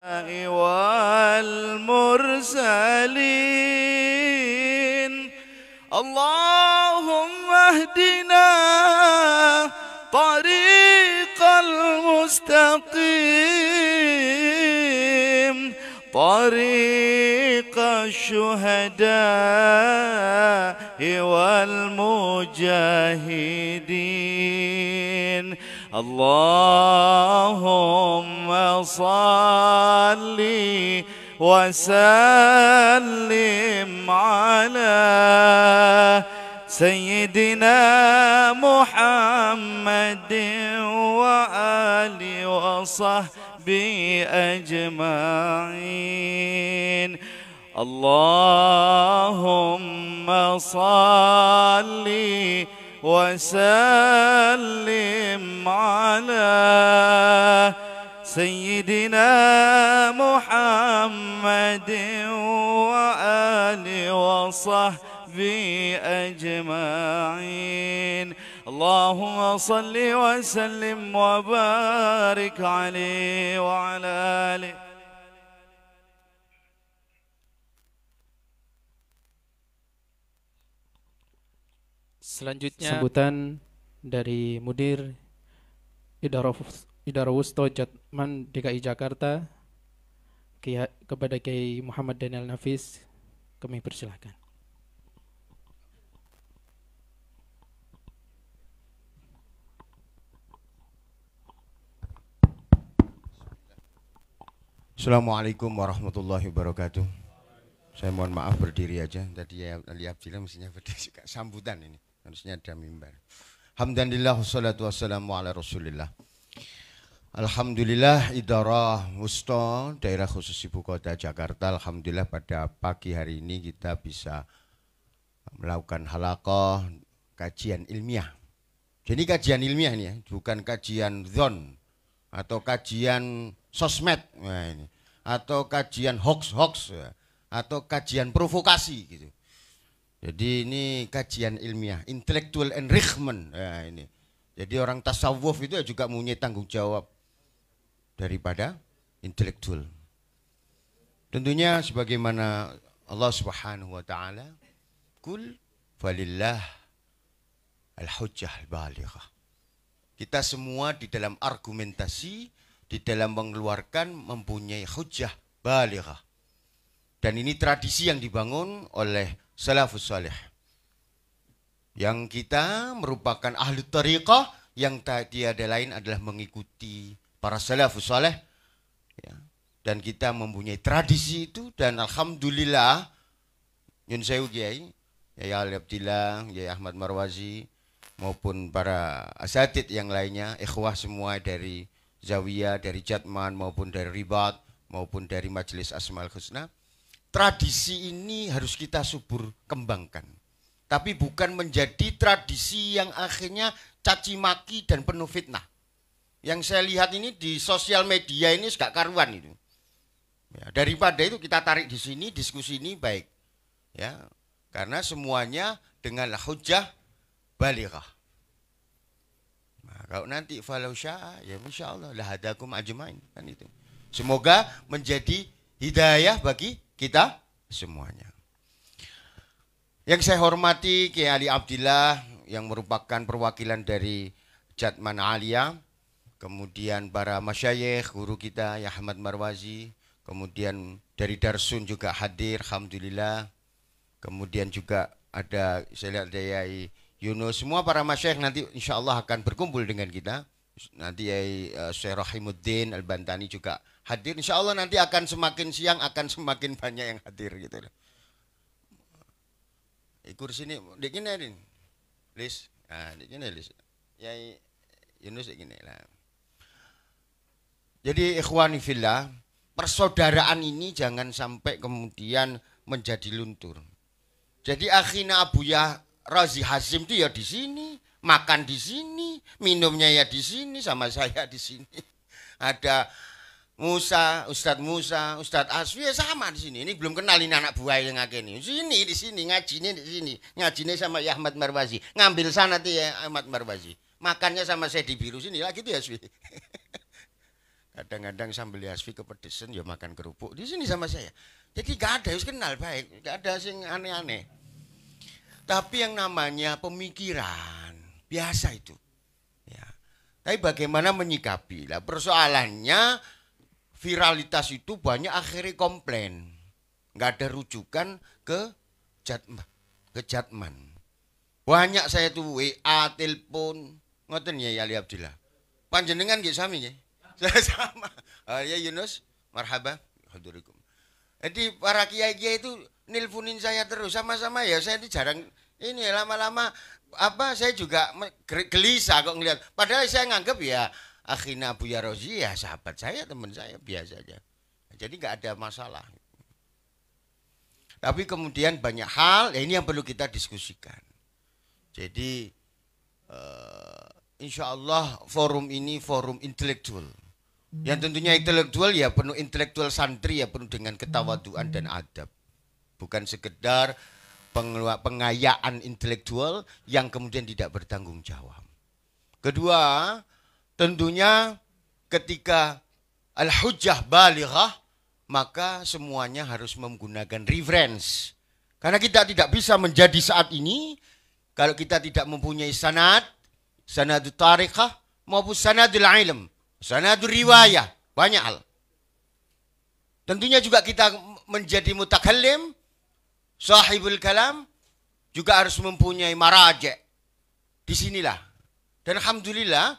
والمرسلين اللهم اهدنا طريق المستقيم طريق الشهداء والمجاهدين اللهم صل وسلم على سيدنا محمد وآله وصحبه أجمعين اللهم صل وسلم على سيدنا محمد وآله وصحبه أجمعين اللهم صل وسلم وبارك عليه وعلى آله. Selanjutnya sambutan dari Mudir Idara Wusto Jatman DKI Jakarta kepada Kiai Muhammad Daniel Nafis, kami persilahkan. Assalamualaikum warahmatullahi wabarakatuh. Saya mohon maaf berdiri aja. Tadi ya Ali Abdillah mestinya berdiri juga. Sambutan ini harusnya ada mimbar. Alhamdulillah wassalatu wassalamu ala Rasulillah. Alhamdulillah Idara Wusto Daerah Khusus Ibu Kota Jakarta. Alhamdulillah pada pagi hari ini kita bisa melakukan halaqah kajian ilmiah. Jadi kajian ilmiah ini ya, bukan kajian zon atau kajian sosmed, nah ini, atau kajian hoax atau kajian provokasi gitu. Jadi ini kajian ilmiah, intellectual enrichment. Nah ini. Jadi orang tasawuf itu juga punya tanggung jawab daripada intelektual. Tentunya sebagaimana Allah Subhanahu wa taala, "Kul falillah al-hujjah al-balighah." Kita semua di dalam argumentasi, di dalam mengeluarkan mempunyai hujjah balighah. Dan ini tradisi yang dibangun oleh salafus salih. Yang kita merupakan ahli tariqah yang tiada lain adalah mengikuti para salafus salih. Ya. Dan kita mempunyai tradisi itu dan alhamdulillah Yun Sewu Kiai, Yai Ali Abdillah, Yai Ahmad Marwazi maupun para asatid yang lainnya, ikhwah semua dari Zawiyah, dari Jatman maupun dari Ribat maupun dari Majelis Asmaul Husna. Tradisi ini harus kita subur kembangkan. Tapi bukan menjadi tradisi yang akhirnya caci maki dan penuh fitnah. Yang saya lihat ini di sosial media ini gak karuan itu. Ya, daripada itu kita tarik di sini, diskusi ini baik. Ya, karena semuanya dengan hujjah balighah. Nah, kalau nanti falau syaa ya insyaallah lahadakum ajmain kan itu. Semoga menjadi hidayah bagi kita semuanya. Yang saya hormati Kiai Ali Abdillah yang merupakan perwakilan dari Jatman Aliyah, kemudian para masyayikh guru kita ya Ahmad Marwazi, kemudian dari Darsun juga hadir alhamdulillah. Kemudian juga ada saya lihat dari Yunus, semua para masyayikh nanti insyaallah akan berkumpul dengan kita. Nanti Syekh Rahimuddin Al-Bantani juga hadir. Insya Allah nanti akan semakin siang akan semakin banyak yang hadir gitu. Kursi ini, dikini ini, Lis, dikini Lis, Yai Yunus dikini lah. Jadi ikhwani fillah, persaudaraan ini jangan sampai kemudian menjadi luntur. Jadi akhirnya Abuya Razi Hazim itu ya di sini, makan di sini, minumnya ya di sini, sama saya di sini. Ada Musa, Ustadz Asfi ya sama di sini. Ini belum kenal ini anak buah yang ngakeni. Sini di sini, ngajinya di sini. Ngajinya sama ya Ahmad Marwazi. Ngambil sana tuh ya Ahmad Marwazi. Makannya sama saya di biru sini lah gitu ya Asfi. Kadang-kadang sambal Yasvi kepedesan ya makan kerupuk di sini sama saya. Jadi gak ada, harus kenal baik, gak ada sing aneh-aneh. Tapi yang namanya pemikiran biasa itu. Ya. Tapi bagaimana menyikapi? Lah persoalannya viralitas itu banyak akhirnya komplain. Nggak ada rujukan ke Jatman. Banyak saya tuh WA, telepon, ngoten ya Ali Abdillah. Panjenengan nggih sami nggih? Saya sama. Ya Yunus, marhaba. Hadurikum. Jadi para kiai-kiai itu nelponin saya terus sama-sama ya saya itu jarang ini lama-lama apa saya juga gelisah kok ngelihat. Padahal saya nganggap ya akhina Buya Rozi ya sahabat saya, teman saya biasa aja. Jadi nggak ada masalah. Tapi kemudian banyak hal ya ini yang perlu kita diskusikan. Jadi insya Allah forum ini forum intelektual. Yang tentunya intelektual ya penuh intelektual santri ya penuh dengan ketawaduan dan adab. Bukan sekedar pengayaan intelektual yang kemudian tidak bertanggung jawab. Kedua, tentunya ketika al-hujjah balighah maka semuanya harus menggunakan reference. Karena kita tidak bisa menjadi saat ini kalau kita tidak mempunyai sanadul tarikhah maupun sanadul ilm, sanadul riwayah, banyak hal. Tentunya juga kita menjadi mutakallim, sahibul kalam, juga harus mempunyai maraja'. Disinilah. Dan alhamdulillah,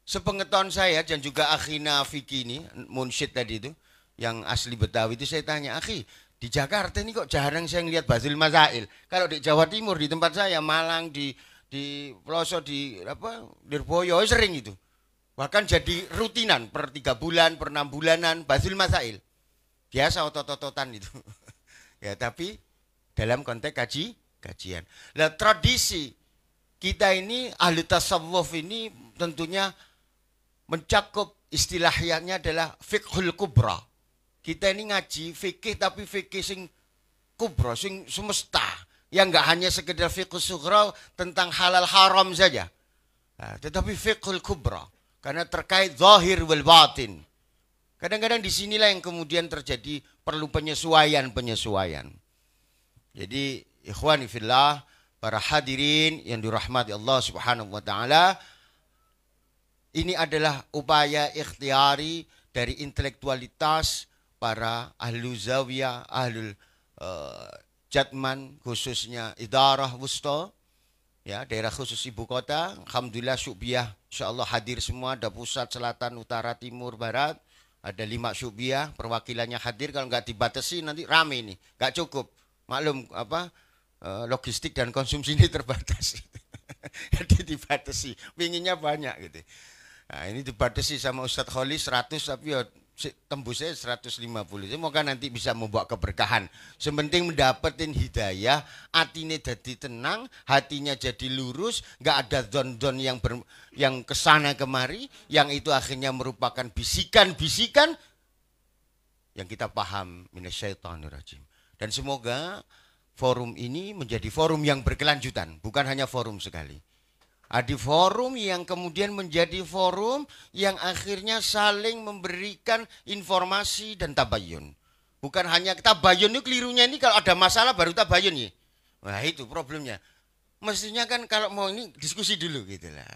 sepengetahuan saya dan juga akhina Fiki ini, munsyid tadi itu, yang asli Betawi itu saya tanya, akhi, di Jakarta ini kok jarang saya ngelihat Basil Masail. Kalau di Jawa Timur, di tempat saya, Malang, di pelosok, di Lirboyo, sering itu. Bahkan jadi rutinan, per 3 bulan, per 6 bulanan, Basil Masail. Biasa otot-ototan itu. Ya, tapi dalam konteks kajian. Nah, tradisi kita ini, ahli tasawuf ini tentunya mencakup istilahnya adalah fiqhul kubra. Kita ini ngaji fikih tapi fikih sing kubra, sing semesta. Yang enggak hanya sekedar fiqh sughra tentang halal haram saja. Nah, tetapi fiqhul kubra. Karena terkait zahir wal batin. Kadang-kadang disinilah yang kemudian terjadi perlu penyesuaian. Jadi ikhwani fillah, para hadirin yang dirahmati Allah Subhanahu wa taala, ini adalah upaya ikhtiari dari intelektualitas para ahlu zawiyah, ahlul Jatman, khususnya idarah wusta, ya, daerah khusus ibu kota. Alhamdulillah syu'biyah insyaallah hadir semua, ada pusat, selatan, utara, timur, barat. Ada 5 syu'biyah, perwakilannya hadir. Kalau nggak dibatasi nanti rame ini, nggak cukup. Maklum logistik dan konsumsi ini terbatas. Jadi dibatasi, pinginnya banyak gitu. Nah, ini dibatasi sama Ustadz Kholi 100 tapi ya tembusnya 150. Semoga nanti bisa membawa keberkahan. Sementing mendapatkan hidayah, hatinya jadi tenang, hatinya jadi lurus, nggak ada don-don yang kesana kemari, yang itu akhirnya merupakan bisikan-bisikan yang kita paham minasyaitonirrajim. Dan semoga forum ini menjadi forum yang berkelanjutan, bukan hanya forum sekali. Ada forum yang kemudian menjadi forum yang akhirnya saling memberikan informasi dan tabayun. Bukan hanya tabayun itu kelirunya ini kalau ada masalah baru tabayun ya. Nah itu problemnya. Mestinya kan kalau mau ini diskusi dulu gitu lah.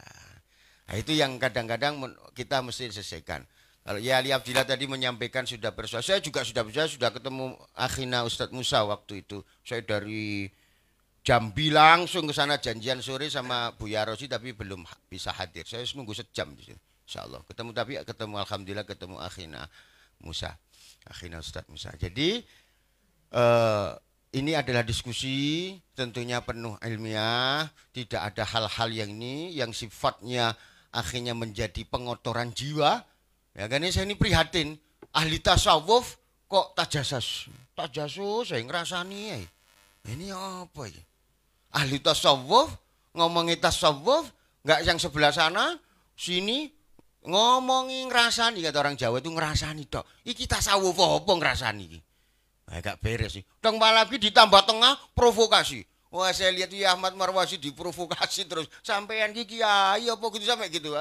Nah itu yang kadang-kadang kita mesti selesaikan. Kalau ya Ali Abdillah tadi menyampaikan sudah persuasi, saya juga sudah ketemu akhina Ustadz Musa waktu itu. Saya dari Jambi langsung ke sana janjian sore sama Buya Rozi tapi belum bisa hadir. Saya nunggu sejam di sini. Insyaallah ketemu alhamdulillah ketemu akhina Musa. Akhina Ustadz Musa. Jadi ini adalah diskusi tentunya penuh ilmiah, tidak ada hal-hal yang sifatnya akhirnya menjadi pengotoran jiwa. Ya kan saya ini prihatin, ahli tasawuf kok tajasus saya ngerasani ya. Ini apa ya? Ahli tasawuf ngomongin tasawuf, nggak yang sebelah sana, sini ngomongin ngerasani, kata orang Jawa itu ngerasani dok. Iki tasawuf apa ngerasani? Agak beres sih. Dong lagi ditambah tengah provokasi. Wah saya lihat ya Ahmad Marwasi diprovokasi terus. Sampean ki kiai apa gitu sampai gitu.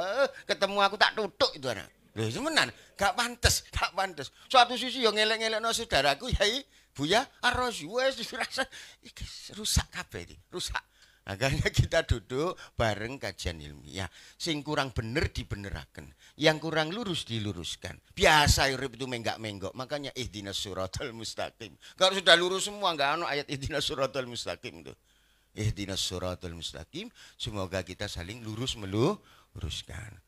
Ketemu aku tak tutuk itu anak. Lho semenan, gak pantes, gak pantes. Suatu sisi yo ngelek-ngelekno saudaraku Yai Buya Ar-Razi wis dirasa iki rusak kabeh iki, rusak. Makanya kita duduk bareng kajian ilmiah. Sing kurang bener dibeneraken, yang kurang lurus diluruskan. Biasa urip itu menggak-menggok. Makanya ihdinas siratal mustaqim. Kalau sudah lurus semua enggak ono ayat ihdinas siratal mustaqim itu. Ihdinas siratal mustaqim, semoga kita saling lurus meluruskan.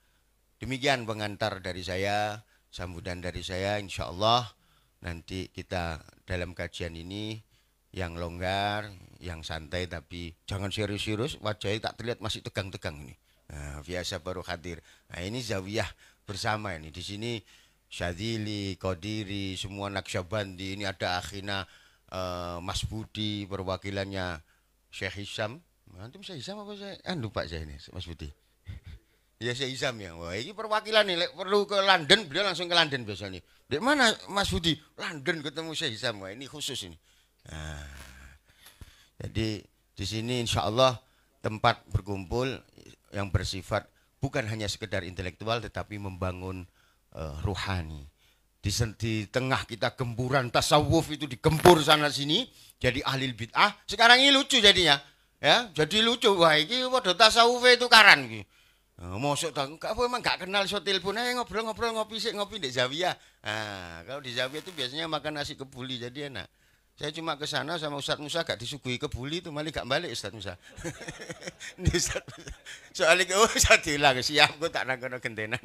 Demikian pengantar dari saya, sambutan dari saya, insya Allah nanti kita dalam kajian ini yang longgar, yang santai tapi jangan serius-serius, wajahnya tak terlihat masih tegang-tegang ini. Nah, biasa baru hadir. Nah, ini zawiyah bersama ini. Di sini Syadzili, Qadiri, semua Naqsyabandi, ini ada akhina Mas Budi, perwakilannya Syekh Hisam. Antum Syekh Hisam apa saya? Lupa saya ini, Mas Budi. Ya Syekh Hisam ya. Wah, ini perwakilan nih, perlu ke London, beliau langsung ke London biasanya. Di mana Mas Budi? London ketemu Syekh Hisam. Wah, ini khusus ini. Nah, jadi di sini insya Allah tempat berkumpul yang bersifat bukan hanya sekedar intelektual tetapi membangun ruhani. Di tengah kita gempuran tasawuf itu digempur sana sini jadi ahli bid'ah. Sekarang ini lucu jadinya, ya jadi lucu. Wah ini waduh tasawuf itu karan gitu. Mosok tak apa emang gak kenal so telepon aja ngobrol-ngobrol ngopi di Zawiyah. Nah, kalau di Zawiyah itu biasanya makan nasi kebuli jadi enak. Saya cuma ke sana sama Ustadz Musa gak disuguhi kebuli itu malah gak balik Ustadz Musa. Soalnya saya bilang siap gue tak nangkono gentenan.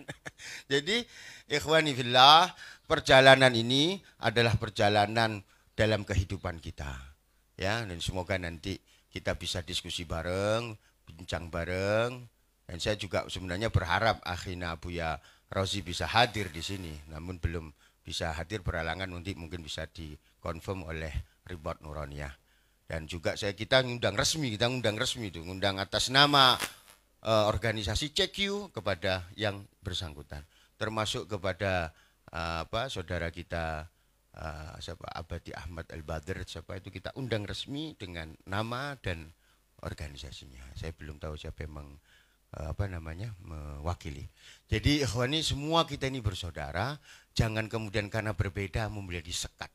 Jadi ikhwani fillah, perjalanan ini adalah perjalanan dalam kehidupan kita. Ya, dan semoga nanti kita bisa diskusi bareng, bincang bareng. Dan saya juga sebenarnya berharap akhina Buya Razi bisa hadir di sini, namun belum bisa hadir berhalangan, nanti mungkin bisa dikonfirm oleh Ribot Nuraniyah. Dan juga kita ngundang resmi itu, ngundang atas nama organisasi CQ kepada yang bersangkutan, termasuk kepada saudara kita siapa Abadi Ahmad Al-Badr, siapa itu kita undang resmi dengan nama dan organisasinya. Saya belum tahu siapa yang mewakili. Jadi ikhwani semua kita ini bersaudara, jangan kemudian karena berbeda menjadi sekat.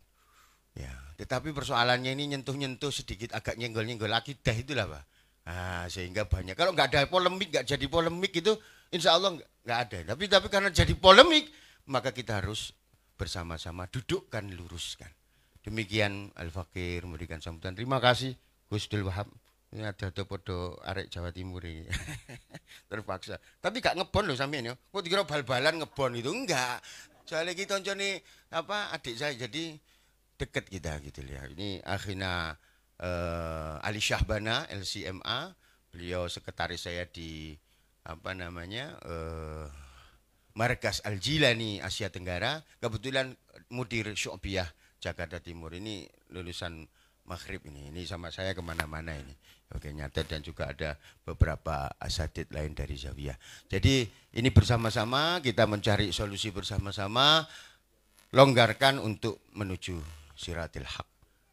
Ya, tetapi persoalannya ini nyentuh-nyentuh sedikit agak nyenggol-nyenggol akidah itulah Pak. Nah, sehingga banyak. Kalau nggak ada polemik, nggak jadi polemik itu insya Allah nggak ada. Tapi karena jadi polemik, maka kita harus bersama-sama dudukkan, luruskan. Demikian Al-Fakir memberikan sambutan. Terima kasih Gus Dul Wahab. Ini ada podo arek Jawa Timur ini. Terpaksa. Tapi gak ngebon loh sampean ya. Kok dikira bal-balan ngebon itu enggak. Soalnya kita nih adik saya jadi deket kita gitu ya. Ini akhirnya Ali Syahbana LCMA, beliau sekretaris saya di Markas Al-Jilani Asia Tenggara. Kebetulan mudir Syu'biyah Jakarta Timur ini lulusan Maghrib ini sama saya kemana-mana ini. Oke, nyatet dan juga ada beberapa asatid lain dari Zawiyah. Jadi ini bersama-sama kita mencari solusi bersama-sama, longgarkan untuk menuju siratil haq.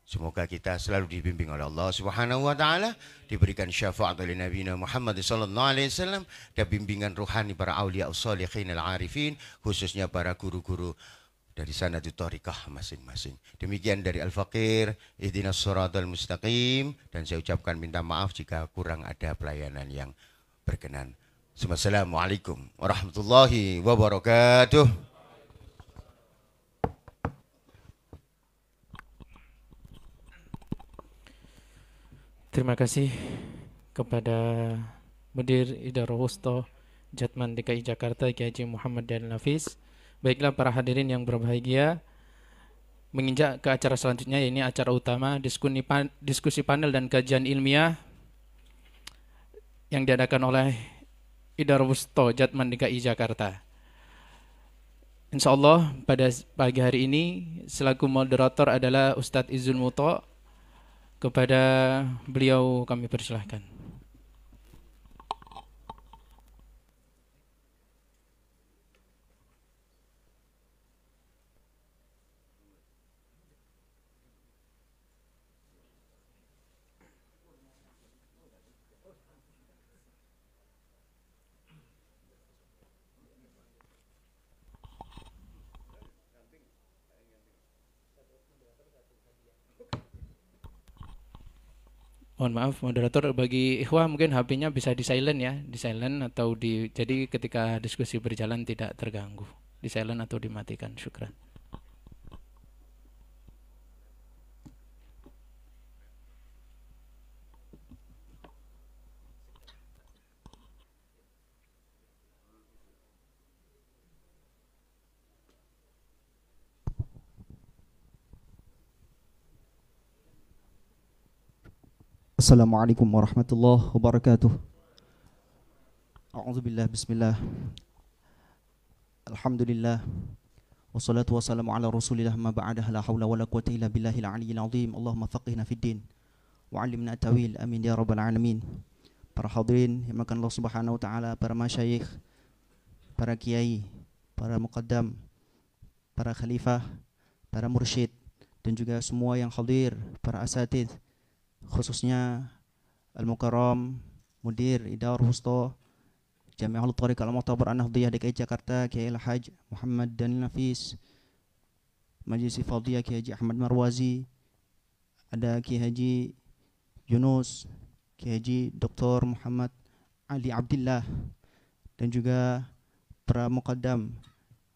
Semoga kita selalu dibimbing oleh Allah Subhanahu wa taala, diberikan syafaat oleh Nabi Muhammad sallallahu alaihi wasallam, dan bimbingan ruhani para aulia sholihin al-arifin, khususnya para guru-guru dari sana di thariqah masing-masing. Demikian dari Al-Fakir, ihdinas shiratal mustaqim, dan saya ucapkan minta maaf jika kurang ada pelayanan yang berkenan. Assalamualaikum warahmatullahi wabarakatuh. Terima kasih kepada Mudir Idarah Wusta Jatman DKI Jakarta Kiai Haji Muhammad Daniel Nafis. Baiklah para hadirin yang berbahagia, menginjak ke acara selanjutnya, ini acara utama diskusi panel dan kajian ilmiah yang diadakan oleh Idarah Wusta Jatman DKI Jakarta. Insya Allah pada pagi hari ini selaku moderator adalah Ustadz Izul Muto. Kepada beliau kami persilahkan. Mohon maaf moderator, bagi ikhwah mungkin HP-nya bisa di silent ya, di silent atau jadi ketika diskusi berjalan tidak terganggu. Di silent atau dimatikan. Syukran. Assalamualaikum warahmatullahi wabarakatuh. A'udzubillah, bismillah. Alhamdulillah. Wassalatu wassalamu ala Rasulillah ma ba'dah, la haula wala quwwata illa billahil aliyyil azim. Allahumma faqihna fid din wa 'allimna tawil. Amin ya rabbal alamin. Para hadirin yang dimuliakan Allah Subhanahu wa taala, para masyayikh, para kiai, para muqaddam, para khalifah, para mursyid, dan juga semua yang hadir, para asatidz, khususnya Al-Mukarram Mudir Idar Wusta Jami'ul Thariq Al-Mu'tabar An-Nahdhiyah DKI Jakarta, Kiai Al-Haj Muhammad Danil Nafis, Majlis Fadhiyah Kiai Haji Ahmad Marwazi, ada Kiai Haji Yunus, Kiai Haji Dr. Muhammad Ali Abdillah, dan juga para muqaddam,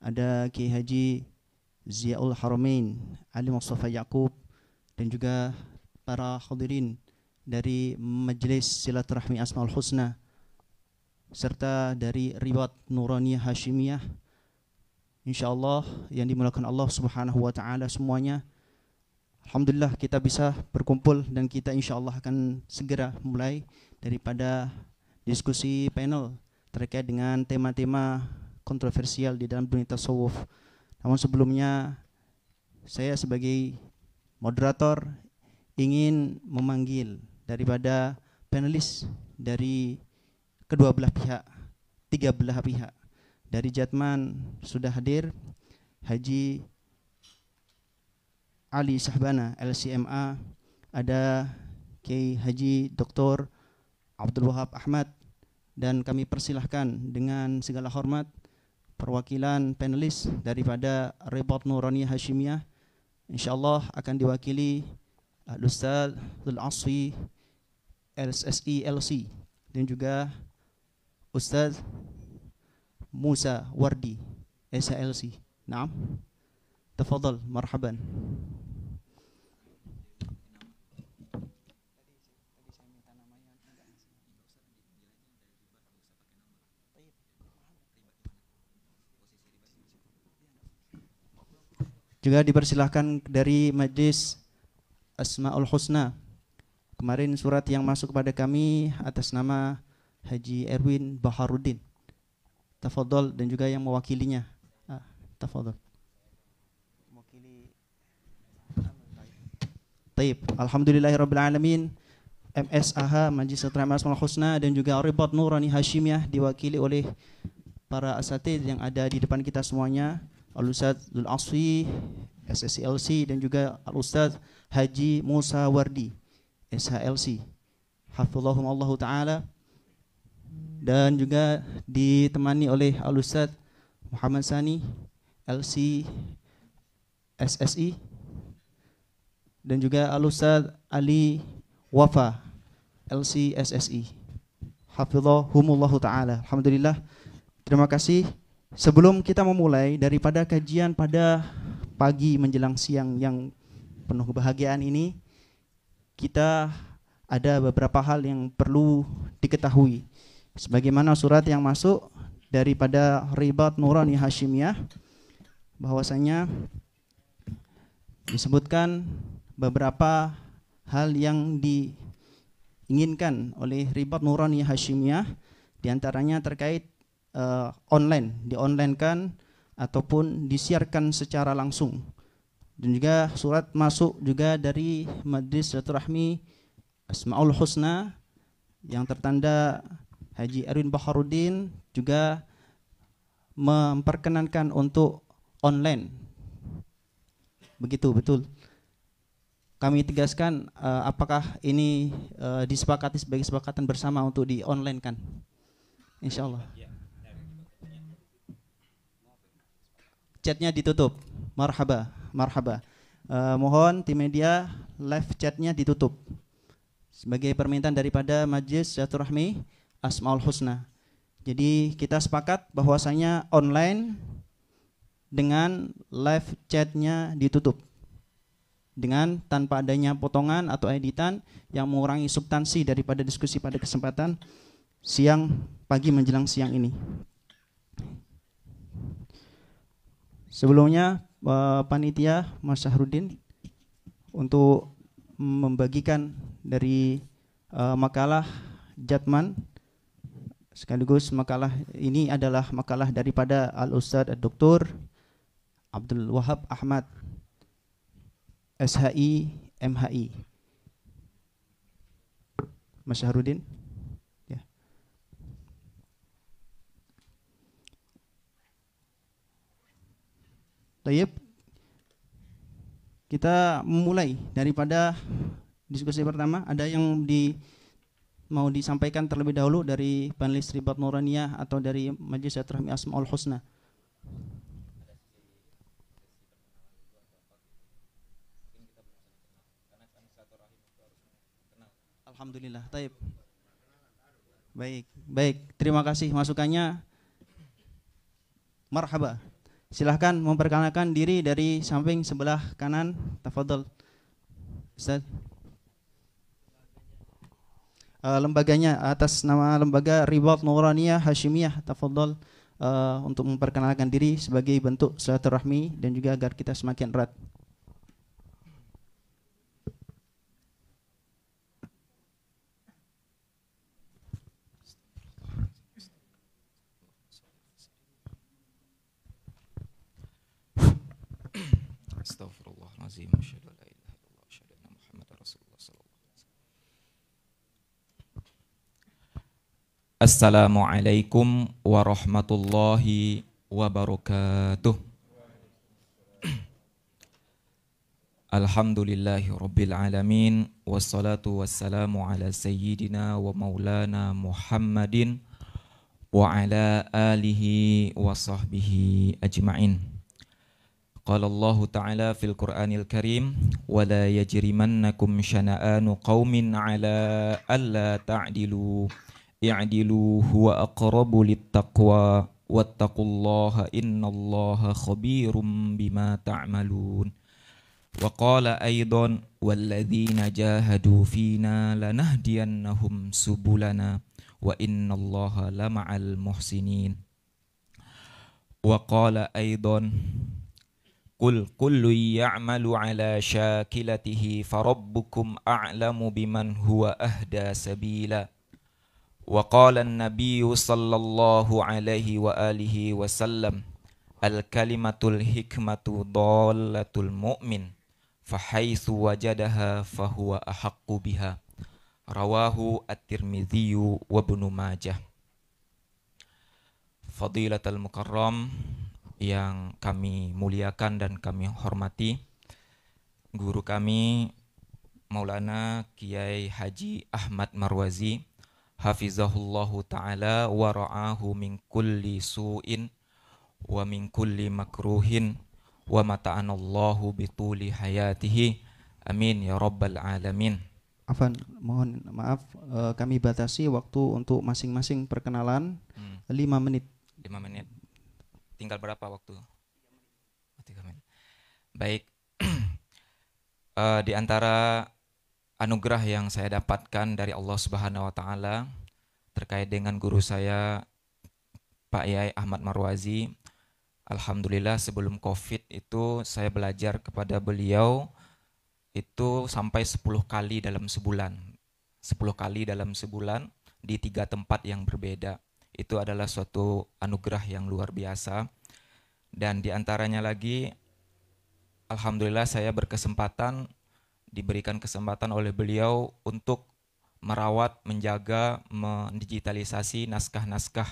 ada Kiai Haji Ziaul Haramain Ali Mustafa Yaqub, dan juga para hadirin dari Majelis Silaturahmi Asmaul Husna serta dari Ribat Nuraniyah Hashimiyah, insyaallah yang dimuliakan Allah Subhanahu wa taala semuanya. Alhamdulillah kita bisa berkumpul dan kita insyaallah akan segera mulai daripada diskusi panel terkait dengan tema-tema kontroversial di dalam dunia tasawuf. Namun sebelumnya saya sebagai moderator ingin memanggil daripada panelis dari kedua belah pihak, tiga belah pihak. Dari Jatman sudah hadir Haji Ali Sahbana LCMA, ada Kiai Haji Dr. Abdul Wahab Ahmad, dan kami persilahkan dengan segala hormat perwakilan panelis daripada Ribat Nuraniyah Hashimiyah, insyaallah akan diwakili Al-Ustaz Al-Asfi LSSI LC, dan juga Ustaz Musa Wardi SLC. Naam, tafadhal, marhaban. Juga dipersilahkan dari Majlis Asmaul Husna. Kemarin surat yang masuk kepada kami atas nama Haji Erwin Baharudin. Tafadhol, dan juga yang mewakilinya. Tafadhol. Mewakili. Taib. Alhamdulillahirabbil alamin. MSAH Majlis Silaturahmi Asmaul Husna dan juga Ribat Nurani Hashimiyah diwakili oleh para asatidz yang ada di depan kita semuanya. Al-Ustaz Al-Asfi SSLC, dan juga Al-Ustaz Haji Musa Wardi SHLC, hafizahumullah ta'ala, dan juga ditemani oleh Al-Ustaz Muhammad Sani LC SSI, dan juga Al-Ustaz Ali Wafa LC SSI, hafizahumullah ta'ala. Alhamdulillah, terima kasih. Sebelum kita memulai daripada kajian pada pagi menjelang siang yang penuh kebahagiaan ini, kita ada beberapa hal yang perlu diketahui. Sebagaimana surat yang masuk daripada Ribat Nurani Hashimiyah, bahwasanya disebutkan beberapa hal yang diinginkan oleh Ribat Nurani Hashimiyah, diantaranya terkait di-online-kan ataupun disiarkan secara langsung. Dan juga surat masuk juga dari Majlis Silaturahmi Asmaul Husna yang tertanda Haji Erwin Baharudin juga memperkenankan untuk online. Begitu, betul. Kami tegaskan apakah ini disepakati sebagai kesepakatan bersama untuk di-online-kan? Insyaallah. Chatnya ditutup. Marhaba, marhaba. Mohon tim media live chatnya ditutup sebagai permintaan daripada Majelis Silaturahmi Asmaul Husna. Jadi kita sepakat bahwasanya online dengan live chatnya ditutup, dengan tanpa adanya potongan atau editan yang mengurangi substansi daripada diskusi pada kesempatan siang pagi menjelang siang ini. Sebelumnya panitia Mas Syahrudin untuk membagikan dari makalah Jatman, sekaligus makalah ini adalah makalah daripada Al-Ustadz Dr. Abdul Wahab Ahmad SHI MHI. Mas Syahrudin, ya. Tayyib, kita memulai daripada diskusi pertama. Ada yang mau disampaikan terlebih dahulu dari panelis Ribat Nuraniyah atau dari Majelis Silaturahmi Asmaul Husna? Alhamdulillah, taib. Baik. Terima kasih masukannya. Marhaba. Silahkan memperkenalkan diri dari samping sebelah kanan. Tafadhol, Ustaz. Lembaganya atas nama lembaga Ribat Nuraniyah Hashimiyah. Tafadhol untuk memperkenalkan diri sebagai bentuk silaturahmi dan juga agar kita semakin erat. Astagfirullahaladzim. Assalamualaikum warahmatullahi wabarakatuh. Alhamdulillahi rabbil alamin. Wassalatu wassalamu ala sayyidina wa maulana Muhammadin wa ala alihi wa sahbihi ajma'in. Qala Allah Ta'ala fil Qur'anil Karim, wa la yajrimannakum syana'anu qaumin ala alla ta'dilu i'dilu huwa aqrabu littaqwa wattaqullaha innallaha khabirum bima ta'malun. Wa qala aidan walladzina jahadu fina lanahdiyannahum subulana wa innallaha lama'al muhsinin. Wa qala aidan Qul kullu ya'malu ala syakilatihi farabbukum a'lamu biman huwa ahda sabila. Wa qala an-nabiyyu sallallahu alaihi wa alihi wasallam al-kalimatul hikmatu dallatul mu'min fahaitsu wajadaha fahuwa ahaqqu biha. Rawahu at-Tirmidzi wa Ibnu Majah. Fadilatul Mukarram yang kami muliakan dan kami hormati, guru kami Maulana Kiai Haji Ahmad Marwazi hafizahullahu ta'ala wa ra'ahu min kulli su'in wa min kulli makruhin wa mata'anallahu bituli hayatihi, amin ya rabbal alamin. Afan, mohon maaf, kami batasi waktu untuk masing-masing perkenalan 5 menit. 5 menit. Tinggal berapa waktu? 3 menit. Baik. Di antara anugerah yang saya dapatkan dari Allah Subhanahu wa taala terkait dengan guru saya Pak Yai Ahmad Marwazi, alhamdulillah sebelum Covid itu saya belajar kepada beliau itu sampai 10 kali dalam sebulan. 10 kali dalam sebulan di 3 tempat yang berbeda. Itu adalah suatu anugerah yang luar biasa. Dan diantaranya lagi, alhamdulillah saya diberikan kesempatan oleh beliau untuk merawat, menjaga, mendigitalisasi naskah-naskah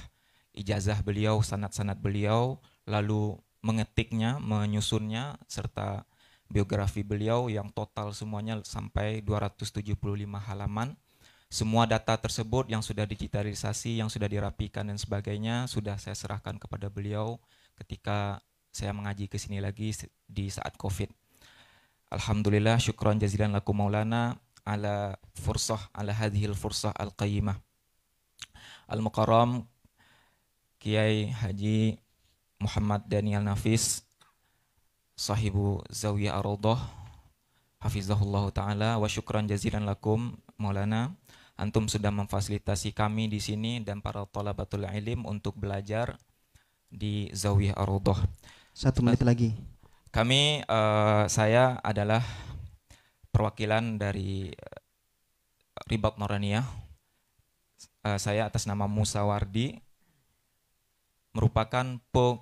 ijazah beliau, sanad-sanad beliau, lalu mengetiknya, menyusunnya, serta biografi beliau yang total semuanya sampai 275 halaman. Semua data tersebut yang sudah digitalisasi, yang sudah dirapikan dan sebagainya sudah saya serahkan kepada beliau ketika saya mengaji ke sini lagi di saat Covid. Alhamdulillah, syukran jazilan lakum maulana ala hadhil fursah al-qayyimah. Al-Mukarram Kiai Haji Muhammad Daniel Nafis, sahibu Zawiyah Ar-Raudhah, hafizahullah ta'ala, wa syukran jazilan lakum Maulana. Antum sudah memfasilitasi kami di sini dan para thalabatul ilim untuk belajar di Zawiyah Ar-Raudhah. 1 menit lagi. Kami, saya adalah perwakilan dari Ribat Nuraniyah. Saya atas nama Musa Wardi, merupakan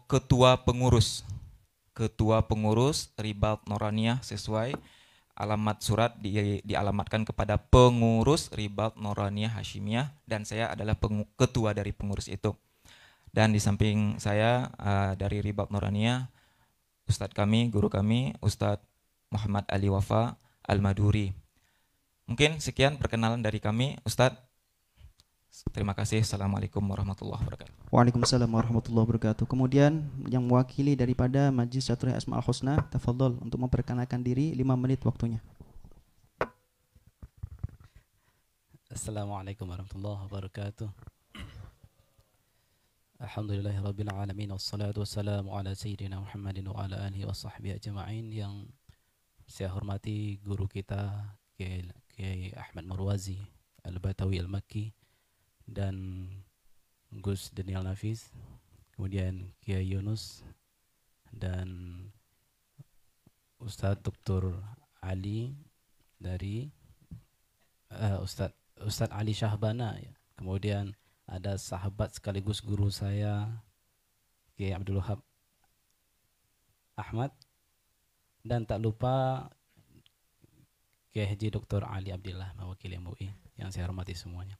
ketua pengurus Ribat Nuraniyah. Sesuai alamat surat dialamatkan kepada pengurus Ribat Nuraniyah Hashimiyah, dan saya adalah ketua dari pengurus itu. Dan di samping saya dari Ribat Nuraniyah, Ustadz kami, guru kami, Ustadz Muhammad Ali Wafa Al-Maduri. Mungkin sekian perkenalan dari kami, Ustadz. Terima kasih. Assalamualaikum warahmatullahi wabarakatuh. Waalaikumsalam warahmatullahi wabarakatuh. Kemudian yang mewakili daripada Majlis Syatrul Asmaul Husna, tafadhol untuk memperkenalkan diri, 5 menit waktunya. Assalamualaikum warahmatullahi wabarakatuh. Alhamdulillahirabbil alamin, wassalatu wassalamu ala sayyidina Muhammadin wa ala alihi washabbihi ajma'in. Yang saya hormati guru kita Kiai Ahmad Marwazi Al-Batawi Al-Makki dan Gus Daniel Nafis, kemudian Kiai Yunus dan Ustadz Dr. Ali dari Ustadz Ali Syahbana ya. Kemudian ada sahabat sekaligus guru saya Kiai Abdul Wahab Ahmad, dan tak lupa Kiai Haji Dr. Ali Abdillah mewakili MUI yang saya hormati semuanya.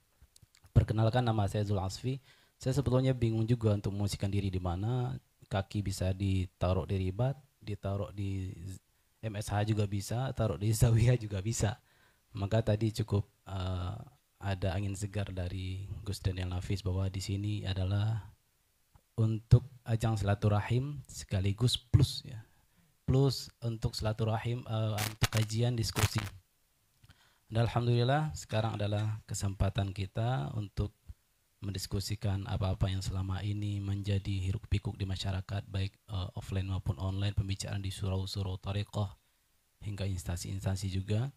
Perkenalkan, nama saya Zul Asfi. Saya sebetulnya bingung juga untuk memposisikan diri di mana. Kaki bisa ditaruh di Ribat, ditaruh di MSH juga bisa, taruh di Zawiyah juga bisa. Maka tadi cukup ada angin segar dari Gus Daniel Nafis bahwa di sini adalah untuk ajang silaturahim sekaligus plus ya. Plus untuk silaturahim, untuk kajian diskusi. Dan alhamdulillah sekarang adalah kesempatan kita untuk mendiskusikan apa-apa yang selama ini menjadi hiruk pikuk di masyarakat, baik offline maupun online, pembicaraan di surau-surau thariqah hingga instansi-instansi juga.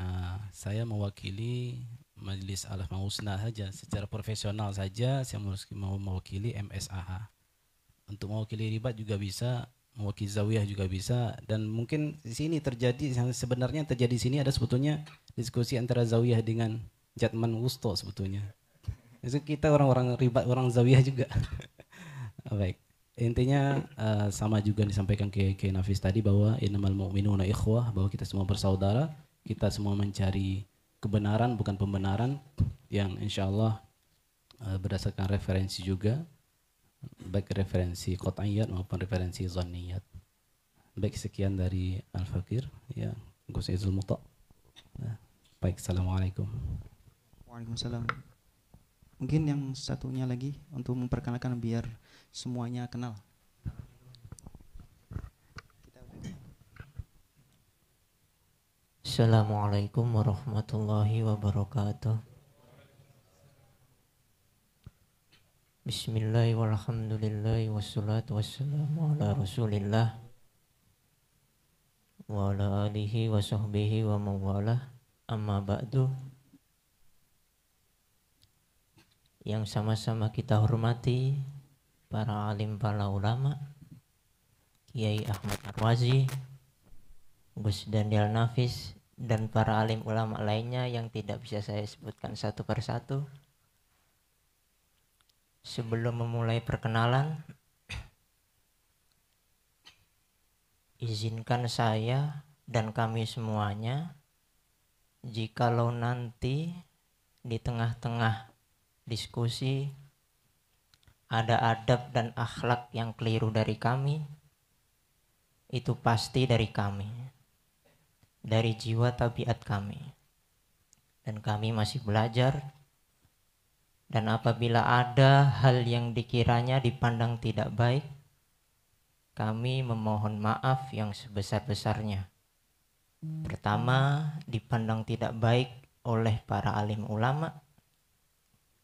Nah, saya mewakili Majelis Al-Asmaul Husna saja, secara profesional saja saya mau mewakili MSAH. Untuk mewakili Ribat juga bisa, mewakili Zawiyah juga bisa, dan mungkin di sini terjadi yang sebenarnya terjadi di sini ada sebetulnya diskusi antara Zawiyah dengan Jatman Wusto sebetulnya. Jadi kita orang-orang Ribat, orang Zawiyah juga. Baik. Intinya sama juga disampaikan ke Nafis tadi bahwa innamal mu'minuna ikhwah, bahwa kita semua bersaudara, kita semua mencari kebenaran bukan pembenaran, yang insyaallah berdasarkan referensi juga, baik referensi qat'iyat maupun referensi zanniyat. Baik, sekian dari Al-Fakir ya, Gus Izul Muta. Baik, assalamualaikum. Waalaikumsalam. Mungkin yang satunya lagi untuk memperkenalkan biar semuanya kenal. Assalamualaikum warahmatullahi wabarakatuh. Bismillahirrahmanirrahim, walhamdulillahi wassalatu wassalamu ala rasulillah wa ala alihi wa sahbihi wa mawalah, amma ba'du. Yang sama-sama kita hormati para alim, para ulama, Kiai Ahmad Marwazi, Gus Daniel Nafis, dan para alim ulama lainnya yang tidak bisa saya sebutkan satu persatu. Sebelum memulai perkenalan, izinkan saya dan kami semuanya, jikalau nanti di tengah-tengah diskusi ada adab dan akhlak yang keliru dari kami, itu pasti dari kami, dari jiwa tabiat kami, dan kami masih belajar. Dan apabila ada hal yang dikiranya dipandang tidak baik, kami memohon maaf yang sebesar-besarnya. Pertama, dipandang tidak baik oleh para alim ulama.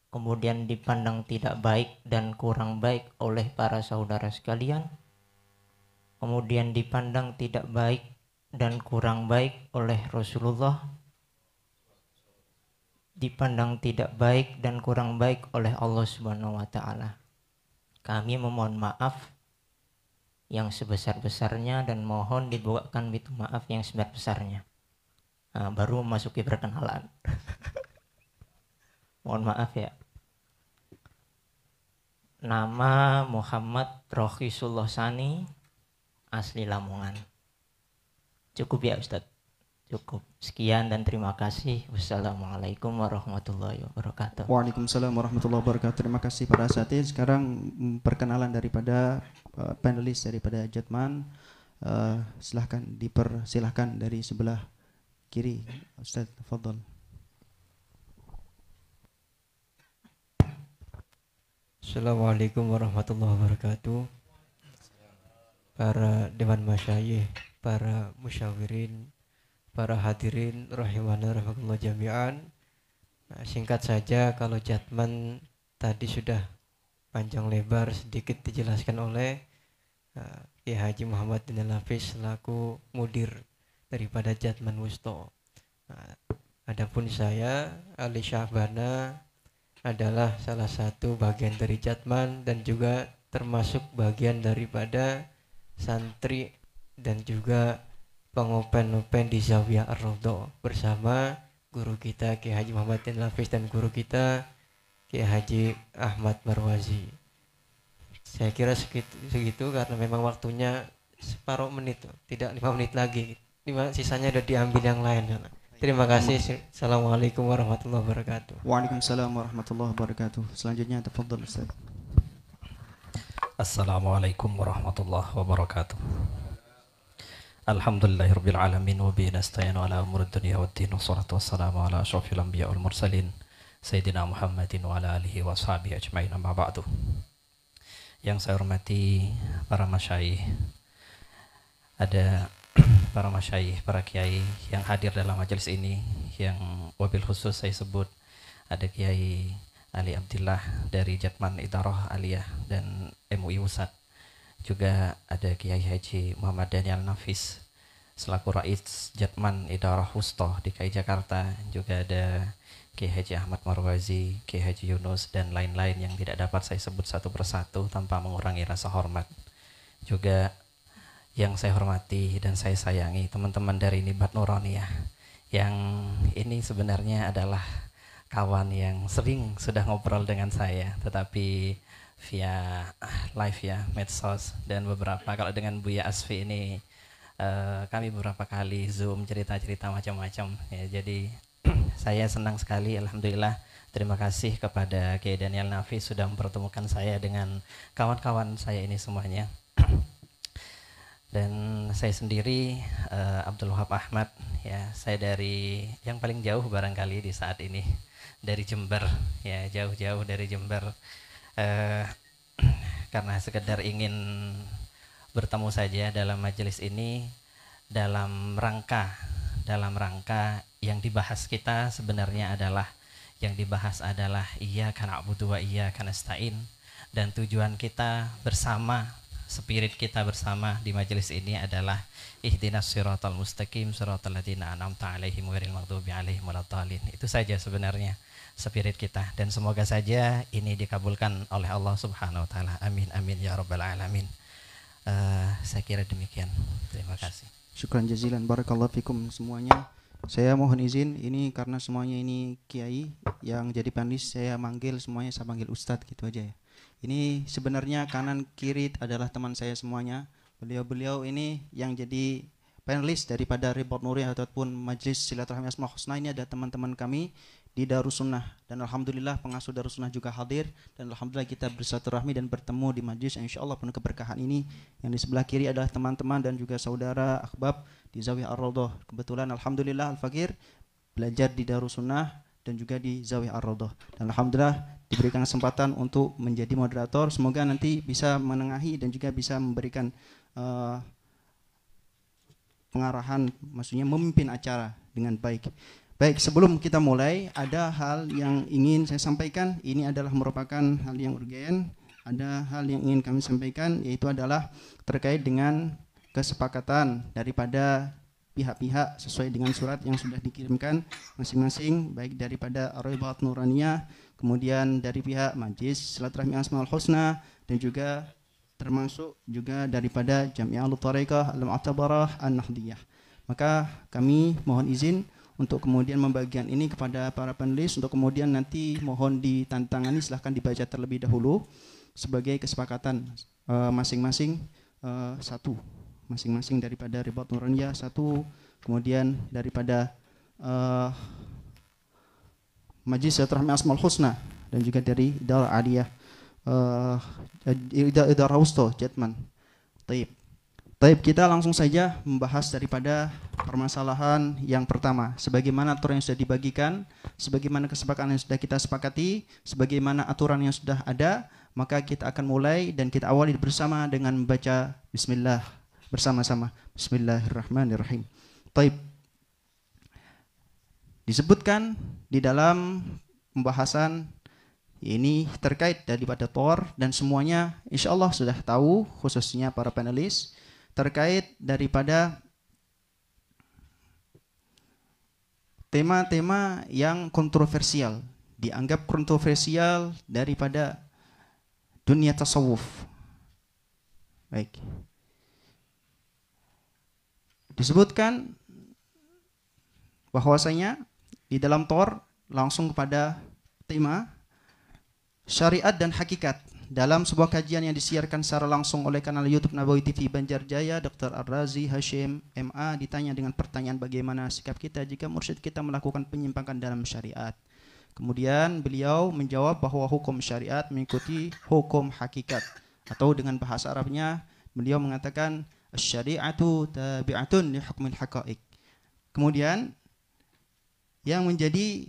Kemudian dipandang tidak baik dan kurang baik oleh para saudara sekalian. Kemudian dipandang tidak baik dan kurang baik oleh Rasulullah. Dipandang tidak baik dan kurang baik oleh Allah Subhanahu wa taala. Kami memohon maaf yang sebesar-besarnya dan mohon dibukakan pintu maaf yang sebesar-besarnya. Nah, baru memasuki perkenalan. Mohon maaf ya. Nama Muhammad Rohisullah Sani, asli Lamongan. Cukup ya Ustadz? Cukup. Sekian dan terima kasih. Wassalamualaikum warahmatullahi wabarakatuh. Waalaikumsalam warahmatullahi wabarakatuh. Terima kasih para asatidz. Sekarang perkenalan daripada panelis daripada Jatman. Silahkan dipersilahkan dari sebelah kiri, Ustaz. Tafadhol. Assalamualaikum warahmatullahi wabarakatuh. Para dewan masyayikh, para musyawirin, para hadirin rahimana rahimakumullah jami'an. Nah, singkat saja, kalau Jatman tadi sudah panjang lebar sedikit dijelaskan oleh Kiai Haji Muhammad bin Al-Hafiz selaku mudir daripada Jatman Wusto. Adapun saya, Ali Syahbana, adalah salah satu bagian dari Jatman dan juga termasuk bagian daripada santri dan juga pengopen-open di Zawiyah Ar-Raudhah bersama guru kita Kiai Haji Muhammad bin Al-Hafiz dan guru kita Kiai Haji Ahmad Marwazi. Saya kira segitu karena memang waktunya separuh menit, tidak 5 menit lagi. Sisanya sudah diambil yang lain. Terima kasih. Assalamualaikum warahmatullahi wabarakatuh. Waalaikumsalam warahmatullahi wabarakatuh. Selanjutnya tafadhol Ustaz. Assalamualaikum warahmatullahi wabarakatuh. Alhamdulillahirabbil alamin wa bihi nasta'inu ala umurid dunya waddin wassalatu wassalamu ala asyrafil anbiya wal mursalin sayyidina Muhammadin wa ala alihi wa sahbihi ajmain amma ba'du. Yang saya hormati para masyayikh, ada para masyayikh, para kiai yang hadir dalam majelis ini, yang wabil khusus saya sebut ada Kiai Ali Abdillah dari Jatman Idarah Aliyah dan MUI Pusat. Juga ada Kiai Haji Muhammad Daniel Nafis selaku Rais Jatman Idarah Wusto DKI Jakarta. Juga ada Kiai Haji Ahmad Marwazi, Kiai Haji Yunus dan lain-lain yang tidak dapat saya sebut satu persatu tanpa mengurangi rasa hormat. Juga yang saya hormati dan saya sayangi teman-teman dari Nibat Nuraniyah, yang ini sebenarnya adalah kawan yang sering sudah ngobrol dengan saya, tetapi via live ya, medsos, dan beberapa kalau dengan Buya Asfi ini kami beberapa kali Zoom cerita-cerita macam-macam ya. Jadi saya senang sekali, alhamdulillah. Terima kasih kepada Kiai Daniel Nafis sudah mempertemukan saya dengan kawan-kawan saya ini semuanya. Dan saya sendiri Abdul Wahab Ahmad ya, saya dari yang paling jauh barangkali di saat ini, dari Jember ya, jauh-jauh dari Jember, karena sekedar ingin bertemu saja dalam majelis ini dalam rangka yang dibahas kita sebenarnya adalah iyyaka na'budu wa iyyaka nasta'in, dan tujuan kita bersama, spirit kita bersama di majelis ini adalah ihdinas siratal mustaqim siratal ladzina an'amta 'alaihim ghairil maghdubi 'alaihim waladdallin. Itu saja sebenarnya spirit kita, dan semoga saja ini dikabulkan oleh Allah Subhanahu wa taala. Amin amin ya rabbal alamin. Saya kira demikian. Terima kasih. Syukran jazilan, barakallahu fikum semuanya. Saya mohon izin, ini karena semuanya ini kiai yang jadi panelis, saya manggil semuanya, saya panggil ustadz gitu aja ya. Ini sebenarnya kanan kiri adalah teman saya semuanya. Beliau-beliau ini yang jadi panelis daripada Report Nuri ataupun Majlis Silaturahmi Asmaul Husna, ini ada teman-teman kami di Darussunnah, dan alhamdulillah pengasuh Darussunnah juga hadir, dan alhamdulillah kita bersilaturahmi dan bertemu di majlis insyaallah penuh keberkahan ini. Yang di sebelah kiri adalah teman-teman dan juga saudara ahbab di Zawiyah Ar-Raudhah. Kebetulan alhamdulillah Al-Fakir belajar di Darussunnah dan juga di Zawiyah Ar-Raudhah, dan alhamdulillah diberikan kesempatan untuk menjadi moderator. Semoga nanti bisa menengahi dan juga bisa memberikan pengarahan, maksudnya memimpin acara dengan baik. Baik, sebelum kita mulai, ada hal yang ingin saya sampaikan. Ini adalah merupakan hal yang urgen. Ada hal yang ingin kami sampaikan, yaitu adalah terkait dengan kesepakatan daripada pihak-pihak sesuai dengan surat yang sudah dikirimkan masing-masing, baik daripada Ar-Ribat Nuraniyah, kemudian dari pihak Majlis Silaturahmi Asmaul Husna, dan juga termasuk juga daripada Jami'atul Thariqah Al-Mu'tabarah An-Nahdiyah. Maka kami mohon izin untuk kemudian membagikan ini kepada para panelis, untuk kemudian nanti mohon ditantangani, silahkan dibaca terlebih dahulu sebagai kesepakatan masing-masing satu, masing-masing daripada Ribat Nuraniyah satu, kemudian daripada Majlis Silaturahmi Asmaul Husna, dan juga dari Idara Aliyah Idara Wusto Jatman. Taib, kita langsung saja membahas daripada permasalahan yang pertama. Sebagaimana aturan yang sudah dibagikan, sebagaimana kesepakatan yang sudah kita sepakati, sebagaimana aturan yang sudah ada, maka kita akan mulai dan kita awali bersama dengan membaca Bismillah bersama-sama. Bismillahirrahmanirrahim. Taib. Disebutkan di dalam pembahasan ini terkait daripada Thor, dan semuanya insya Allah sudah tahu, khususnya para panelis, terkait daripada tema-tema yang kontroversial, dianggap kontroversial daripada dunia tasawuf. Baik. Disebutkan bahwasanya di dalam Thor langsung kepada tema syariat dan hakikat. Dalam sebuah kajian yang disiarkan secara langsung oleh kanal YouTube Nabawi TV Banjarjaya, Dr. Ar-Razi Hashim MA ditanya dengan pertanyaan bagaimana sikap kita jika mursyid kita melakukan penyimpangan dalam syariat. Kemudian beliau menjawab bahwa hukum syariat mengikuti hukum hakikat, atau dengan bahasa Arabnya beliau mengatakan asy-syari'atu tabi'atun li hukmil haqa'iq. Kemudian yang menjadi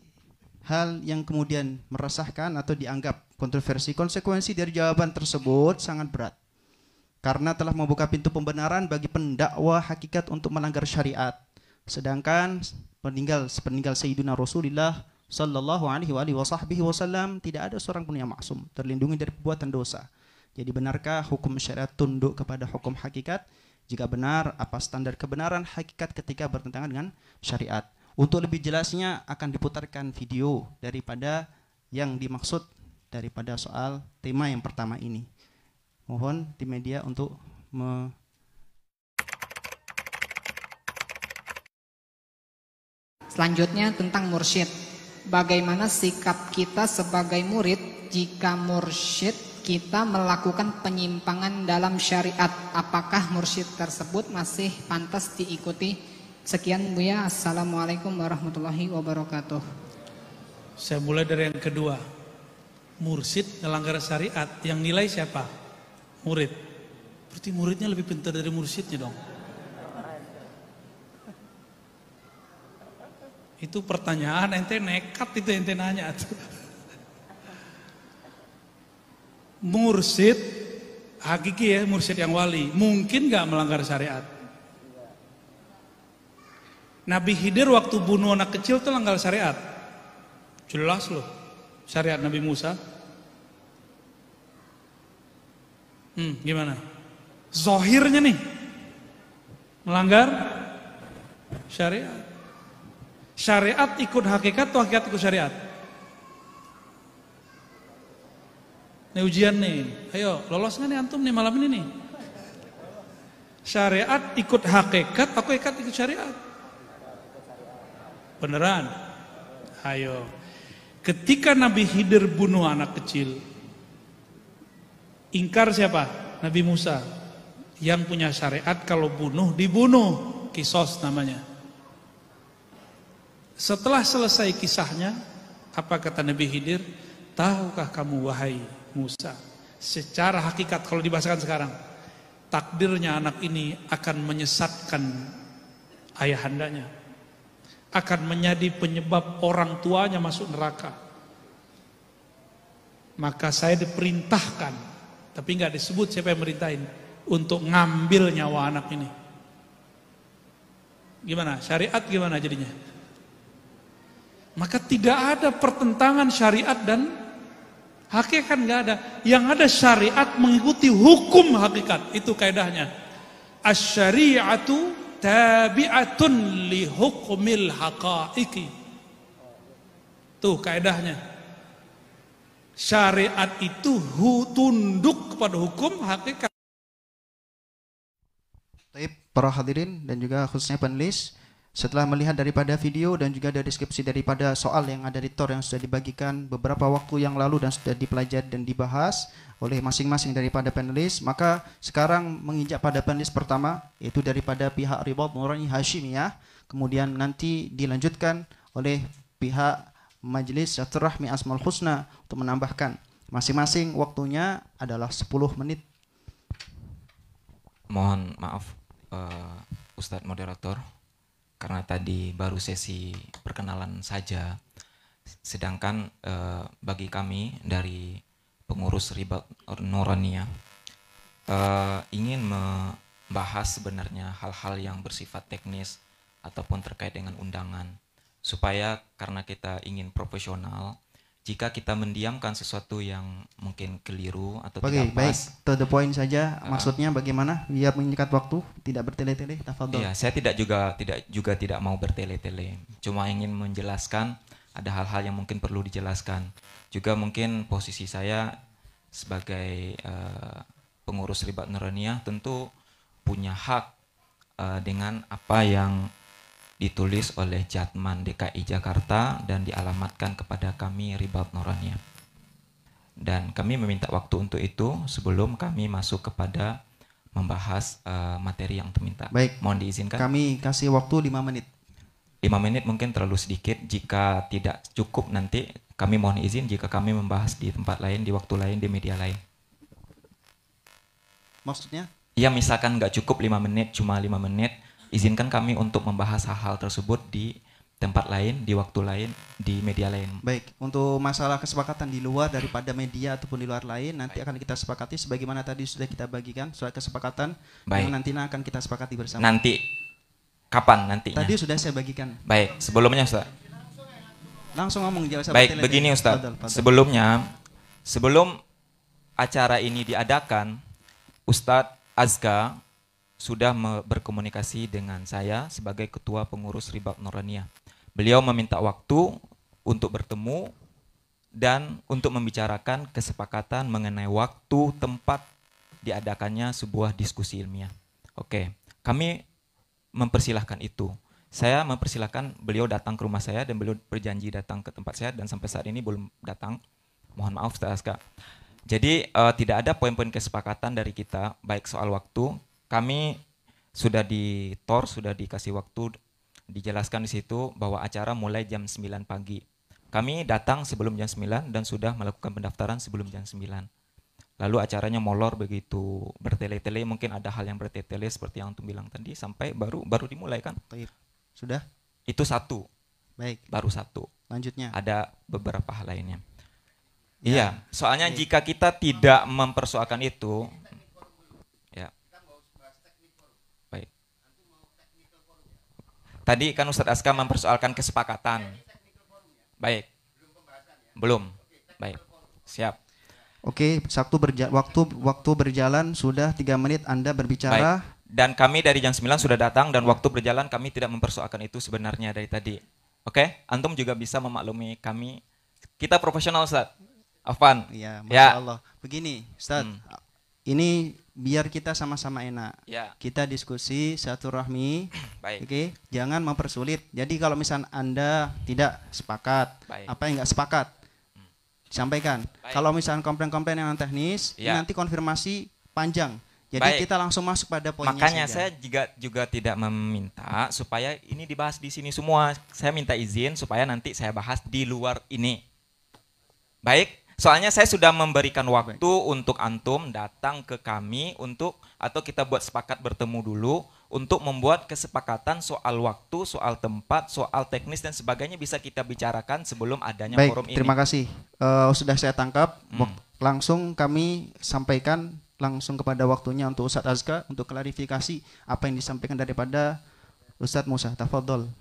hal yang kemudian meresahkan atau dianggap kontroversi, konsekuensi dari jawaban tersebut sangat berat, karena telah membuka pintu pembenaran bagi pendakwa hakikat untuk melanggar syariat. Sedangkan sepeninggal Sayyidina Rasulullah Sallallahu Alaihi Wasallam tidak ada seorang pun yang maksum, terlindungi dari perbuatan dosa. Jadi benarkah hukum syariat tunduk kepada hukum hakikat? Jika benar, apa standar kebenaran hakikat ketika bertentangan dengan syariat? Untuk lebih jelasnya akan diputarkan video daripada yang dimaksud daripada soal tema yang pertama ini. Mohon tim media untuk Selanjutnya tentang mursyid. Bagaimana sikap kita sebagai murid jika mursyid kita melakukan penyimpangan dalam syariat? Apakah mursyid tersebut masih pantas diikuti? Sekian Buya, Assalamualaikum warahmatullahi wabarakatuh. Saya mulai dari yang kedua. Mursyid melanggar syariat, yang nilai siapa? Murid. Berarti muridnya lebih pintar dari mursyidnya dong. Itu pertanyaan ente nekat, itu ente nanya. Mursyid hakiki ya, mursyid yang wali, mungkin gak melanggar syariat? Nabi Khidir waktu bunuh anak kecil itu langgar syariat. Jelas loh, syariat Nabi Musa. Gimana? Zohirnya nih melanggar syariat. Syariat ikut hakikat atau hakikat ikut syariat? Ini ujian nih. Ayo, lolos nggak nih antum nih malam ini nih? Syariat ikut hakikat atau hakikat ikut syariat? Beneran? Ayo. Ketika Nabi Khidir bunuh anak kecil, ingkar siapa? Nabi Musa. Yang punya syariat kalau bunuh dibunuh, kisos namanya. Setelah selesai kisahnya, apa kata Nabi Khidir? Tahukah kamu wahai Musa, secara hakikat kalau dibahasakan sekarang, takdirnya anak ini akan menyesatkan ayahandanya, akan menjadi penyebab orang tuanya masuk neraka. Maka saya diperintahkan, tapi nggak disebut siapa yang merintahin, untuk ngambil nyawa anak ini. Gimana? Syariat gimana jadinya? Maka tidak ada pertentangan syariat dan hakikat, nggak ada. Yang ada syariat mengikuti hukum hakikat. Itu kaidahnya. Asy-syari'atu tabi'atun li hukmil haqa'iqi. Tuh kaidahnya. Syariat itu tunduk kepada hukum hakikat. Para hadirin dan juga khususnya panelis, setelah melihat daripada video dan juga dari deskripsi daripada soal yang ada di TOR yang sudah dibagikan beberapa waktu yang lalu dan sudah dipelajari dan dibahas oleh masing-masing daripada panelis, maka sekarang menginjak pada panelis pertama, yaitu daripada pihak Ribaut Nurani Hashimiyah, kemudian nanti dilanjutkan oleh pihak Majelis Silaturahmi Asmaul Husna untuk menambahkan. Masing-masing waktunya adalah 10 menit. Mohon maaf Ustadz Moderator, karena tadi baru sesi perkenalan saja, sedangkan bagi kami dari pengurus Ribaut Nuraniyah ingin membahas sebenarnya hal-hal yang bersifat teknis ataupun terkait dengan undangan, supaya karena kita ingin profesional, jika kita mendiamkan sesuatu yang mungkin keliru atau tidak pas. Baik, to the point saja. Maksudnya bagaimana? Biar menyikat waktu, tidak bertele-tele. Tafadhol. Iya, saya tidak mau bertele-tele. Cuma ingin menjelaskan ada hal-hal yang mungkin perlu dijelaskan. Juga mungkin posisi saya sebagai pengurus Ribaut Nuraniyah tentu punya hak dengan apa yang ditulis oleh Jatman DKI Jakarta dan dialamatkan kepada kami Ribaut Nuraniyah. Dan kami meminta waktu untuk itu sebelum kami masuk kepada membahas materi yang diminta. Baik, mohon diizinkan. Kami kasih waktu 5 menit. 5 menit mungkin terlalu sedikit. Jika tidak cukup nanti kami mohon izin jika kami membahas di tempat lain, di waktu lain, di media lain. Maksudnya? Ya misalkan nggak cukup 5 menit, cuma 5 menit, izinkan kami untuk membahas hal-hal tersebut di tempat lain, di waktu lain, di media lain. Baik, untuk masalah kesepakatan di luar daripada media ataupun di luar lain, nanti akan kita sepakati sebagaimana tadi sudah kita bagikan surat kesepakatan. Baik. Yang nantinya akan kita sepakati bersama. Nanti, kapan nantinya? Tadi sudah saya bagikan. Baik, sebelumnya Ustaz. Langsung ngomong jelas. Baik, begini Ustaz. Sebelumnya, sebelum acara ini diadakan, Ustadz Azka sudah berkomunikasi dengan saya sebagai ketua pengurus Ribaut Nuraniyah. Beliau meminta waktu untuk bertemu dan untuk membicarakan kesepakatan mengenai waktu tempat diadakannya sebuah diskusi ilmiah. Oke, kami mempersilahkan itu. Saya mempersilahkan beliau datang ke rumah saya dan beliau berjanji datang ke tempat saya dan sampai saat ini belum datang. Mohon maaf Ustaz Azka. Jadi tidak ada poin-poin kesepakatan dari kita baik soal waktu. Kami sudah di TOR, sudah dikasih waktu, dijelaskan di situ bahwa acara mulai jam 9 pagi. Kami datang sebelum jam 9 dan sudah melakukan pendaftaran sebelum jam 9. Lalu acaranya molor begitu bertele-tele, mungkin ada hal yang bertele-tele seperti yang Antum bilang tadi, sampai baru dimulai kan? Sudah? Itu satu. Baik. Baru satu. Lanjutnya? Ada beberapa hal lainnya. Iya, soalnya jika kita tidak mempersoalkan itu, ya. Baik. Tadi kan Ustadz Azka mempersoalkan kesepakatan. Baik. Belum. Baik. Siap. Oke, waktu berjalan sudah 3 menit Anda berbicara. Baik. Dan kami dari jam 9 sudah datang dan waktu berjalan kami tidak mempersoalkan itu sebenarnya dari tadi. Oke, Antum juga bisa memaklumi kami. Kita profesional Ustaz. Afwan. Iya, Masya Allah. Begini, Ustaz. Ini biar kita sama-sama enak. Ya. Kita diskusi silaturahmi. Baik. Oke, jangan mempersulit. Jadi kalau misalnya Anda tidak sepakat, apa yang nggak sepakat, sampaikan. Kalau misalnya komplain-komplain yang teknis, nanti konfirmasi panjang. Jadi kita langsung masuk pada poinnya. Makanya saja. saya juga tidak meminta supaya ini dibahas di sini semua. Saya minta izin supaya nanti saya bahas di luar ini. Baik, soalnya saya sudah memberikan waktu untuk Antum datang ke kami atau kita buat sepakat bertemu dulu untuk membuat kesepakatan soal waktu, soal tempat, soal teknis dan sebagainya bisa kita bicarakan sebelum adanya forum ini. Terima kasih. Sudah saya tangkap. Langsung kami sampaikan langsung kepada waktunya untuk Ustadz Azka untuk klarifikasi apa yang disampaikan daripada Ustadz Musa, tafadhol.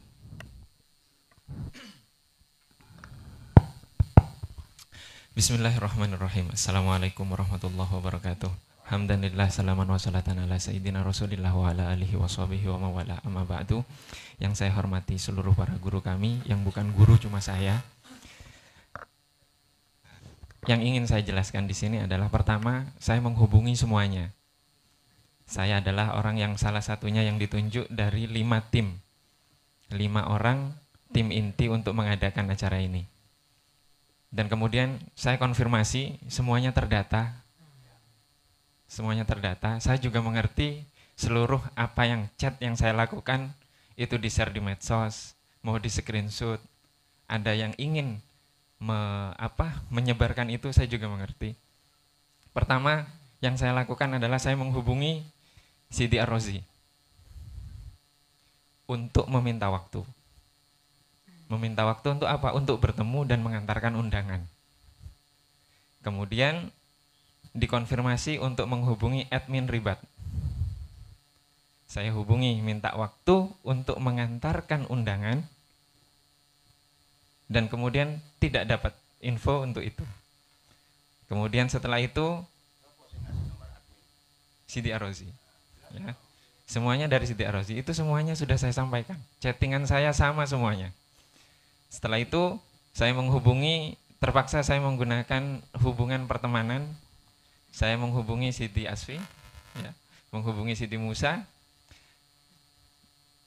Bismillahirrahmanirrahim. Assalamualaikum warahmatullahi wabarakatuh. Alhamdulillah, salaman wa salatan ala sayyidina rasulillah wa ala alihi wa sahbihi wa mawala amma ba'du. Yang saya hormati seluruh para guru kami, yang bukan guru cuma saya. Yang ingin saya jelaskan di sini adalah pertama, saya menghubungi semuanya. Saya adalah orang yang salah satunya yang ditunjuk dari 5 tim. 5 orang tim inti untuk mengadakan acara ini. Dan kemudian saya konfirmasi, semuanya terdata. Semuanya terdata. Saya juga mengerti seluruh apa yang chat yang saya lakukan itu di-share di medsos, mau di screenshot. Ada yang ingin menyebarkan itu, saya juga mengerti. Pertama yang saya lakukan adalah saya menghubungi Sidi Ar-Razi untuk meminta waktu. Meminta waktu untuk apa? Untuk bertemu dan mengantarkan undangan. Kemudian dikonfirmasi untuk menghubungi admin Ribat. Saya hubungi, minta waktu untuk mengantarkan undangan. Dan kemudian tidak dapat info untuk itu. Kemudian setelah itu Sidi Ar-Razi. Ya. Semuanya dari Sidi Ar-Razi. Itu semuanya sudah saya sampaikan. Chattingan saya sama semuanya. Setelah itu saya menghubungi, terpaksa saya menggunakan hubungan pertemanan. Saya menghubungi Siti Asfi, ya, menghubungi Siti Musa,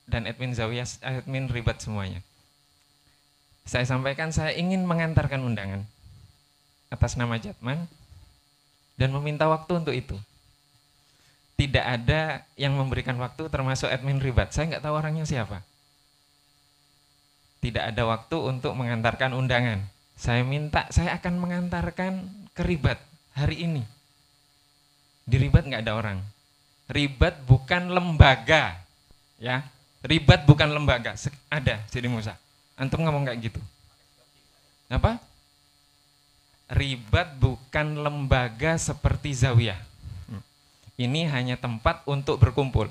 dan admin Zawiyah, admin Ribat semuanya. Saya sampaikan saya ingin mengantarkan undangan atas nama Jatman dan meminta waktu untuk itu. Tidak ada yang memberikan waktu termasuk admin Ribat. Saya nggak tahu orangnya siapa. Tidak ada waktu untuk mengantarkan undangan. Saya minta, saya akan mengantarkan ke Ribat hari ini. Di Ribat nggak ada orang. Ribat bukan lembaga, ya. Ribat bukan lembaga. Ada Sidi Musa. Antum ngomong kayak gitu. Apa? Ribat bukan lembaga seperti Zawiyah. Ini hanya tempat untuk berkumpul.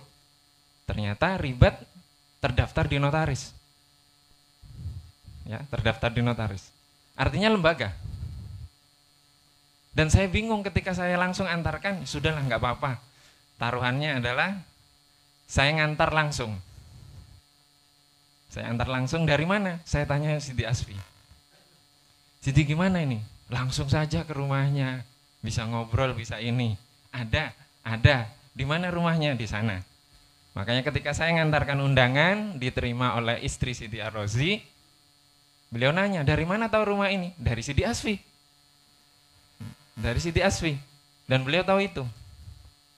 Ternyata Ribat terdaftar di notaris. Ya, terdaftar di notaris. Artinya lembaga. Dan saya bingung ketika saya langsung antarkan, sudahlah nggak apa-apa. Taruhannya adalah saya ngantar langsung. Saya antar langsung dari mana? Saya tanya Sidi Asfi. Sidi gimana ini? Langsung saja ke rumahnya. Bisa ngobrol, bisa ini. Ada. Di mana rumahnya? Di sana. Makanya ketika saya ngantarkan undangan, diterima oleh istri Sidi Ar-Razi. Beliau nanya, dari mana tahu rumah ini? Dari Sidi Asfi. Dari Sidi Asfi. Dan beliau tahu itu.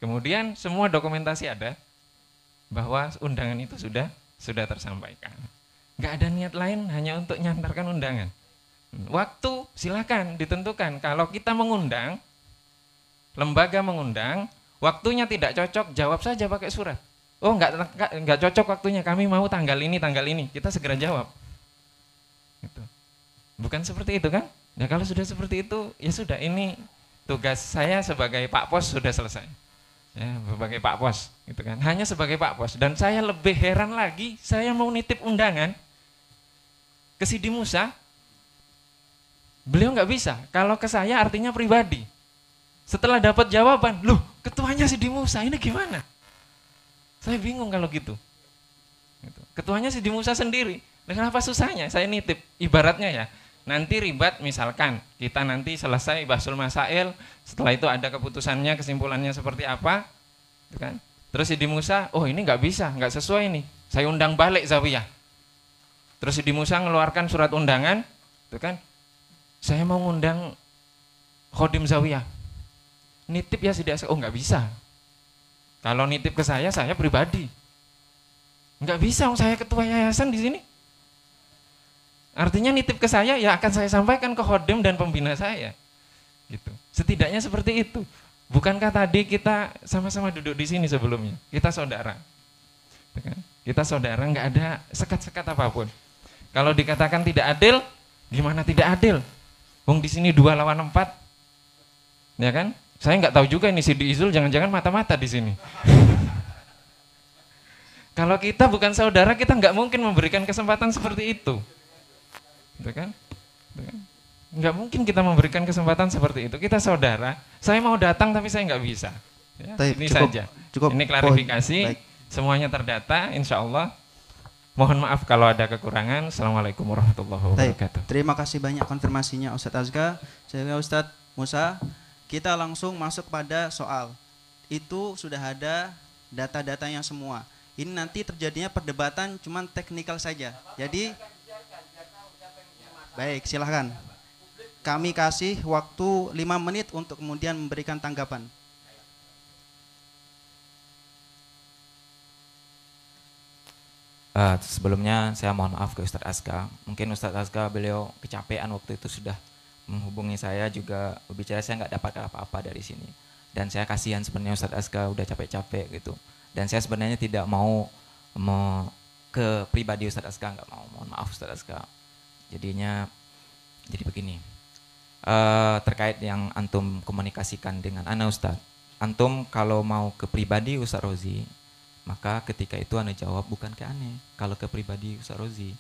Kemudian semua dokumentasi ada bahwa undangan itu sudah tersampaikan. Nggak ada niat lain, hanya untuk nyantarkan undangan. Waktu silakan ditentukan. Kalau kita mengundang, lembaga mengundang, waktunya tidak cocok, jawab saja pakai surat. Oh nggak cocok waktunya, kami mau tanggal ini. Kita segera jawab. Gitu. Bukan seperti itu kan? Ya kalau sudah seperti itu, ya sudah, ini tugas saya sebagai Pak Pos sudah selesai. Ya, sebagai Pak Pos, gitu kan. Hanya sebagai Pak Pos. Dan saya lebih heran lagi, saya mau nitip undangan ke Sidi Musa, beliau nggak bisa. Kalau ke saya artinya pribadi. Setelah dapat jawaban, loh ketuanya Sidi Musa, ini gimana? Saya bingung kalau gitu. Ketuanya Sidi Musa sendiri. Kenapa susahnya? Saya nitip, ibaratnya ya, nanti Ribat misalkan, kita nanti selesai Bahsul Masail, setelah itu ada keputusannya, kesimpulannya seperti apa, kan? Terus Sidi Musa, oh ini nggak bisa, nggak sesuai nih, saya undang balik Zawiyah. Terus Sidi Musa ngeluarkan surat undangan, kan? Saya mau ngundang Khodim Zawiyah, nitip ya Sidi Asfi, oh nggak bisa. Kalau nitip ke saya pribadi, nggak bisa, saya ketua yayasan di sini. Artinya nitip ke saya, ya akan saya sampaikan ke khodim dan pembina saya. Gitu. Setidaknya seperti itu. Bukankah tadi kita sama-sama duduk di sini sebelumnya? Kita saudara. Kita saudara, nggak ada sekat-sekat apapun. Kalau dikatakan tidak adil, gimana tidak adil? Wong di sini 2 lawan 4. Ya kan? Saya nggak tahu juga ini Sidi Izul jangan-jangan mata-mata di sini. Kalau kita bukan saudara, kita nggak mungkin memberikan kesempatan seperti itu. Gitu kan? Gitu kan? Nggak mungkin kita memberikan kesempatan seperti itu. Kita saudara, saya mau datang tapi saya nggak bisa. Ya, ini cukup, saja. Ini klarifikasi, semuanya terdata, insya Allah. Mohon maaf kalau ada kekurangan. Assalamualaikum warahmatullahi wabarakatuh. Terima kasih banyak konfirmasinya Ustadz Azka. Saya Ustadz Musa, kita langsung masuk pada soal. Itu sudah ada data-datanya semua. Ini nanti terjadinya perdebatan cuman teknikal saja. Jadi, baik, silahkan. Kami kasih waktu 5 menit untuk kemudian memberikan tanggapan. Sebelumnya saya mohon maaf ke Ustadz Azka. Mungkin Ustadz Azka beliau kecapean waktu itu sudah menghubungi saya juga berbicara, saya nggak dapat apa-apa dari sini. Dan saya kasihan sebenarnya Ustadz Azka udah capek-capek gitu. Dan saya sebenarnya tidak mau ke pribadi Ustadz Azka, nggak mau. Mohon maaf Ustadz Azka. Jadinya jadi begini. Terkait yang antum komunikasikan dengan ana Ustadz. Antum kalau mau ke pribadi Ustadz Rozi, maka ketika itu ana jawab bukan ke ane, kalau ke pribadi Ustadz Rozi.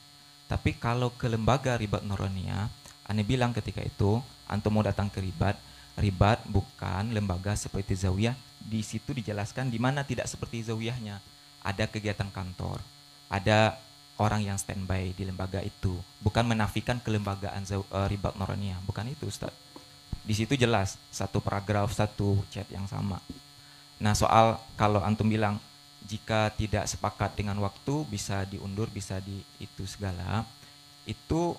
Tapi kalau ke lembaga Ribat Nuraniyah, ane bilang ketika itu antum mau datang ke Ribat bukan lembaga seperti Zawiyah. Di situ dijelaskan di mana tidak seperti Zawiyahnya. Ada kegiatan kantor, ada orang yang standby di lembaga itu. Bukan menafikan kelembagaan Ribat Nuraniyah, bukan itu Ustaz. Di situ jelas satu paragraf, satu chat yang sama. Nah, soal kalau antum bilang jika tidak sepakat dengan waktu bisa diundur, bisa di itu segala, itu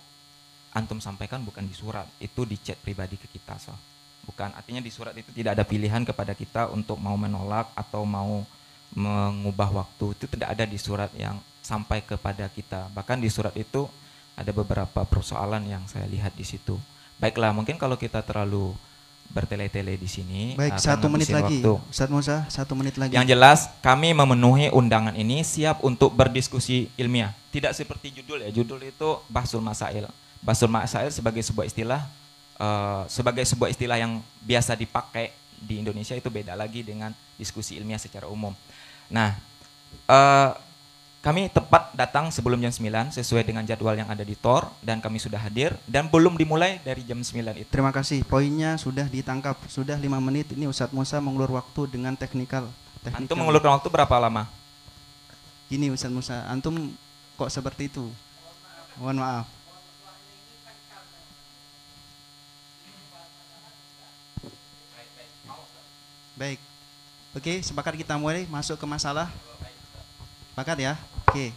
antum sampaikan bukan di surat, itu di chat pribadi ke kita. So. Bukan, artinya di surat itu tidak ada pilihan kepada kita untuk mau menolak atau mau mengubah waktu. Itu tidak ada di surat yang sampai kepada kita. Bahkan di surat itu ada beberapa persoalan yang saya lihat di situ. Baiklah, mungkin kalau kita terlalu bertele-tele di sini. Baik, 1 menit lagi. Ustaz Musa, 1 menit lagi. Yang jelas, kami memenuhi undangan ini siap untuk berdiskusi ilmiah. Tidak seperti judul ya. Judul itu Bahsul Masail. Bahsul Masail sebagai sebuah istilah yang biasa dipakai di Indonesia, itu beda lagi dengan diskusi ilmiah secara umum. Nah, kami tepat datang sebelum jam 9 sesuai dengan jadwal yang ada di TOR, dan kami sudah hadir dan belum dimulai dari jam 9 itu. Terima kasih, poinnya sudah ditangkap. Sudah 5 menit ini Ustadz Musa mengulur waktu dengan teknikal. Antum mengulurkan waktu berapa lama? Gini Ustadz Musa, antum kok seperti itu? Mohon maaf. Baik. Oke, sepakat kita mulai masuk ke masalah. Sepakat ya? Oke.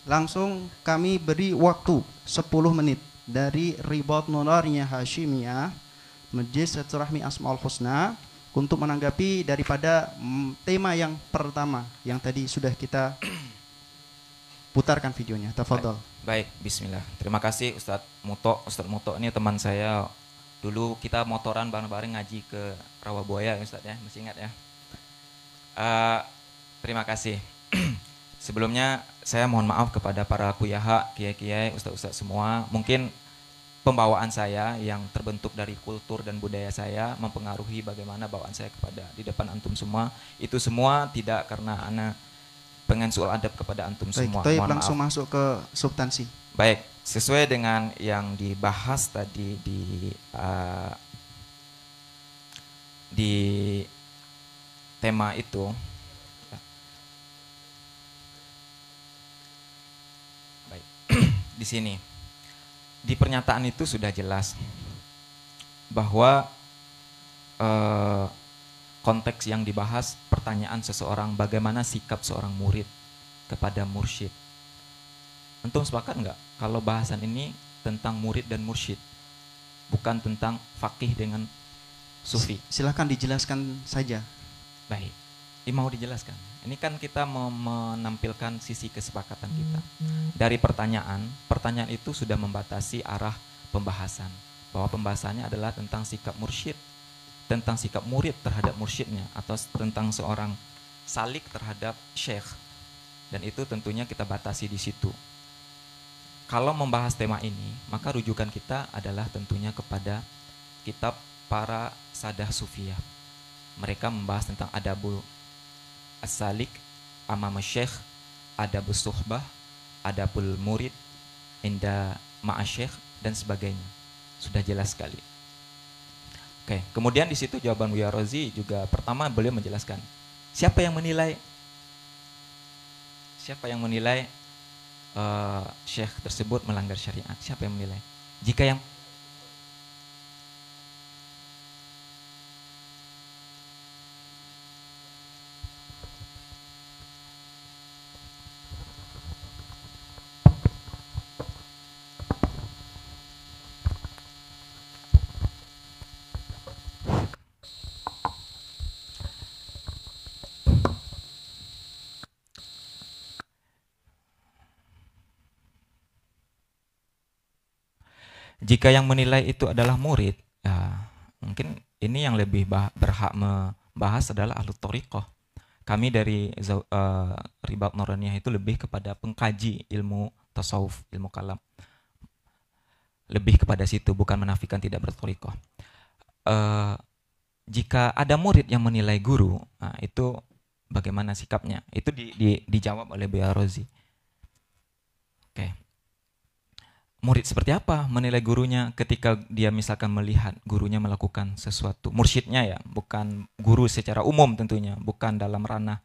Langsung kami beri waktu 10 menit dari Ribat Nuraniyah Hashimiyah Majlis Silaturahmi Asmaul Husna untuk menanggapi daripada tema yang pertama yang tadi sudah kita putarkan videonya. Tafadhol. Baik, bismillah. Terima kasih Ustadz Muto. Ustadz Muto ini teman saya. Dulu kita motoran bareng-bareng ngaji ke Rawabuaya Ustadz ya, masih ingat ya. Terima kasih. Sebelumnya saya mohon maaf kepada para kuyaha, kiai-kiai, ustaz-ustaz semua. Mungkin pembawaan saya yang terbentuk dari kultur dan budaya saya mempengaruhi bagaimana bawaan saya kepada di depan antum semua. Itu semua tidak karena ana pengen soal adab kepada antum semua. Baik, langsung masuk ke substansi. Baik, sesuai dengan yang dibahas tadi di tema itu. Di sini di pernyataan itu sudah jelas bahwa konteks yang dibahas pertanyaan seseorang bagaimana sikap seorang murid kepada mursyid. Antum sepakat nggak kalau bahasan ini tentang murid dan mursyid, bukan tentang fakih dengan sufi? Silahkan dijelaskan saja. Baik, mau dijelaskan. Ini kan kita menampilkan sisi kesepakatan kita. Dari pertanyaan itu sudah membatasi arah pembahasan. Bahwa pembahasannya adalah tentang sikap mursyid, tentang sikap murid terhadap mursyidnya, atau tentang seorang salik terhadap syekh. Dan itu tentunya kita batasi di situ. Kalau membahas tema ini, maka rujukan kita adalah tentunya kepada kitab para sadah sufiyah. Mereka membahas tentang adabul as-salik amama syekh adabus suhbah, adabul murid, inda ma'asyikh dan sebagainya. Sudah jelas sekali. Oke, kemudian di situ jawaban Buya Rozi juga pertama beliau menjelaskan siapa yang menilai syekh tersebut melanggar syariat? Siapa yang menilai? Jika yang yang menilai itu adalah murid, ya, mungkin ini yang lebih berhak membahas adalah ahlu thariqah. Kami dari Ribat Nuraniyah itu lebih kepada pengkaji ilmu tasawuf, ilmu kalam. Lebih kepada situ, bukan menafikan tidak berthariqah. Jika ada murid yang menilai guru, nah, itu bagaimana sikapnya? Itu dijawab oleh Buya Rozi. Oke. Murid seperti apa menilai gurunya ketika dia misalkan melihat gurunya melakukan sesuatu, mursyidnya ya, bukan guru secara umum tentunya, bukan dalam ranah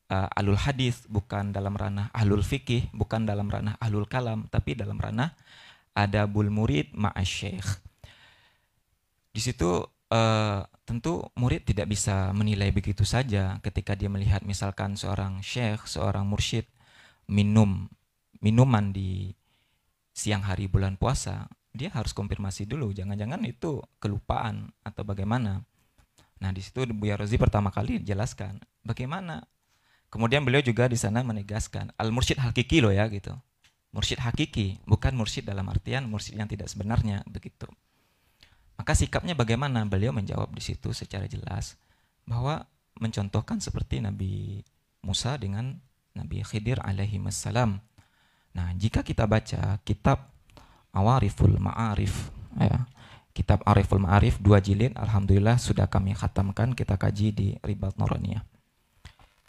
ahlul hadis, bukan dalam ranah ahlul fikih, bukan dalam ranah ahlul kalam, tapi dalam ranah adabul murid ma'asyikh. Di situ tentu murid tidak bisa menilai begitu saja ketika dia melihat misalkan seorang syekh, seorang mursyid minuman di siang hari bulan puasa, dia harus konfirmasi dulu, jangan-jangan itu kelupaan atau bagaimana. Nah, di situ Buya Rozi pertama kali jelaskan bagaimana. Kemudian beliau juga di sana menegaskan al-mursyid hakiki loh ya gitu. Mursyid hakiki, bukan mursyid dalam artian mursyid yang tidak sebenarnya begitu. Maka sikapnya bagaimana? Beliau menjawab di situ secara jelas bahwa mencontohkan seperti Nabi Musa dengan Nabi Khidir alaihi wassalam. Nah, jika kita baca kitab Awariful Ma'arif, ya, kitab Ariful Ma'arif 2 jilid, alhamdulillah sudah kami khatamkan, kita kaji di Ribat Nuraniyah.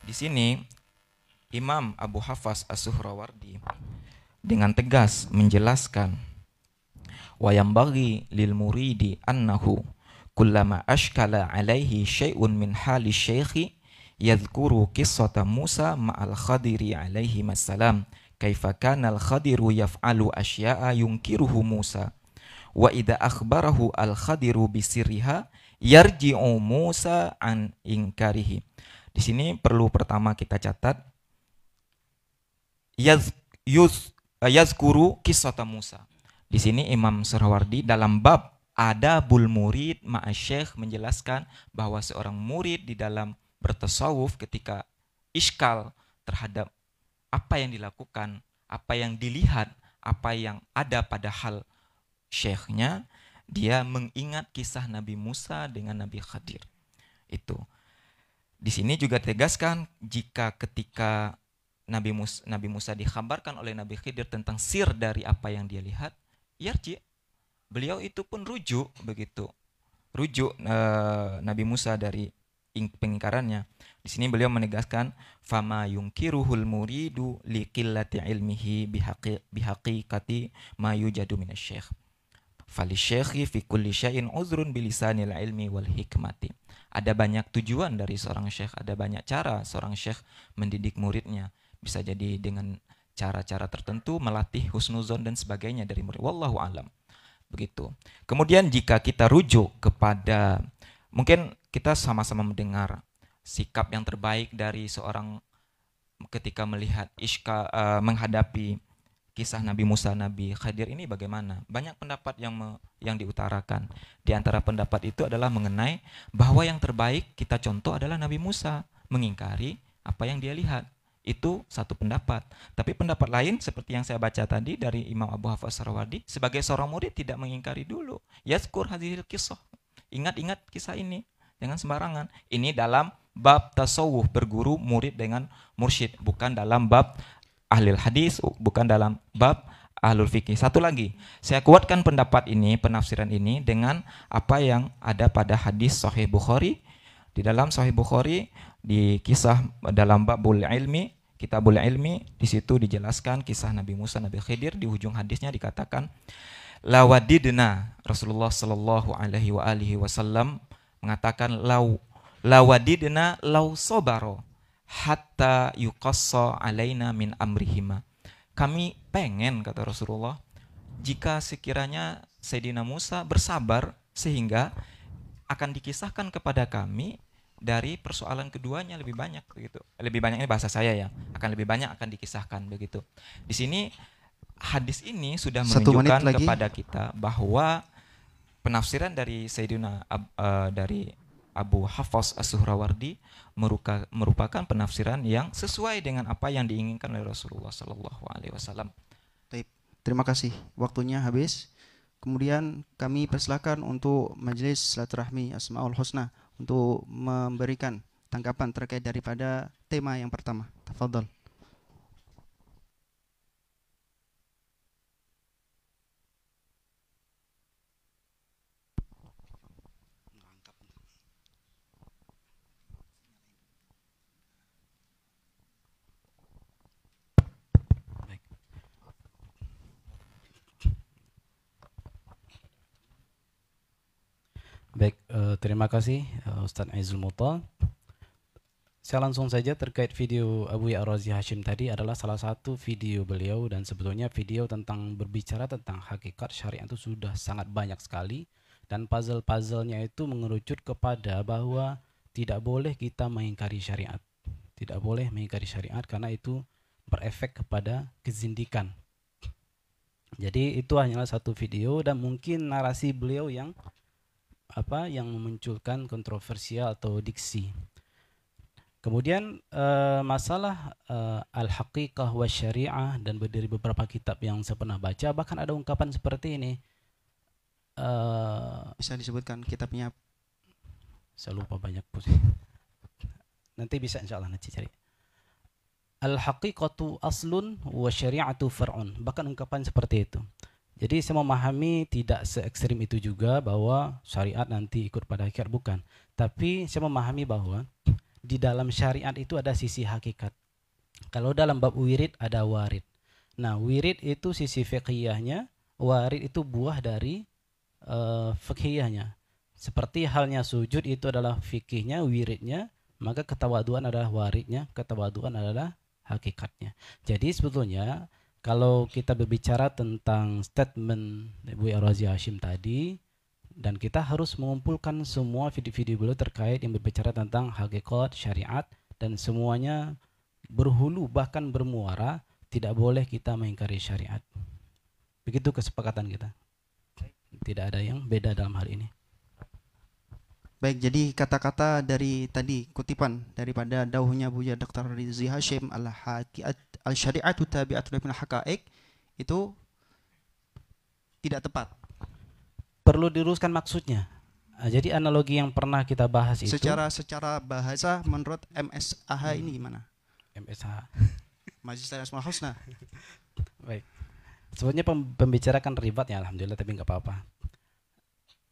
Di sini Imam Abu Hafaz As-Suhrawardi dengan tegas menjelaskan wa yambaghi lil muridi annahu kullama ashkala alaihi syai'un min hali syekhi yadhkuru qissata Musa ma'al Khadiri alaihi wassalam kaifa kana al-Khadiru yaf'alu asya'a yunkiruhu Musa wa idza akhbarahu al-Khadiru bisirriha yarji'u Musa an inkarihi. Di sini perlu pertama kita catat yazkuru qissata Musa. Di sini Imam Suhrawardi dalam bab adabul murid ma'asyikh menjelaskan bahwa seorang murid di dalam bertasawuf ketika iskal terhadap apa yang dilakukan, apa yang dilihat, apa yang ada pada hal syekhnya, dia mengingat kisah Nabi Musa dengan Nabi Khadir. Itu. Di sini juga tegaskan jika ketika Nabi Musa dikhabarkan oleh Nabi Khidir tentang sir dari apa yang dia lihat, yarji, beliau itu pun rujuk begitu. Rujuk Nabi Musa dari pengingkarannya. Di sini beliau menegaskan fama yunkiruhul muridu liqillati ilmihi bihaqiqati ma yujadu minasyekh. Falisyekhi fi kulli syai'in uzrun bilisanil ilmi wal hikmati. Ada banyak tujuan dari seorang syekh, ada banyak cara seorang syekh mendidik muridnya. Bisa jadi dengan cara-cara tertentu, melatih husnuzon dan sebagainya dari murid. Wallahu alam. Begitu. Kemudian jika kita rujuk kepada, mungkin kita sama-sama mendengar sikap yang terbaik dari seorang ketika melihat menghadapi kisah Nabi Musa, Nabi Khadir ini bagaimana? Banyak pendapat yang diutarakan. Di antara pendapat itu adalah mengenai bahwa yang terbaik kita contoh adalah Nabi Musa mengingkari apa yang dia lihat. Itu satu pendapat. Tapi pendapat lain seperti yang saya baca tadi dari Imam Abu Hafaz As-Suhrawardi, sebagai seorang murid tidak mengingkari dulu. Yazkur hadhil qissah. Ingat-ingat kisah ini. Jangan sembarangan. Ini dalam bab tasawuf, berguru murid dengan mursyid, bukan dalam bab ahlul hadis, bukan dalam bab ahlul fikih. Satu lagi, saya kuatkan pendapat ini, penafsiran ini dengan apa yang ada pada hadis Sahih Bukhari. Di dalam Sahih Bukhari di kisah dalam babul ilmi Kitabul Ilmi, di situ dijelaskan kisah Nabi Musa, Nabi Khidir. Di ujung hadisnya dikatakan, lawadidna, Rasulullah Shallallahu Alaihi Wasallam mengatakan, lawadidna lau sobaro hatta yuqassa alaina min amrihima. Kami pengen, kata Rasulullah, jika sekiranya Sayyidina Musa bersabar sehingga akan dikisahkan kepada kami dari persoalan keduanya lebih banyak begitu. Lebih banyak ini bahasa saya ya, akan lebih banyak akan dikisahkan begitu. Di sini hadis ini sudah menunjukkan kepada kita bahwa penafsiran dari Sayyidina dari Abu Hafs As-Suhrawardi merupakan penafsiran yang sesuai dengan apa yang diinginkan oleh Rasulullah Sallallahu Alaihi Wasallam. Terima kasih. Waktunya habis. Kemudian kami persilakan untuk Majelis Silaturahmi Asmaul Husna untuk memberikan tanggapan terkait daripada tema yang pertama. Tafadhol. Baik, terima kasih Ustadz Aizul Muta. Saya langsung saja terkait video Abu Ya Ar-Razi Hashim tadi adalah salah satu video beliau, dan sebetulnya video tentang berbicara tentang hakikat syariat itu sudah sangat banyak sekali, dan puzzle-puzzlenya itu mengerucut kepada bahwa tidak boleh kita mengingkari syariat. Tidak boleh mengingkari syariat karena itu berefek kepada kezindikan. Jadi itu hanyalah satu video, dan mungkin narasi beliau yang memunculkan kontroversial atau diksi. Kemudian masalah al-haqiqah wa syariah, dan dari beberapa kitab yang saya pernah baca bahkan ada ungkapan seperti ini. Bisa disebutkan kitabnya? Saya lupa banyak. Nanti bisa insyaallah nanti cari. Al-haqiqatu aslun wa syari'atu far'un. Bahkan ungkapan seperti itu. Jadi saya memahami tidak se-ekstrim itu juga bahwa syariat nanti ikut pada hakikat, bukan. Tapi saya memahami bahwa di dalam syariat itu ada sisi hakikat. Kalau dalam bab wirid ada warid. Nah, wirid itu sisi fiqhiyahnya, warid itu buah dari fiqhiyahnya. Seperti halnya sujud itu adalah fikihnya, wiridnya, maka ketawaduan adalah waridnya, ketawaduan adalah hakikatnya. Jadi sebetulnya kalau kita berbicara tentang statement Abu Ya Ar-Razi Hashim tadi, dan kita harus mengumpulkan semua video-video beliau terkait yang berbicara tentang hakikat syariat, dan semuanya berhulu bahkan bermuara, tidak boleh kita mengingkari syariat. Begitu kesepakatan kita. Tidak ada yang beda dalam hal ini. Baik, jadi kata-kata dari tadi, kutipan daripada dauhnya Buya Dr. Rizi Hashim, al-syari'atu tabi'atun min haqa'iq, itu tidak tepat. Perlu diluruskan maksudnya. Jadi analogi yang pernah kita bahas itu secara bahasa menurut MSAH ini gimana? MSAH Majelis Asmaul Husna. Baik. Sebetulnya pembicarakan ribat ya, alhamdulillah, tapi nggak apa-apa.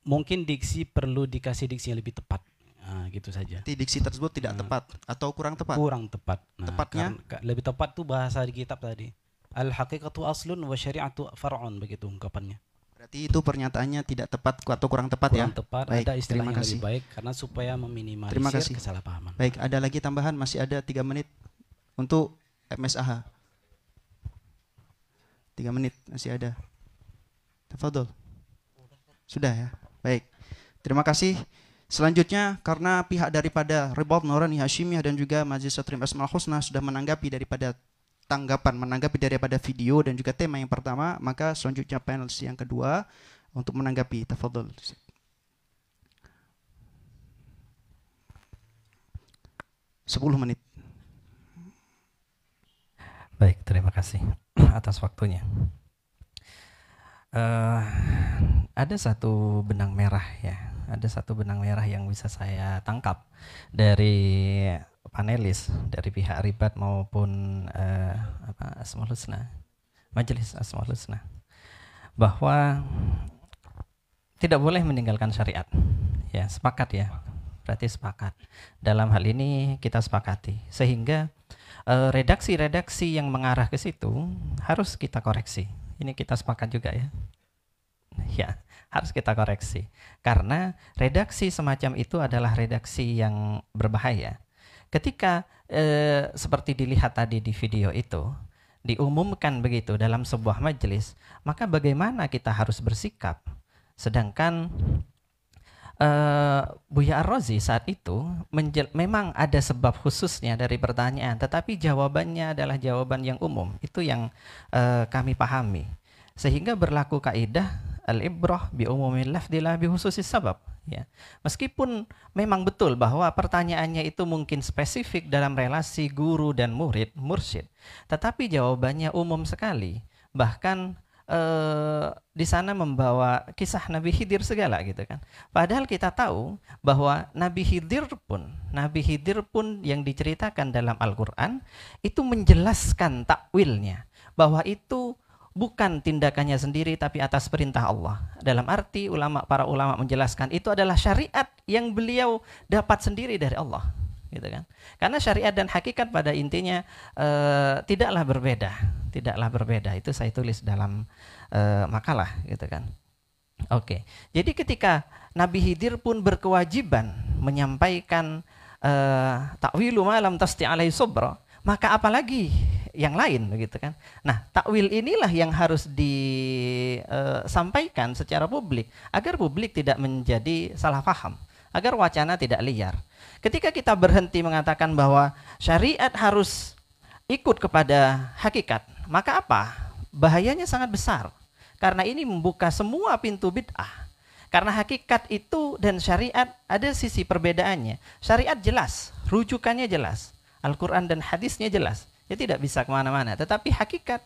Mungkin diksi perlu dikasih diksi yang lebih tepat. Nah, gitu saja. Jadi diksi tersebut tidak tepat atau kurang tepat? Kurang tepat. Nah, tepatnya? Lebih tepat tuh bahasa di kitab tadi. Al-haqiqatu aslun wa syari'atu far'un, begitu ungkapannya. Berarti itu pernyataannya tidak tepat atau kurang tepat kurang ya? Tepat, baik, ada istilah terima yang kasih. lebih baik karena supaya meminimalisir kesalahpahaman. Baik, ada lagi tambahan, masih ada 3 menit untuk MSAH. 3 menit masih ada. Tafadhol. Sudah ya? Baik. Terima kasih. Selanjutnya, karena pihak daripada Ribat Nurani Hashimiyah dan juga Majelis Silaturahmi Asmaul Husna sudah menanggapi daripada daripada video dan juga tema yang pertama, maka selanjutnya panel yang kedua untuk menanggapi. Tafadhol. 10 menit. Baik, terima kasih atas waktunya. Ada satu benang merah ya, ada satu benang merah yang bisa saya tangkap dari panelis, dari pihak Ribat maupun Asmaul Husna, Majelis Asmaul Husna, bahwa tidak boleh meninggalkan syariat. Ya, sepakat ya, berarti sepakat. Dalam hal ini kita sepakati, sehingga redaksi-redaksi yang mengarah ke situ harus kita koreksi. Ini kita sepakat juga ya. Ya, harus kita koreksi. Karena redaksi semacam itu adalah redaksi yang berbahaya. Ketika seperti dilihat tadi di video itu, diumumkan begitu dalam sebuah majelis, maka bagaimana kita harus bersikap? Sedangkan Buya Ar-Razi saat itu memang ada sebab khususnya dari pertanyaan, tetapi jawabannya adalah jawaban yang umum. Itu yang kami pahami. Sehingga berlaku kaidah al-ibrah bi umumil lafzi la bi khususis sabab, ya. Meskipun memang betul bahwa pertanyaannya itu mungkin spesifik dalam relasi guru dan murid, mursyid, tetapi jawabannya umum sekali. Bahkan di sana membawa kisah Nabi Khidir segala gitu kan. Padahal kita tahu bahwa Nabi Khidir pun yang diceritakan dalam Al-Qur'an itu menjelaskan takwilnya, bahwa itu bukan tindakannya sendiri tapi atas perintah Allah. Dalam arti para ulama menjelaskan itu adalah syariat yang beliau dapat sendiri dari Allah, gitu kan. Karena syariat dan hakikat pada intinya tidaklah berbeda. Itu saya tulis dalam makalah, gitu kan. Oke. Jadi ketika Nabi Khidir pun berkewajiban menyampaikan ta'wilu ma lam tasti alaihi sabra, maka apalagi yang lain, begitu kan. Nah, takwil inilah yang harus disampaikan secara publik agar publik tidak menjadi salah paham, agar wacana tidak liar. Ketika kita berhenti mengatakan bahwa syariat harus ikut kepada hakikat, maka apa? Bahayanya sangat besar. Karena ini membuka semua pintu bid'ah. Karena hakikat itu dan syariat ada sisi perbedaannya. Syariat jelas, rujukannya jelas. Al-Quran dan hadisnya jelas. Ya tidak bisa kemana-mana. Tetapi hakikat,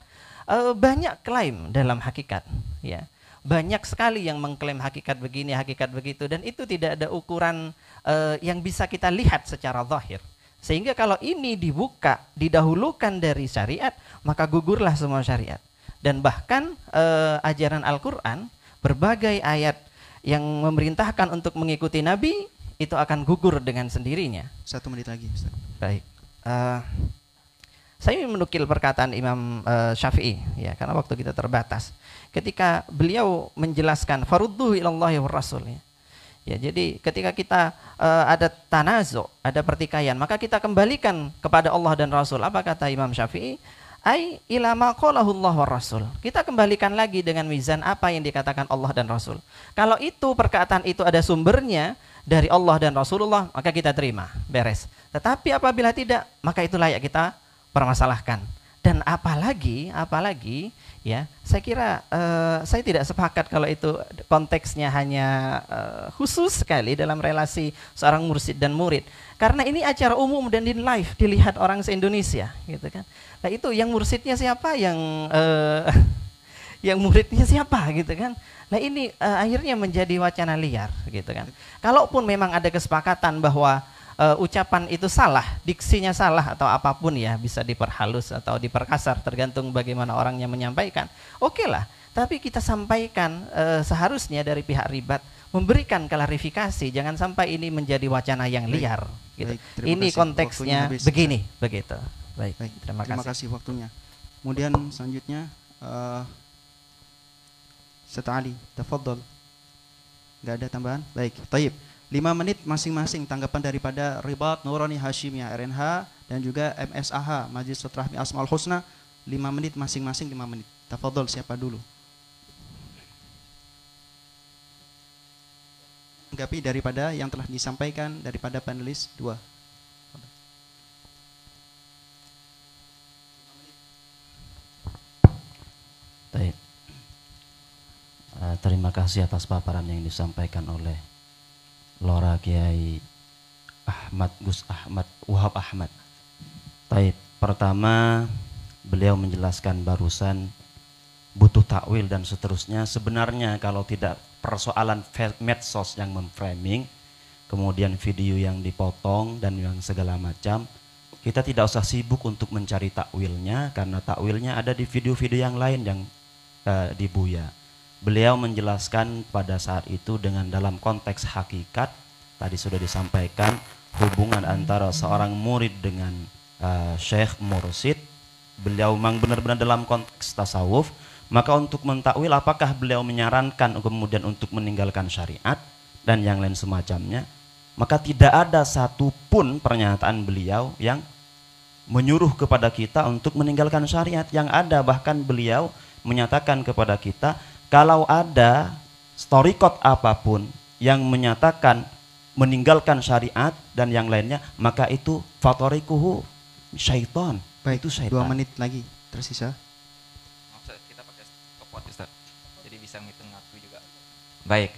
banyak klaim dalam hakikat. Ya. Banyak sekali yang mengklaim hakikat begini, hakikat begitu. Dan itu tidak ada ukuran yang bisa kita lihat secara zahir. Sehingga kalau ini dibuka, didahulukan dari syariat, maka gugurlah semua syariat. Dan bahkan ajaran Al-Quran, berbagai ayat yang memerintahkan untuk mengikuti Nabi, itu akan gugur dengan sendirinya. 1 menit lagi, Ustaz. Baik. Saya menukil perkataan Imam Syafi'i, ya, karena waktu kita terbatas. Ketika beliau menjelaskan farudduhu ilallahi war rasul, ya, jadi ketika kita ada tanazu, ada pertikaian, maka kita kembalikan kepada Allah dan Rasul. Apa kata Imam Syafi'i? Ai ila ma qalahu Allah war Rasul. Kita kembalikan lagi dengan mizan apa yang dikatakan Allah dan Rasul. Kalau itu perkataan itu ada sumbernya dari Allah dan Rasulullah, maka kita terima, beres. Tetapi apabila tidak, maka itu layak kita permasalahkan. Dan apalagi ya, saya kira saya tidak sepakat kalau itu konteksnya hanya khusus sekali dalam relasi seorang mursyid dan murid. Karena ini acara umum dan di live dilihat orang se-Indonesia, gitu kan. Nah itu yang mursyidnya siapa, yang muridnya siapa, gitu kan. Nah ini akhirnya menjadi wacana liar, gitu kan. Kalaupun memang ada kesepakatan bahwa ucapan itu salah, diksinya salah atau apapun ya, bisa diperhalus atau diperkasar tergantung bagaimana orangnya menyampaikan. Oke lah, tapi kita sampaikan seharusnya dari pihak ribat memberikan klarifikasi, jangan sampai ini menjadi wacana yang liar. Gitu. Baik, ini kasih. konteksnya begini, begitu. Baik, terima kasih waktunya. Kemudian selanjutnya Ustaz Ali, tafadhol. Enggak ada tambahan? Baik, taib. 5 menit masing-masing tanggapan daripada Ribat Nurani Hashimiyah RNH dan juga MSAH Majelis Rahmi Asmaul Husna. 5 menit masing-masing, 5 menit. Tafadhol, siapa dulu? Tanggapi daripada yang telah disampaikan daripada panelis 2. Baik. Terima kasih atas paparan yang disampaikan oleh Lora Kiai Gus Ahmad Wahab Ahmad. Baik, pertama beliau menjelaskan barusan butuh takwil dan seterusnya. Sebenarnya kalau tidak persoalan medsos yang memframing, kemudian video yang dipotong dan yang segala macam, kita tidak usah sibuk untuk mencari takwilnya, karena takwilnya ada di video-video yang lain yang di Buya. Beliau menjelaskan pada saat itu dengan dalam konteks hakikat, tadi sudah disampaikan hubungan antara seorang murid dengan syekh mursyid, beliau memang benar-benar dalam konteks tasawuf, maka untuk mentakwil apakah beliau menyarankan kemudian untuk meninggalkan syariat dan yang lain semacamnya, maka tidak ada satupun pernyataan beliau yang menyuruh kepada kita untuk meninggalkan syariat. Yang ada bahkan beliau menyatakan kepada kita, kalau ada storikot apapun yang menyatakan meninggalkan syariat dan yang lainnya, maka itu fatorikuhu syaitan. Baik, itu syaitan. 2 menit lagi tersisa. Kita pakai stopwatch Ustaz, jadi bisa ngitung waktu juga. Baik,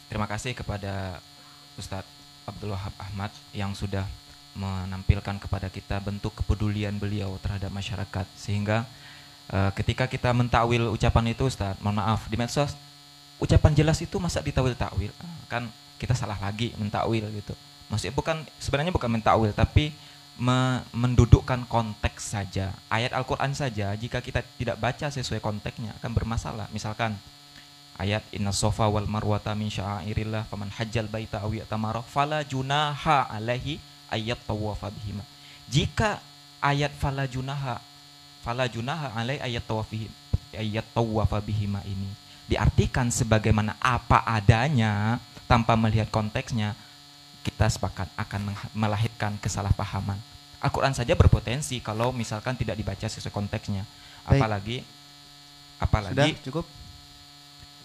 terima kasih kepada Ustadz Abdul Wahab Ahmad yang sudah menampilkan kepada kita bentuk kepedulian beliau terhadap masyarakat, sehingga ketika kita mentakwil ucapan itu, Ustaz, mohon maaf, di medsos ucapan jelas itu masa ditawil-takwil, kan kita salah lagi mentakwil gitu. Maksudnya sebenarnya bukan mentakwil, tapi mendudukkan konteks saja. Ayat Al-Quran saja jika kita tidak baca sesuai konteksnya akan bermasalah. Misalkan ayat inna sofa wal marwata min sya'airillah faman hajjal baita aw i'tamara fala junaha alaihi ayat tawafa bihima. Jika ayat fala junaha alaihi ayat tawafa bihima ini diartikan sebagaimana apa adanya tanpa melihat konteksnya, kita sepakat akan melahirkan kesalahpahaman. Al-Quran saja berpotensi kalau misalkan tidak dibaca sesuai konteksnya. Apalagi Sudah cukup?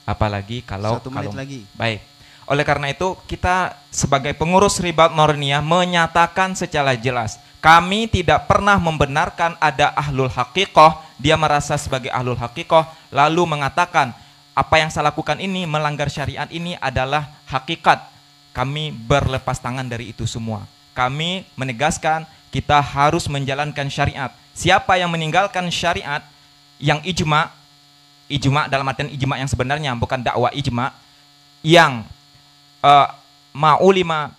Apalagi kalau 1 menit lagi. Baik. Oleh karena itu kita sebagai pengurus Ribat Nuraniah menyatakan secara jelas, kami tidak pernah membenarkan ada ahlul haqiqah, dia merasa sebagai ahlul haqiqah lalu mengatakan apa yang saya lakukan ini melanggar syariat, ini adalah hakikat. Kami berlepas tangan dari itu semua. Kami menegaskan kita harus menjalankan syariat. Siapa yang meninggalkan syariat yang ijma dalam artian ijma yang sebenarnya, bukan dakwah ijma, yang ma'ulima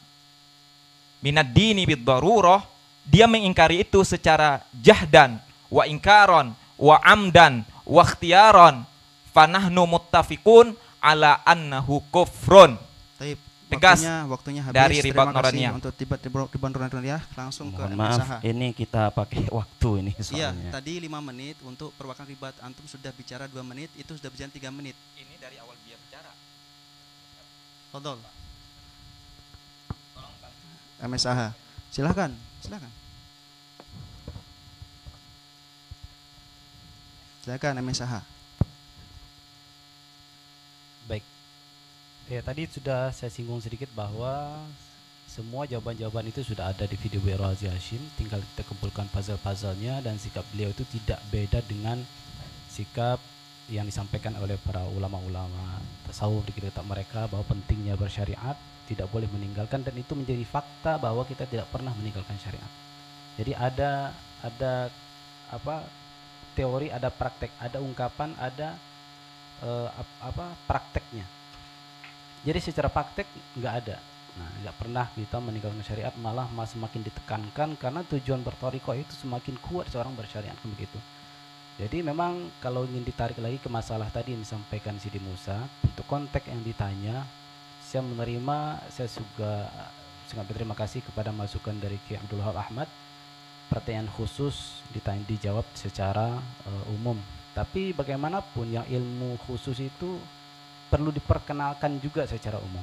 minad dini bid darurah, dia mengingkari itu secara jahdan wa ingkaron wa amdan wa ikhtiyaron, fanahnu muttafiqun ala annahu kufrun. Tegas waktunya habis. Dari Ribat Nuraniah. Untuk Ribat Nuraniah langsung ke maaf, MSH. ini kita pakai waktu ini soalnya. Iya, tadi 5 menit untuk perwakilan Ribat, antum sudah bicara 2 menit, itu sudah berjalan 3 menit. Ini dari awal dia bicara. Fadol. MSH. Silakan. Silakan MSH. Baik. Ya, tadi sudah saya singgung sedikit bahwa semua jawaban-jawaban itu sudah ada di video Bu Razi Hashim, tinggal kita kumpulkan puzzle-puzzlenya, dan sikap beliau itu tidak beda dengan sikap yang disampaikan oleh para ulama-ulama tasawuf di kitab mereka, bahwa pentingnya bersyariat, tidak boleh meninggalkan, dan itu menjadi fakta bahwa kita tidak pernah meninggalkan syariat. Jadi ada teori, ada praktek, ada ungkapan, ada prakteknya. Jadi secara praktek nggak ada. Nah, nggak pernah kita meninggalkan syariat, malah semakin ditekankan karena tujuan bertorikoh itu semakin kuat seorang bersyariat, begitu. Jadi memang kalau ingin ditarik lagi ke masalah tadi yang disampaikan Sidi Musa, untuk konteks yang ditanya, saya menerima, saya juga sangat berterima kasih kepada masukan dari Ki Abdul Wahab Ahmad. Pertanyaan khusus dijawab secara umum. Tapi bagaimanapun yang ilmu khusus itu perlu diperkenalkan juga secara umum.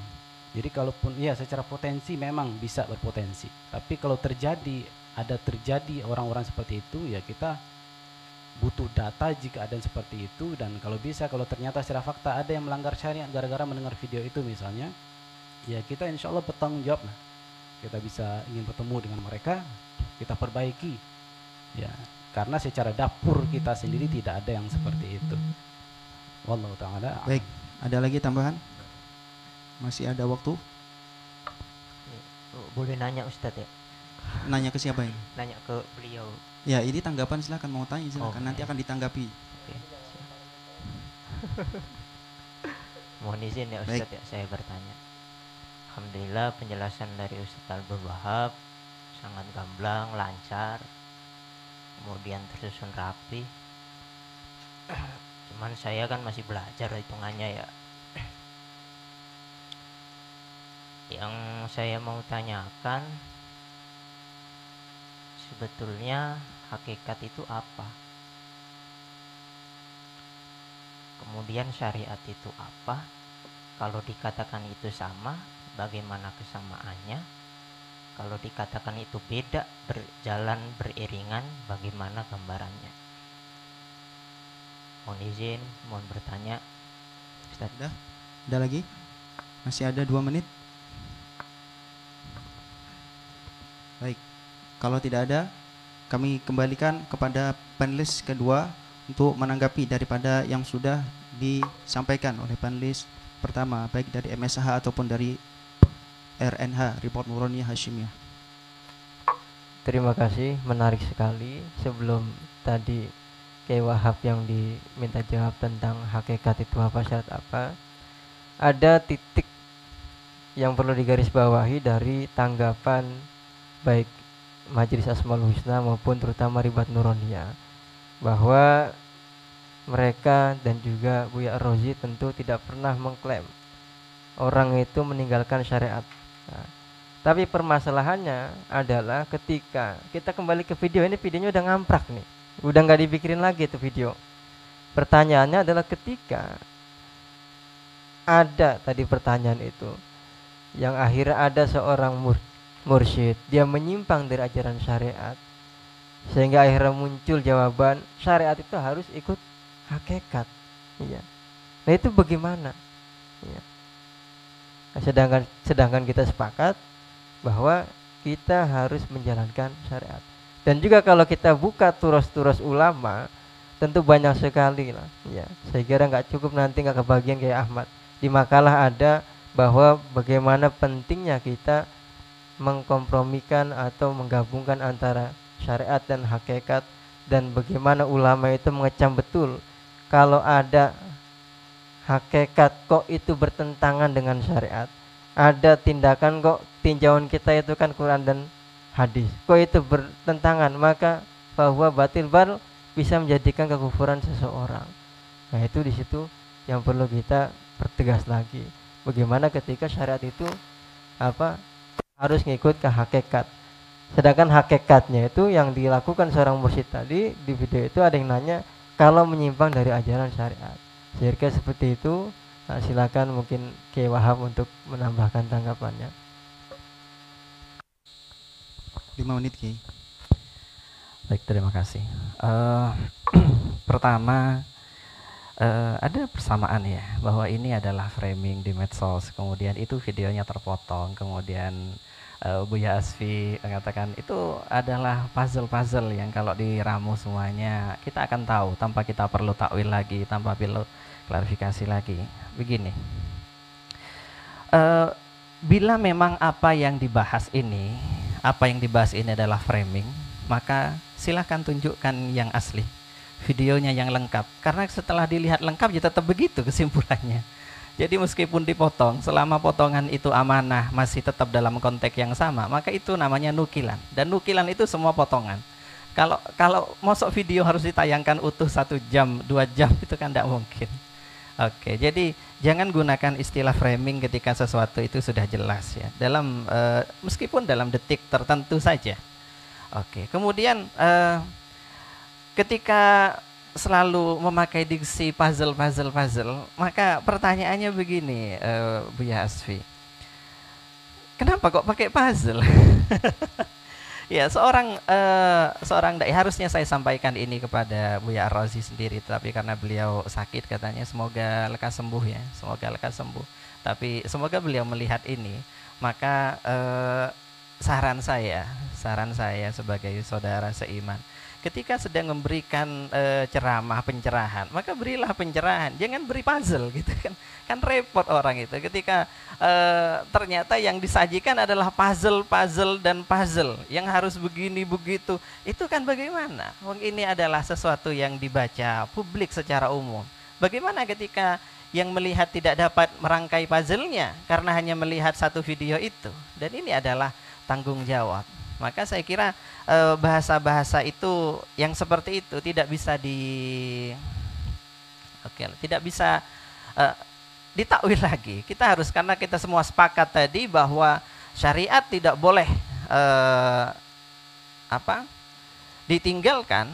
Jadi kalaupun ya secara potensi memang bisa berpotensi, tapi kalau terjadi orang-orang seperti itu, ya kita butuh data jika ada yang seperti itu. Dan kalau bisa, kalau ternyata secara fakta ada yang melanggar syariat gara-gara mendengar video itu misalnya, ya kita insya Allah bertanggung jawab lah. Kita bisa ingin bertemu dengan mereka, kita perbaiki, ya karena secara dapur kita sendiri tidak ada yang seperti itu. Wallahu ta'ala. Baik. Ada lagi tambahan? Masih ada waktu? Boleh nanya Ustadz ya? Nanya ke siapa ini? Nanya ke beliau. Ya, ini tanggapan, silakan, mau tanya silakan, nanti akan ditanggapi. Mohon izin ya Ustadz ya, saya bertanya. Alhamdulillah penjelasan dari Ustadz Abdul Wahab sangat gamblang, lancar, kemudian tersusun rapi. Cuman saya kan masih belajar hitungannya ya. Yang saya mau tanyakan, sebetulnya hakikat itu apa? Kemudian syariat itu apa? Kalau dikatakan itu sama, bagaimana kesamaannya? Kalau dikatakan itu beda, berjalan beriringan, bagaimana gambarannya? Mohon izin, mohon bertanya. Ustaz. Ada lagi? Masih ada 2 menit. Baik, kalau tidak ada, kami kembalikan kepada panelis kedua untuk menanggapi daripada yang sudah disampaikan oleh panelis pertama, baik dari MSH ataupun dari RNH, Report Nuraniyah Hasyimiyah. Terima kasih, menarik sekali. Sebelum tadi Kiai Wahab yang diminta jawab tentang hakikat itu apa, syarat apa, ada titik yang perlu digarisbawahi dari tanggapan baik Majelis Asmaul Husna maupun terutama Ribat Nuraniyah, bahwa mereka dan juga Buya Ar-Razi tentu tidak pernah mengklaim orang itu meninggalkan syariat. Nah, tapi permasalahannya adalah ketika kita kembali ke video ini, videonya udah ngamprak nih, udah nggak dipikirin lagi itu video. Pertanyaannya adalah ketika ada tadi pertanyaan itu, yang akhirnya ada seorang mursyid, dia menyimpang dari ajaran syariat, sehingga akhirnya muncul jawaban syariat itu harus ikut hakikat. Iya. Nah itu bagaimana? Iya. Sedangkan kita sepakat bahwa kita harus menjalankan syariat. Dan juga kalau kita buka turas-turas ulama, tentu banyak sekali lah. Ya, saya kira nggak cukup nanti nggak kebagian kayak Ahmad. Di makalah ada bahwa bagaimana pentingnya kita mengkompromikan atau menggabungkan antara syariat dan hakikat, dan bagaimana ulama itu mengecam betul kalau ada hakikat kok itu bertentangan dengan syariat, ada tindakan kok tinjauan kita itu kan Quran dan hadis, kok itu bertentangan, maka bahwa batil bar bisa menjadikan kekufuran seseorang. Nah itu di situ yang perlu kita pertegas lagi, bagaimana ketika syariat itu harus ngikut ke hakikat. Sedangkan hakikatnya itu yang dilakukan seorang mursyid tadi di video itu, ada yang nanya kalau menyimpang dari ajaran syariat. Jika seperti itu, nah, silakan mungkin Kiai Wahab untuk menambahkan tanggapannya. 5 menit Kiai. Baik, terima kasih. Pertama, ada persamaan ya, bahwa ini adalah framing di medsos, kemudian itu videonya terpotong, kemudian Buya Asfi mengatakan itu adalah puzzle-puzzle yang kalau diramu semuanya kita akan tahu tanpa kita perlu takwil lagi, tanpa perlu klarifikasi lagi. Begini, bila memang apa yang dibahas ini adalah framing, maka silahkan tunjukkan yang asli, videonya yang lengkap, karena setelah dilihat lengkap ya tetap begitu kesimpulannya. Jadi meskipun dipotong, selama potongan itu amanah masih tetap dalam konteks yang sama, maka itu namanya nukilan. Dan nukilan itu semua potongan. Kalau masuk video harus ditayangkan utuh 1 jam, 2 jam, itu kan tidak mungkin. Oke, jadi jangan gunakan istilah framing ketika sesuatu itu sudah jelas ya. Meskipun dalam detik tertentu saja. Oke, kemudian ketika selalu memakai diksi puzzle, maka pertanyaannya begini, Buya Asfi, kenapa kok pakai puzzle? Ya, seorang dai, harusnya saya sampaikan ini kepada Buya Ar-Razi sendiri, tapi karena beliau sakit katanya, semoga lekas sembuh ya, semoga lekas sembuh. Tapi semoga beliau melihat ini, maka saran saya sebagai saudara seiman, ketika sedang memberikan pencerahan, maka berilah pencerahan, jangan beri puzzle gitu kan repot orang itu ketika ternyata yang disajikan adalah puzzle yang harus begini begitu, itu kan bagaimana? Ini adalah sesuatu yang dibaca publik secara umum. Bagaimana ketika yang melihat tidak dapat merangkai puzzle-nya karena hanya melihat satu video itu? Dan ini adalah tanggung jawab. Maka saya kira bahasa-bahasa itu yang seperti itu tidak bisa ditakwil lagi. Kita harus, karena kita semua sepakat tadi bahwa syariat tidak boleh ditinggalkan,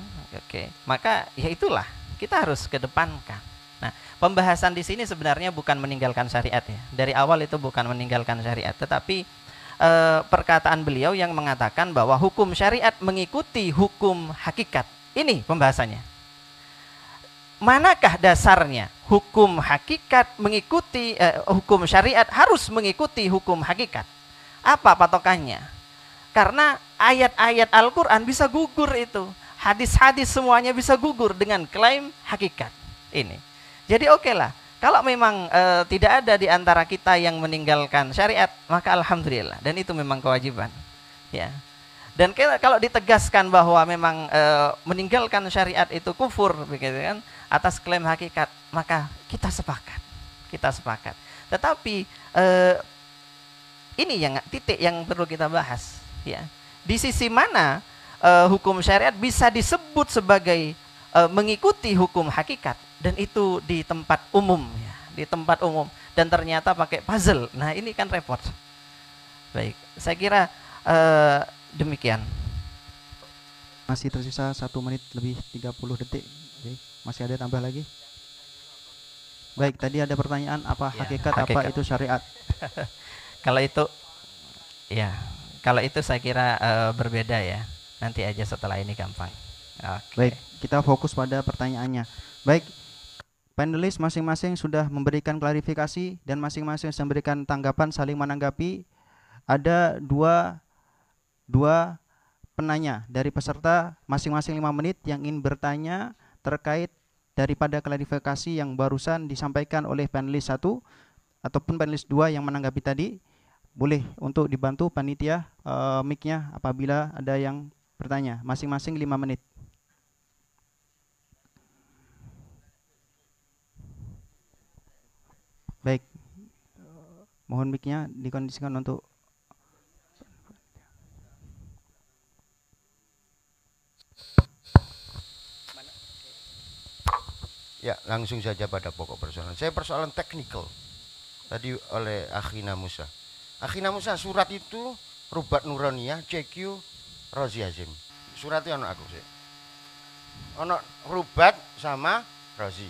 maka ya itulah kita harus kedepankan. Nah, pembahasan di sini sebenarnya bukan meninggalkan syariat ya. Dari awal itu bukan meninggalkan syariat, tetapi perkataan beliau yang mengatakan bahwa hukum syariat mengikuti hukum hakikat. Ini pembahasannya. Manakah dasarnya hukum hakikat mengikuti hukum syariat harus mengikuti hukum hakikat? Apa patokannya? Karena ayat-ayat Al-Quran bisa gugur itu. Hadis-hadis semuanya bisa gugur dengan klaim hakikat. Ini. Jadi oke lah. Kalau memang tidak ada di antara kita yang meninggalkan syariat, maka alhamdulillah. Dan itu memang kewajiban. Ya. Dan kalau ditegaskan bahwa memang meninggalkan syariat itu kufur, begitu kan, atas klaim hakikat, maka kita sepakat. Kita sepakat. Tetapi ini yang titik yang perlu kita bahas. Ya. Di sisi mana hukum syariat bisa disebut sebagai mengikuti hukum hakikat, dan itu di tempat umum, ya, di tempat umum, dan ternyata pakai puzzle. Nah ini kan repot. Baik, saya kira demikian. Masih tersisa 1 menit lebih 30 detik. Oke, masih ada tambah lagi? Baik, tadi ada pertanyaan apa Ya, hakikat, apa hakikat. itu syariat? Kalau itu, ya, kalau itu saya kira berbeda ya. Nanti aja setelah ini gampang. Oke. Baik, kita fokus pada pertanyaannya. Baik, panelis masing-masing sudah memberikan klarifikasi dan masing-masing sudah memberikan tanggapan, saling menanggapi. Ada dua penanya dari peserta masing-masing 5 menit yang ingin bertanya terkait daripada klarifikasi yang barusan disampaikan oleh panelis 1 ataupun panelis 2 yang menanggapi tadi. Boleh untuk dibantu panitia mic-nya apabila ada yang bertanya. Masing-masing 5 menit. Baik, mohon mic-nya dikondisikan untuk Ya, langsung saja pada pokok persoalan. Saya persoalan teknikal tadi oleh Akhina Musa. Akhina Musa, surat itu Rubat Nuraniyah CQ Rozi Azim. Suratnya ono aku sih. Ono Rubat sama Rozi.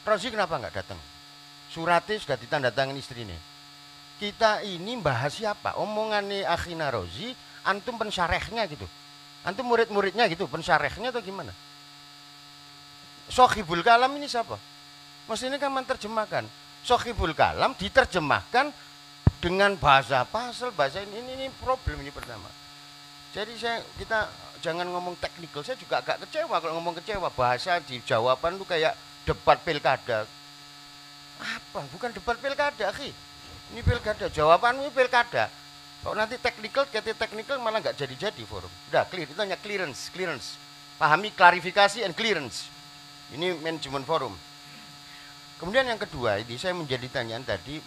Rozi kenapa nggak datang? Suratnya sudah ditandatangani istrinya. Kita ini bahas siapa? Omongannya Akhina Rozi, antum pensyarehnya gitu. Antum murid-muridnya gitu, pensyarehnya atau gimana? Sohibul Kalam ini siapa? Maksudnya kan menerjemahkan. Sohibul Kalam diterjemahkan dengan bahasa pasal, bahasa ini problem ini pertama. Jadi kita jangan ngomong teknikal. Saya juga agak kecewa kalau ngomong kecewa. Bahasa di jawaban itu kayak debat pilkada. Apa? Bukan debat pilkada, akhi. Ini pilkada. Jawabanmu pilkada. Kalau nanti teknikal, malah nggak jadi-jadi forum. Udah clear. Itu hanya clearance. Pahami klarifikasi and clearance. Ini manajemen forum. Kemudian yang kedua, ini saya menjadi tanyaan tadi,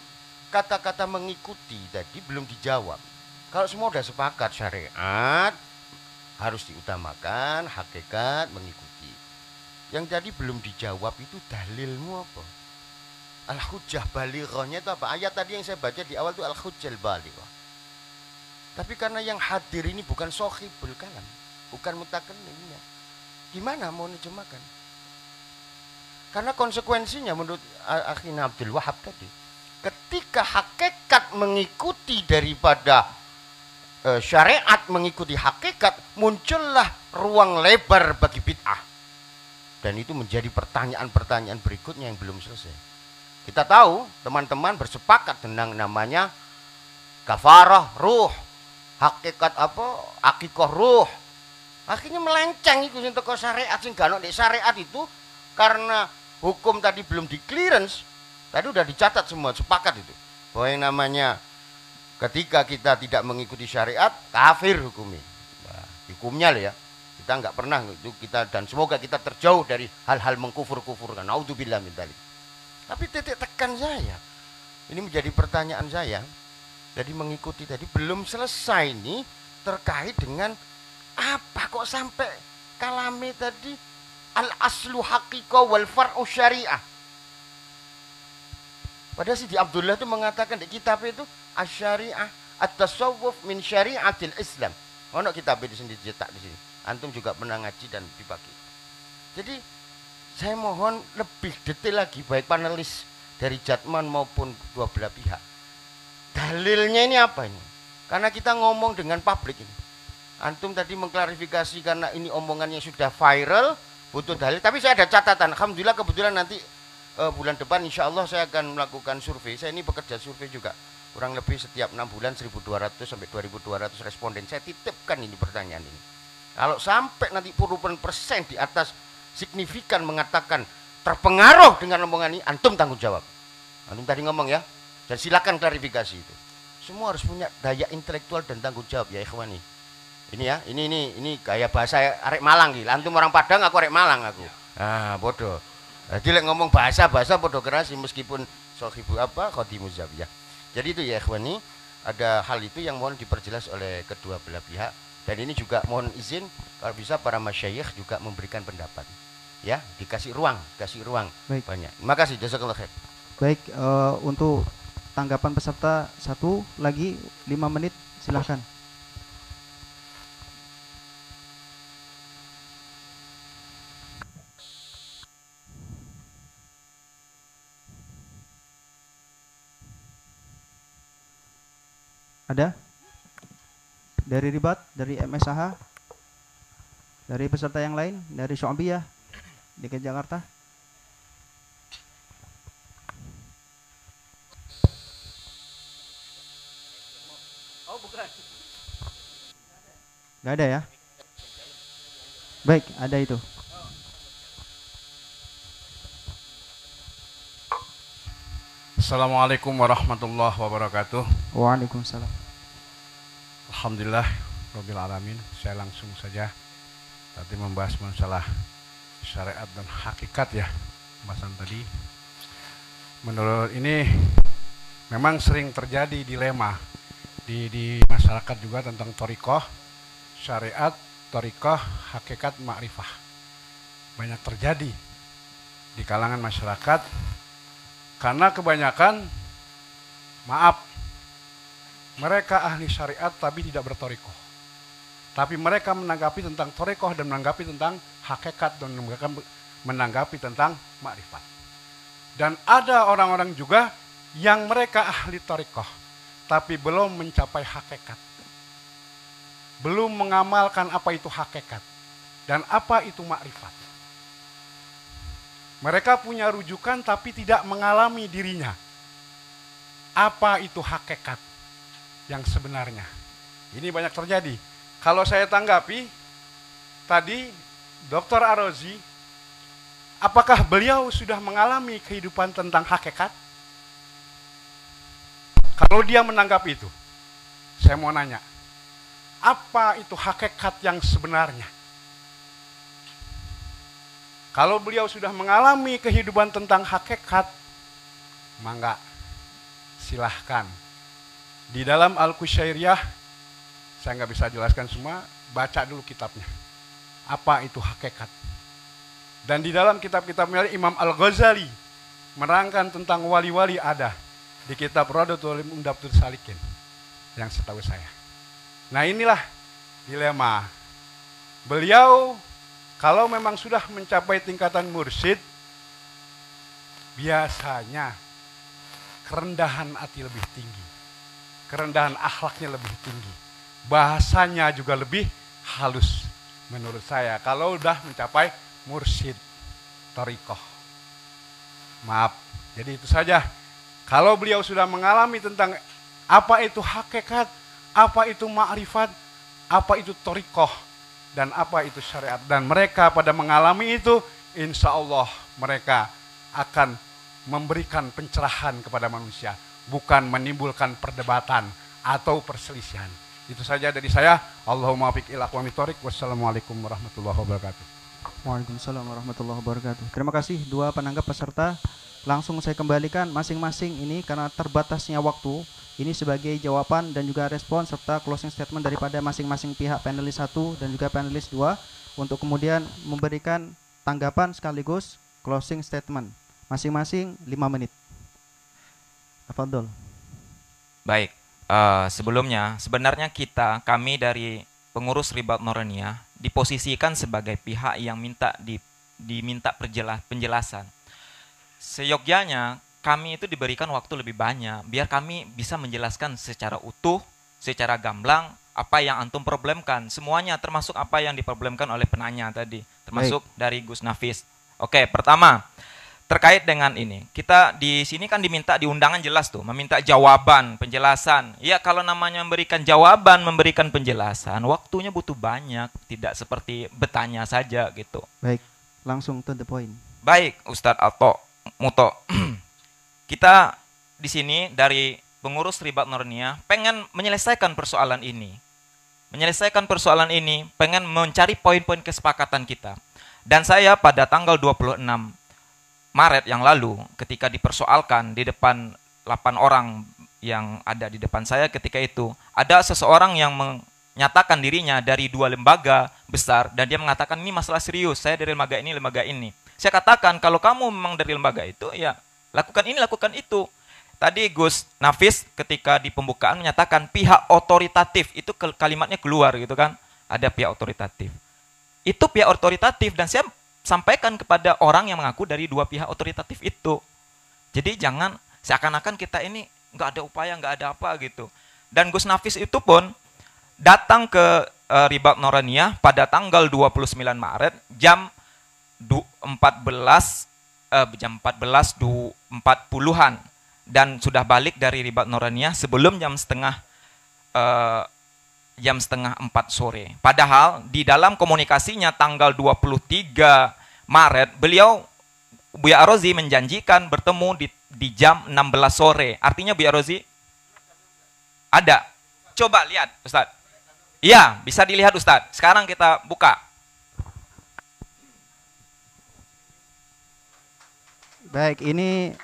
kata-kata mengikuti tadi belum dijawab. Kalau semua sudah sepakat syariat harus diutamakan, hakikat mengikuti. Yang tadi belum dijawab itu dalilmu apa? Al-hujjah balighahnya itu apa? Ayat tadi yang saya baca di awal itu al-hujjah balighah. Tapi karena yang hadir ini bukan sohibul kalam, bukan mutakallimnya. Gimana mau nerjemahkan? Karena konsekuensinya menurut Akhina Abdul Wahab tadi, ketika hakikat mengikuti daripada syariat mengikuti hakikat, muncullah ruang lebar bagi bid'ah. Dan itu menjadi pertanyaan-pertanyaan berikutnya yang belum selesai. Kita tahu teman-teman bersepakat tentang namanya kafarah ruh, hakikat apa? Akikoh ruh. Akhirnya melenceng itu sing teko syariat sing gak ono di syariat itu karena hukum tadi belum di clearance. Tadi udah dicatat semua, sepakat itu. Bahwa yang namanya ketika kita tidak mengikuti syariat, kafir hukumnya. Nah, hukumnya loh ya. Kita nggak pernah itu kita, dan semoga kita terjauh dari hal-hal mengkufur-kufurkan. Naudzubillah min dzalik. Tapi titik tekan saya, ini menjadi pertanyaan saya. Jadi mengikuti tadi belum selesai ini terkait dengan apa kok sampai kalame tadi al-aslu haqiqah wal far'u syariah. Padahal Sidi Abdullah itu mengatakan di kitab itu asy-syariah at-tasawwuf min syariatil Islam. Ono kitab itu sendiri cetak di sini. Antum juga pernah ngaji dan dibagi. Jadi saya mohon lebih detail lagi baik panelis dari Jatman maupun dua belah pihak. Dalilnya ini apa ini? Karena kita ngomong dengan publik ini. Antum tadi mengklarifikasi karena ini omongannya sudah viral, butuh dalil. Tapi saya ada catatan. Alhamdulillah kebetulan nanti bulan depan insya Allah saya akan melakukan survei. Saya ini bekerja survei juga. Kurang lebih setiap 6 bulan 1.200 sampai 2.200 responden. Saya titipkan ini pertanyaan ini. Kalau sampai nanti puluhan persen di atas signifikan mengatakan terpengaruh dengan omongan ini, antum tanggung jawab. Antum tadi ngomong ya. Dan silakan klarifikasi itu. Semua harus punya daya intelektual dan tanggung jawab ya ikhwani. Ini ya, ini gaya bahasa arek Malang gitu. Antum orang Padang, aku arek Malang aku. Ah, bodoh. Jadi lek ngomong bahasa bodoh kerasi meskipun sohibu apa khadimuz zabiyah. Jadi itu ya ikhwani, ada hal itu yang mohon diperjelas oleh kedua belah pihak. Dan ini juga mohon izin kalau bisa para masyayikh juga memberikan pendapat. Ya, dikasih ruang Baik. banyak. Terima kasih, jazakallahu khair. Baik, untuk tanggapan peserta satu lagi 5 menit, silahkan. Ada? Dari Ribat, dari MSAH, dari peserta yang lain, dari Syu'biyah, DKI Jakarta. Oh, bukan. Gak ada ya? Baik, ada itu. Assalamualaikum warahmatullahi wabarakatuh. Waalaikumsalam. Alhamdulillah Rabbil Alamin. Saya langsung saja tadi membahas masalah syariat dan hakikat ya, pembahasan tadi. Menurut ini memang sering terjadi dilema di masyarakat juga tentang thariqah, syariat, thariqah, hakikat, ma'rifah. Banyak terjadi di kalangan masyarakat karena kebanyakan, maaf, mereka ahli syariat tapi tidak berthariqah. Tapi mereka menanggapi tentang thariqah dan menanggapi tentang hakikat dan menanggapi tentang ma'rifat. Dan ada orang-orang juga yang mereka ahli thariqah tapi belum mencapai hakikat. Belum mengamalkan apa itu hakikat dan apa itu ma'rifat. Mereka punya rujukan tapi tidak mengalami dirinya. Apa itu hakikat yang sebenarnya? Ini banyak terjadi. Kalau saya tanggapi tadi Dr. Ar-Razi, apakah beliau sudah mengalami kehidupan tentang hakikat? Kalau dia menanggapi itu, saya mau nanya, apa itu hakikat yang sebenarnya? Kalau beliau sudah mengalami kehidupan tentang hakikat, mangga silahkan. Di dalam Al-Qusyairiyah, saya nggak bisa jelaskan semua, baca dulu kitabnya. Apa itu hakikat? Dan di dalam kitab-kitabnya Imam Al-Ghazali menerangkan tentang wali-wali ada di kitab Radatul Mundabtul Salikin yang setahu saya. Nah inilah dilema. Beliau kalau memang sudah mencapai tingkatan mursyid, biasanya kerendahan hati lebih tinggi, kerendahan akhlaknya lebih tinggi, bahasanya juga lebih halus menurut saya kalau udah mencapai mursyid thariqah. Maaf, jadi itu saja. Kalau beliau sudah mengalami tentang apa itu hakikat, apa itu ma'rifat, apa itu thariqah, dan apa itu syariat, dan mereka pada mengalami itu, insya Allah mereka akan memberikan pencerahan kepada manusia, bukan menimbulkan perdebatan atau perselisihan. Itu saja dari saya. Allahumma fiq ila aqwamit thoriq. Wassalamualaikum warahmatullahi wabarakatuh. Waalaikumsalam warahmatullahi wabarakatuh. Terima kasih dua penanggap peserta. Langsung saya kembalikan masing-masing ini karena terbatasnya waktu. Ini sebagai jawaban dan juga respon serta closing statement daripada masing-masing pihak, panelis 1 dan juga panelis 2, untuk kemudian memberikan tanggapan sekaligus closing statement. Masing-masing 5 menit. Tafadhol. Baik, sebelumnya sebenarnya kami dari pengurus Ribat Nuraniyah diposisikan sebagai pihak yang diminta penjelasan. Seyogyanya kami itu diberikan waktu lebih banyak biar kami bisa menjelaskan secara utuh, secara gamblang apa yang antum problemkan, semuanya termasuk apa yang diproblemkan oleh penanya tadi, termasuk dari Gus Nafis. Oke, pertama terkait dengan ini, kita di sini kan diminta di undangan jelas tuh, meminta jawaban, penjelasan. Ya kalau namanya memberikan jawaban, memberikan penjelasan, waktunya butuh banyak, tidak seperti bertanya saja gitu. Baik, langsung to the point. Baik, Ustadz Alto Muto. Kita di sini dari pengurus Ribat Nurnia pengen menyelesaikan persoalan ini. Menyelesaikan persoalan ini, pengen mencari poin-poin kesepakatan kita. Dan saya pada tanggal 26 Maret yang lalu ketika dipersoalkan di depan 8 orang yang ada di depan saya ketika itu, ada seseorang yang menyatakan dirinya dari 2 lembaga besar dan dia mengatakan ini masalah serius, saya dari lembaga ini, lembaga ini. Saya katakan kalau kamu memang dari lembaga itu ya lakukan ini, lakukan itu. Tadi Gus Nafis ketika di pembukaan menyatakan pihak otoritatif, itu kalimatnya keluar gitu kan. Ada pihak otoritatif. Itu pihak otoritatif dan saya sampaikan kepada orang yang mengaku dari 2 pihak otoritatif itu. Jadi jangan seakan-akan kita ini nggak ada upaya, nggak ada apa gitu. Dan Gus Nafis itu pun datang ke Ribat Nurania pada tanggal 29 Maret jam 14.40-an dan sudah balik dari Ribat Nurania sebelum jam setengah 4 sore. Padahal di dalam komunikasinya tanggal 23 Maret beliau Buya Arozi menjanjikan bertemu di jam 16 sore. Artinya Buya Arozi ada. Coba lihat Ustadz. Iya, bisa dilihat Ustadz. Sekarang kita buka. Baik, ini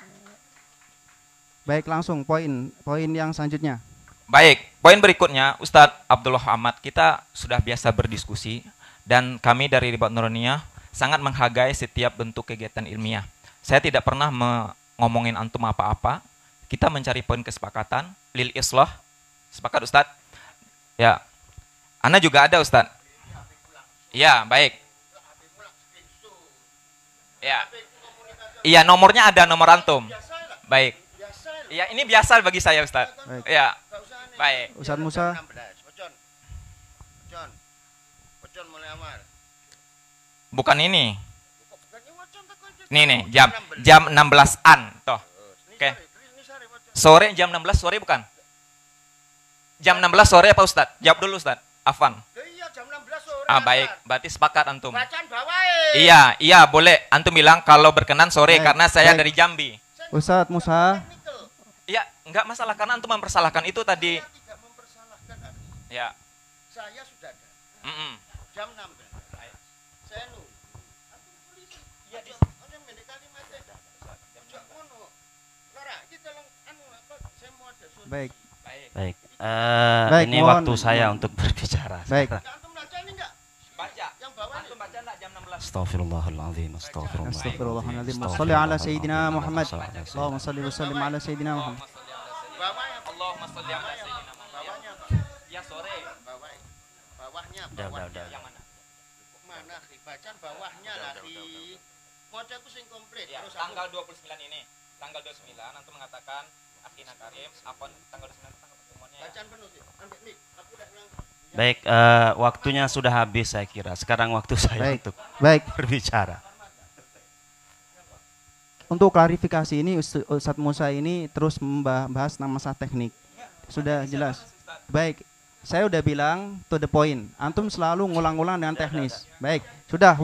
baik langsung poin yang selanjutnya. Baik, poin berikutnya Ustadz Abdullah Ahmad, kita sudah biasa berdiskusi dan kami dari Ribat Nurania sangat menghargai setiap bentuk kegiatan ilmiah. Saya tidak pernah ngomongin antum apa-apa. Kita mencari poin kesepakatan lil islah. Sepakat Ustadz? Ya. Ana juga ada Ustadz. Ya, baik. Ya. Iya, nomornya ada, nomor antum. Baik. Iya, ini biasa bagi saya, Ustaz. Iya. Baik. Ustaz Musa. Bukan ini. Nih, jam 16-an, toh. Oke. Sore jam 16 sore bukan? Jam 16 sore apa Ustaz? Jawab dulu Ustaz. Afan. Baik, berarti sepakat antum. Iya, boleh. Antum bilang kalau berkenan sore karena saya dari Jambi. Ustaz Musa. Iya, enggak masalah karena antum mempersalahkan itu tadi. Ya. Saya sudah ada. Jam 16. Saya nunggu. Iya, di ono mendek kalimat ada. Ojo ngono. Ora, iki tolong saya mau ada surat. Baik. Baik, ini waktu saya untuk berbicara. Baik. Astaghfirullahaladzim. Astaghfirullahaladzim. Shalli ala Sayyidina Muhammad. Allahumma salli wa sallim ala Sayyidina Muhammad. Allahumma salli ala Sayyidina Muhammad. Ya sore. Bawahnya. Yang mana? Mana? Bacaan bawahnya lah. Modaku sing komplit. Ya, tanggal 29 ini. Tanggal 29 antum mengatakan Akhina Karim, apa tanggal 29 pertemuannya? Bacaan penuh sih. Ambil mic. Aku udah bilang. Baik, waktunya sudah habis saya kira. Sekarang waktu saya untuk berbicara. Untuk klarifikasi ini Ustadz Musa ini terus membahas masalah teknik. Sudah jelas. Baik, saya udah bilang to the point. Antum selalu ngulang-ulang dengan teknis. Baik, sudah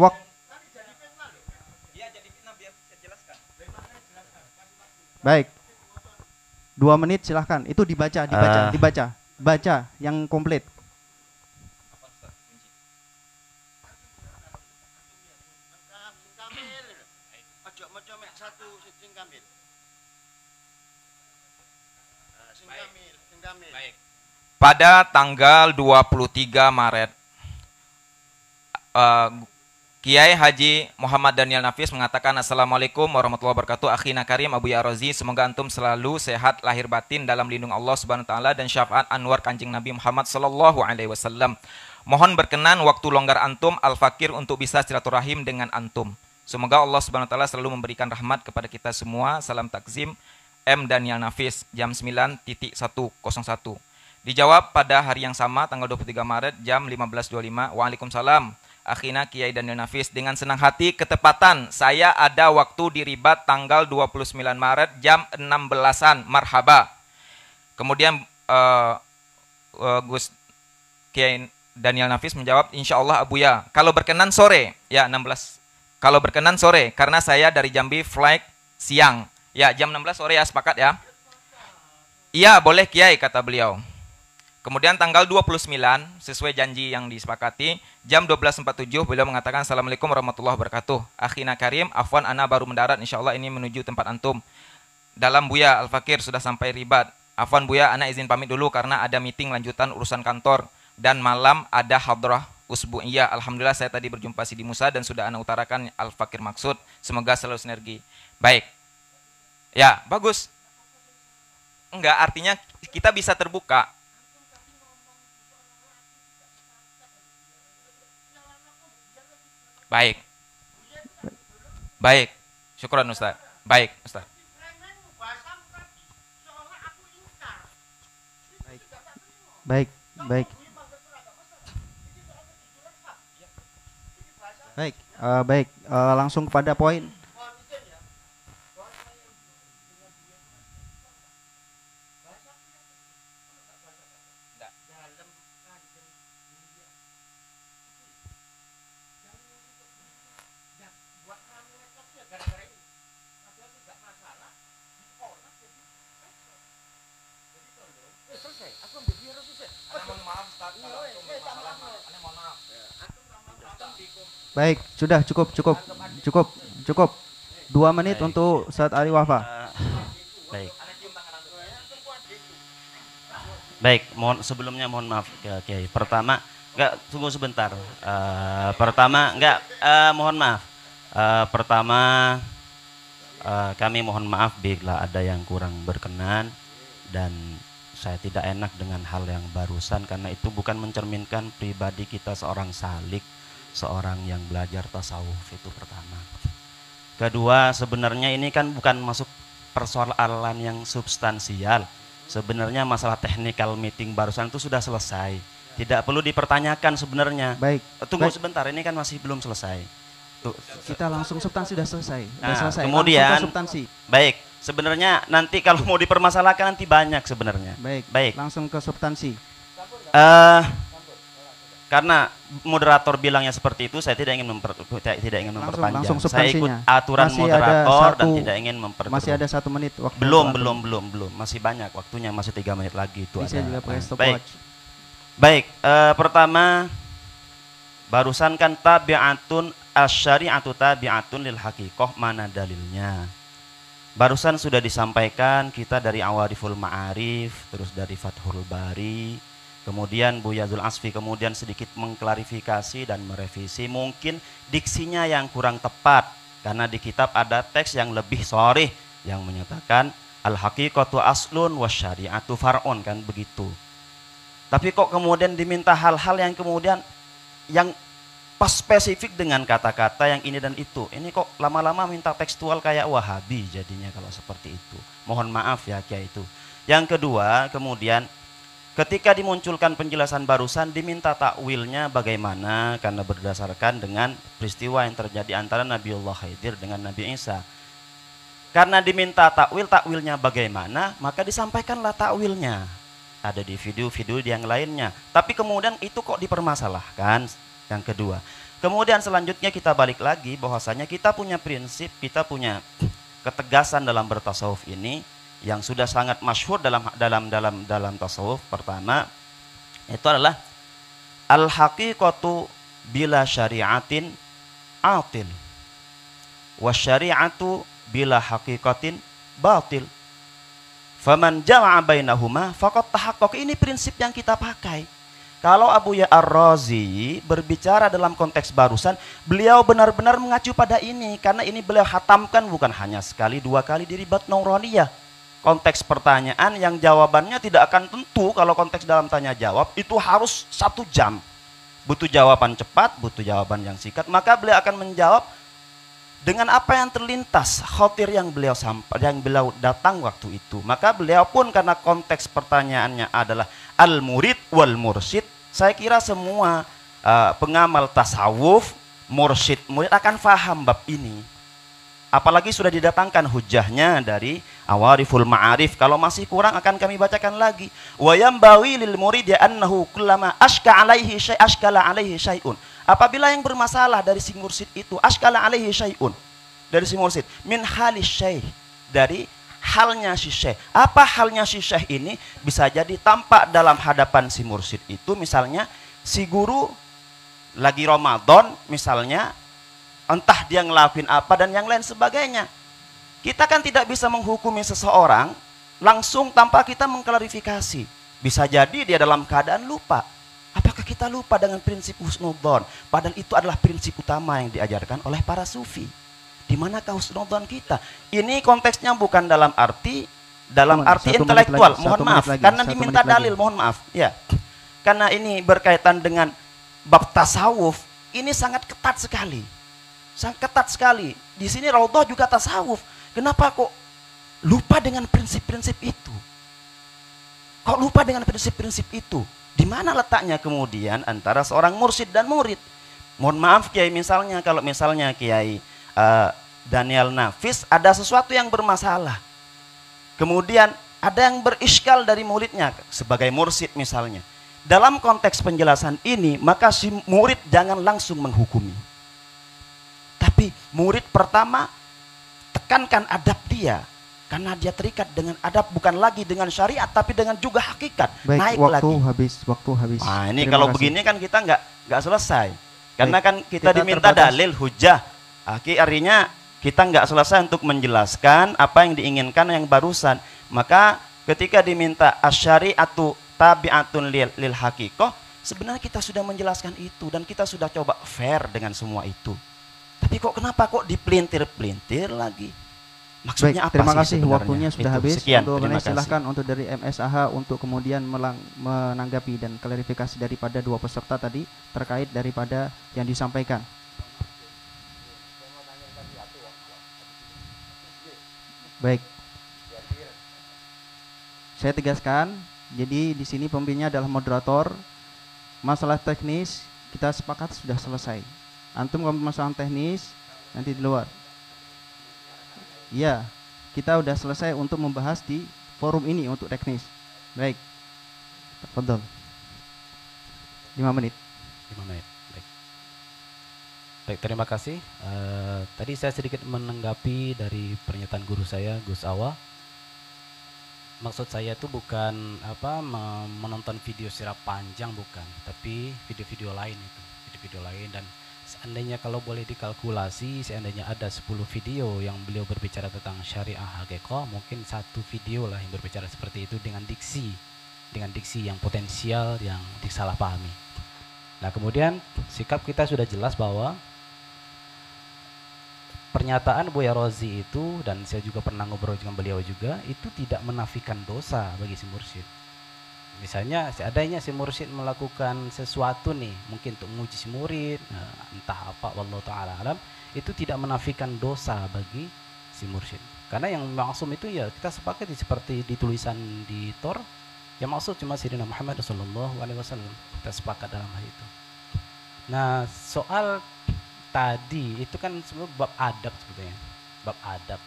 Baik. 2 menit silahkan. Itu dibaca. Baca yang komplit. Baik. Pada tanggal 23 Maret Kiai Haji Muhammad Daniel Nafis mengatakan Assalamualaikum warahmatullahi wabarakatuh. Akhina Karim Abu Arozi, semoga antum selalu sehat lahir batin dalam lindung Allah Subhanahu wa taala dan syafaat anwar Kanjeng Nabi Muhammad sallallahu alaihi wasallam. Mohon berkenan waktu longgar antum Al-Fakir untuk bisa silaturahim dengan antum. Semoga Allah Subhanahu wa taala selalu memberikan rahmat kepada kita semua. Salam takzim M. Daniel Nafis jam 9.101. Dijawab pada hari yang sama tanggal 23 Maret jam 15.25. Waalaikumsalam. Akhina Kiai Daniel Nafis, dengan senang hati ketepatan saya ada waktu di Ribat tanggal 29 Maret jam 16-an. Marhaba. Kemudian Gus Kiai Daniel Nafis menjawab, insya Allah Abuya, kalau berkenan sore, ya 16. Kalau berkenan sore, karena saya dari Jambi flight siang. Ya jam 16 sore ya, sepakat ya? Iya boleh Kiai, kata beliau. Kemudian tanggal 29, sesuai janji yang disepakati, jam 12.47 beliau mengatakan, Assalamualaikum warahmatullahi wabarakatuh. Akhina Karim, afwan ana baru mendarat, insya Allah ini menuju tempat antum. Dalam Buya Al-Fakir sudah sampai Ribat. Afwan Buya, ana izin pamit dulu karena ada meeting lanjutan urusan kantor. Dan malam ada hadrah usbu'iyah. Alhamdulillah saya tadi berjumpa Sidi Musa dan sudah ana utarakan Al-Fakir maksud. Semoga selalu sinergi. Baik. Ya, bagus. Enggak, artinya kita bisa terbuka. Baik. Baik. Syukran Ustaz. Baik, Ustaz. Baik, baik. Baik, langsung kepada poin. Baik, sudah cukup. 2 menit untuk Ustaz Ali Wafa. Baik. Baik, sebelumnya mohon maaf Kiai. Pertama, tunggu sebentar. Mohon maaf. Pertama, kami mohon maaf bila ada yang kurang berkenan dan saya tidak enak dengan hal yang barusan karena itu bukan mencerminkan pribadi kita seorang salik, seorang yang belajar tasawuf, itu pertama. Kedua, sebenarnya ini kan bukan masuk persoalan yang substansial. Sebenarnya masalah technical meeting barusan itu sudah selesai. Tidak perlu dipertanyakan sebenarnya. Baik. Tunggu sebentar, ini kan masih belum selesai. Kita langsung substansi sudah selesai. Kemudian substansi. Baik, sebenarnya nanti kalau mau dipermasalahkan nanti banyak sebenarnya. Baik. Langsung ke substansi. Karena moderator bilangnya seperti itu, saya tidak ingin memperpanjang. Langsung saya ikut substansinya. aturan moderator dan tidak ingin memperpanjang. Masih ada 1 menit waktu. Belum. Masih banyak waktunya, masih 3 menit lagi itu. Bisa juga pakai stopwatch. Baik, pertama barusan kan tabi'atun asyari'atu tabi'atun lil haqiqah, mana dalilnya? Barusan sudah disampaikan kita dari Awariful Ma'arif, terus dari Fathul Bari, kemudian Buya Zul Asfi kemudian sedikit mengklarifikasi dan merevisi mungkin diksinya yang kurang tepat karena di kitab ada teks yang lebih sharih yang menyatakan al-haqiqatu aslun wasyari'atu far'un, kan begitu. Tapi kok kemudian diminta hal-hal yang kemudian yang pas spesifik dengan kata-kata yang ini dan itu. Ini kok lama-lama minta tekstual kayak Wahabi jadinya kalau seperti itu. Mohon maaf ya Kiai itu. Yang kedua, kemudian ketika dimunculkan penjelasan barusan diminta takwilnya bagaimana karena berdasarkan dengan peristiwa yang terjadi antara Nabiullah Khidir dengan Nabi Isa. Karena diminta takwilnya bagaimana, maka disampaikanlah takwilnya. Ada di video-video yang lainnya. Tapi kemudian itu kok dipermasalahkan. Yang kedua. Kemudian selanjutnya kita balik lagi bahwasanya kita punya prinsip, kita punya ketegasan dalam bertasawuf ini yang sudah sangat masyhur dalam tasawuf. Pertama itu adalah al-haqiqatu bila syari'atin atil wa syari'atu bila haqiqatin batil faman jama'a bainahuma faqad tahaqqaq. Ini prinsip yang kita pakai. Kalau Abuya Ar-Razi berbicara dalam konteks barusan, beliau benar-benar mengacu pada ini karena ini beliau hatamkan bukan hanya sekali 2 kali di Ribat Nauraniyah. Konteks pertanyaan yang jawabannya tidak akan tentu kalau konteks dalam tanya jawab itu harus 1 jam. butuh jawaban cepat, butuh jawaban yang singkat, maka beliau akan menjawab dengan apa yang terlintas, khotir yang beliau datang waktu itu. Maka beliau pun karena konteks pertanyaannya adalah al-murid wal mursyid, saya kira semua pengamal tasawuf, mursyid, murid akan faham bab ini. Apalagi sudah didatangkan hujahnya dari Awariful Ma'arif. Kalau masih kurang akan kami bacakan lagi. Wa yambawi lil murid ya annahu kullama ashkala alaihi syai'un. Apabila yang bermasalah dari si mursyid itu, ashkala alaihi syai'un, dari si mursyid, min halis syekh, dari halnya si syekh. Apa halnya si syekh ini? Bisa jadi tampak dalam hadapan si mursyid itu, misalnya si guru lagi Ramadan misalnya, entah dia ngelakuin apa dan yang lain sebagainya. Kita kan tidak bisa menghukumi seseorang langsung tanpa kita mengklarifikasi. Bisa jadi dia dalam keadaan lupa. Apakah kita lupa dengan prinsip husnudzon? Padahal itu adalah prinsip utama yang diajarkan oleh para sufi. Di manakah husnudzon kita? Ini konteksnya bukan dalam arti intelektual. Mohon maaf, karena diminta dalil. Mohon maaf, ya. Karena ini berkaitan dengan bab tasawuf, ini sangat ketat sekali. Sangat ketat sekali. Di sini Raudhah juga tasawuf. Kenapa kok lupa dengan prinsip-prinsip itu? Kok lupa dengan prinsip-prinsip itu? Di mana letaknya kemudian antara seorang mursyid dan murid? Mohon maaf Kiai, misalnya kalau misalnya Kiai Daniel Nafis ada sesuatu yang bermasalah, kemudian ada yang beriskal dari muridnya sebagai mursyid misalnya. Dalam konteks penjelasan ini, maka si murid jangan langsung menghukumi. Tapi murid pertama tekankan adab dia, karena dia terikat dengan adab, bukan lagi dengan syariat tapi dengan juga hakikat. Baik, naik waktu lagi. waktu habis. Nah, ini Terima kalau kasih. begini kan kita nggak selesai. Karena Baik, kan kita diminta terbatas. dalil hujah. Artinya kita nggak selesai untuk menjelaskan apa yang diinginkan yang barusan. Maka ketika diminta asyariatu tabi'atun lil haqiqah, sebenarnya kita sudah menjelaskan itu dan kita sudah coba fair dengan semua itu. Tapi kok kenapa kok dipelintir-pelintir lagi? Maksudnya Baik, apa terima sih kasih, sebenarnya? waktunya sudah Itu. habis. Sekian, Untuk terima kasih. silahkan untuk dari MSAH untuk kemudian menanggapi dan klarifikasi daripada dua peserta tadi terkait daripada yang disampaikan. Baik. Saya tegaskan, jadi di sini pemimpinnya adalah moderator. Masalah teknis kita sepakat sudah selesai. Antum kalau masalah teknis nanti di luar. Ya, kita udah selesai untuk membahas di forum ini untuk teknis. Baik. Tafadhol. 5 menit. 5 menit. Baik. Baik, terima kasih. Tadi saya sedikit menanggapi dari pernyataan guru saya, Gus Awa. Maksud saya itu bukan menonton video secara panjang, bukan, tapi video-video lain itu, video-video lain. Dan seandainya kalau boleh dikalkulasi, seandainya ada 10 video yang beliau berbicara tentang syariah haqiqah, mungkin satu video lah yang berbicara seperti itu dengan diksi yang potensial yang disalahpahami. Nah, kemudian sikap kita sudah jelas bahwa pernyataan Buya Rozi itu, dan saya juga pernah ngobrol dengan beliau juga, itu tidak menafikan dosa bagi si mursyid. Misalnya seandainya si mursyid melakukan sesuatu nih, mungkin untuk menguji si murid, entah apa, wallahu ta'ala alam, itu tidak menafikan dosa bagi si mursyid. Karena yang maksum itu ya kita sepakati seperti di tulisan di Tor, yang maksud cuma Sayyidina Muhammad SAW. Kita sepakat dalam hal itu. Nah, soal tadi itu kan sebenarnya bab adab sebetulnya, bab adab.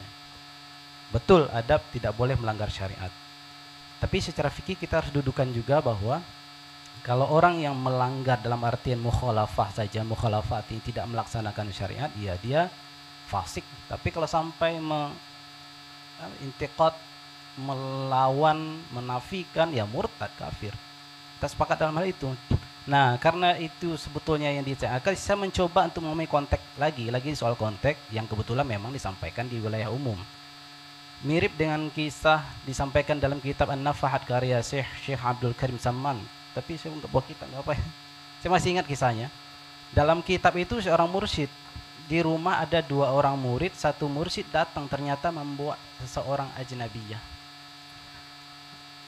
Betul, adab tidak boleh melanggar syariat. Tapi secara fikih kita harus dudukan juga bahwa kalau orang yang melanggar dalam artian mukhalafah saja, mukhalafah artinya tidak melaksanakan syariat, ya dia fasik. Tapi kalau sampai intiqad, melawan, menafikan, ya murtad, kafir. Kita sepakat dalam hal itu. Nah, karena itu sebetulnya yang dicari, saya mencoba untuk memahami konteks lagi soal konteks yang kebetulan memang disampaikan di wilayah umum. Mirip dengan kisah disampaikan dalam kitab An-Nafahat karya Syekh Abdul Karim Samman. Tapi saya untuk buat kitab apa ya? Saya masih ingat kisahnya. Dalam kitab itu seorang mursyid, di rumah ada 2 orang murid, satu mursyid datang ternyata membawa seseorang ajnabiyah.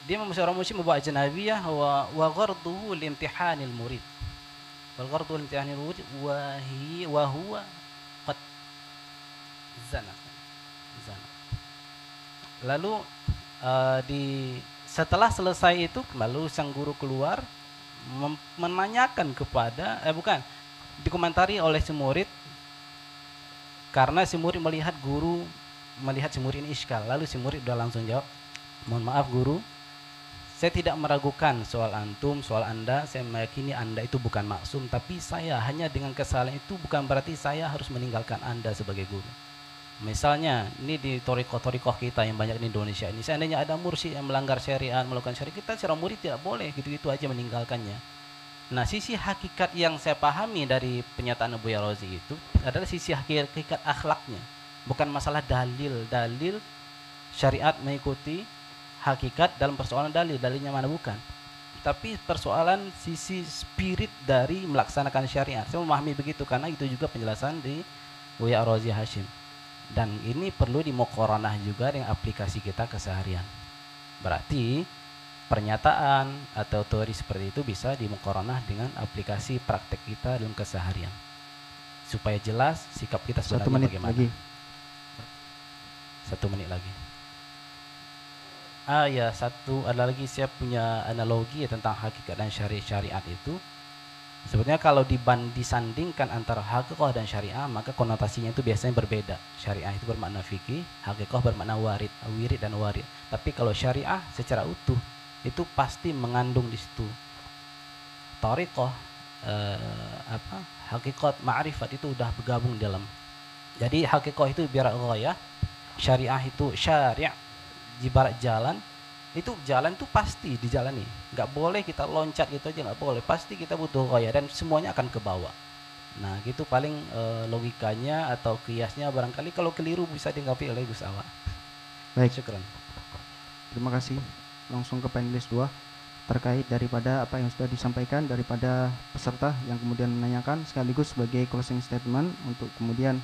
Dia seorang mursyid membawa ajnabiyah wa gharduhu limtihanil murid. wal ghardu limtihanil wujud wa huwa qad zana. Lalu setelah selesai itu lalu sang guru keluar menanyakan kepada dikomentari oleh si murid, karena si murid melihat si murid ini iskal. Lalu si murid udah langsung jawab, mohon maaf guru, saya tidak meragukan soal antum, soal anda, saya meyakini anda itu bukan maksum, tapi saya hanya dengan kesalahan itu bukan berarti saya harus meninggalkan anda sebagai guru. Misalnya ini di torikoh kita yang banyak di Indonesia ini, seandainya ada mursyid yang melanggar syariat, melakukan syariat, kita secara murid tidak boleh gitu-gitu aja meninggalkannya. Nah, sisi hakikat yang saya pahami dari pernyataan Buya Razi itu adalah sisi hakikat akhlaknya, bukan masalah dalil syariat mengikuti hakikat dalam persoalan dalilnya mana bukan, tapi persoalan sisi spirit dari melaksanakan syariat. Saya memahami begitu karena itu juga penjelasan di Buya Razi Hashim. Dan ini perlu dimokoronah juga dengan aplikasi kita keseharian. Berarti pernyataan atau teori seperti itu bisa dimokoronah dengan aplikasi praktek kita dalam keseharian, supaya jelas sikap kita sebenarnya bagaimana. 1 menit lagi. Ada lagi saya punya analogi tentang hakikat dan syariat itu. Sebetulnya kalau disandingkan antara hakikah dan syariah, maka konotasinya itu biasanya berbeda. Syariah itu bermakna fikih, hakikah bermakna wirid dan warid. Tapi kalau syariah secara utuh itu pasti mengandung di situ thariqah, hakikat, ma'rifat itu udah bergabung dalam. Jadi hakikah itu biar ghayah, syariah itu syari', ibarat jalan. Itu jalan itu pasti dijalani, nggak boleh kita loncat gitu aja, nggak boleh, pasti kita butuh ghayah dan semuanya akan ke bawah. Nah gitu paling logikanya atau kiasnya, barangkali kalau keliru bisa dianggapi oleh Gus Awa. Baik, syukran. Terima kasih. Langsung ke panelis 2 terkait daripada apa yang sudah disampaikan daripada peserta yang kemudian menanyakan, sekaligus sebagai closing statement untuk kemudian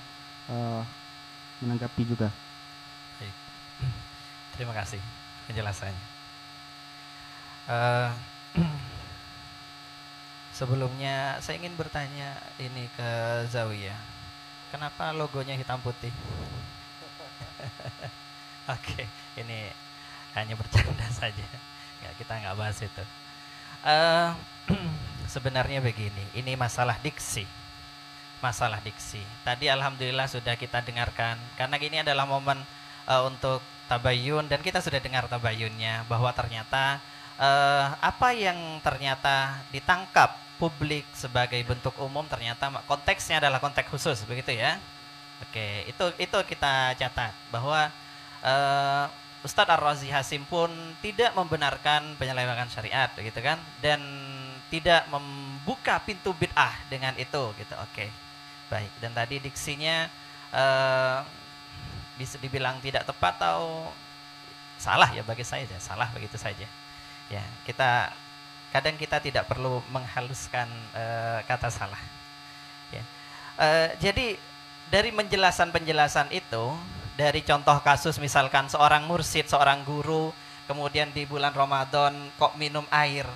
menanggapi juga. Baik. Terima kasih penjelasannya. Sebelumnya saya ingin bertanya ini ke Zawiyah, kenapa logonya hitam putih? Oke, ini hanya bercanda saja, kita nggak bahas itu. Sebenarnya begini, ini masalah diksi. Tadi alhamdulillah sudah kita dengarkan, karena ini adalah momen untuk tabayun, dan kita sudah dengar tabayunnya bahwa ternyata apa yang ternyata ditangkap publik sebagai bentuk umum ternyata konteksnya adalah konteks khusus, begitu ya. Oke, itu kita catat bahwa Ustadz Ar-Razi Hashim pun tidak membenarkan penyelewengan syariat, gitu kan, dan tidak membuka pintu bid'ah dengan itu, gitu. Oke, baik. Dan tadi diksinya bisa dibilang tidak tepat atau salah ya, bagi saya salah begitu saja. Ya, kadang kita tidak perlu menghaluskan kata salah. Ya. Jadi dari penjelasan itu, dari contoh kasus misalkan seorang mursyid, seorang guru, kemudian di bulan Ramadan kok minum air,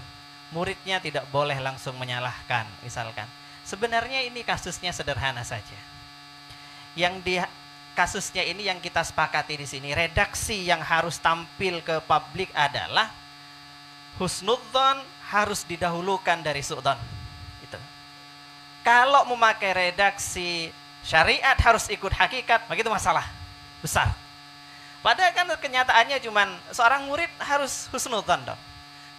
muridnya tidak boleh langsung menyalahkan misalkan. Sebenarnya ini kasusnya sederhana saja. Kasusnya ini yang kita sepakati di sini, redaksi yang harus tampil ke publik adalah husnudzon harus didahulukan dari su'dzon. Itu. Kalau memakai redaksi syariat harus ikut hakikat, begitu masalah besar. Padahal kan kenyataannya cuman seorang murid harus husnudzon dong.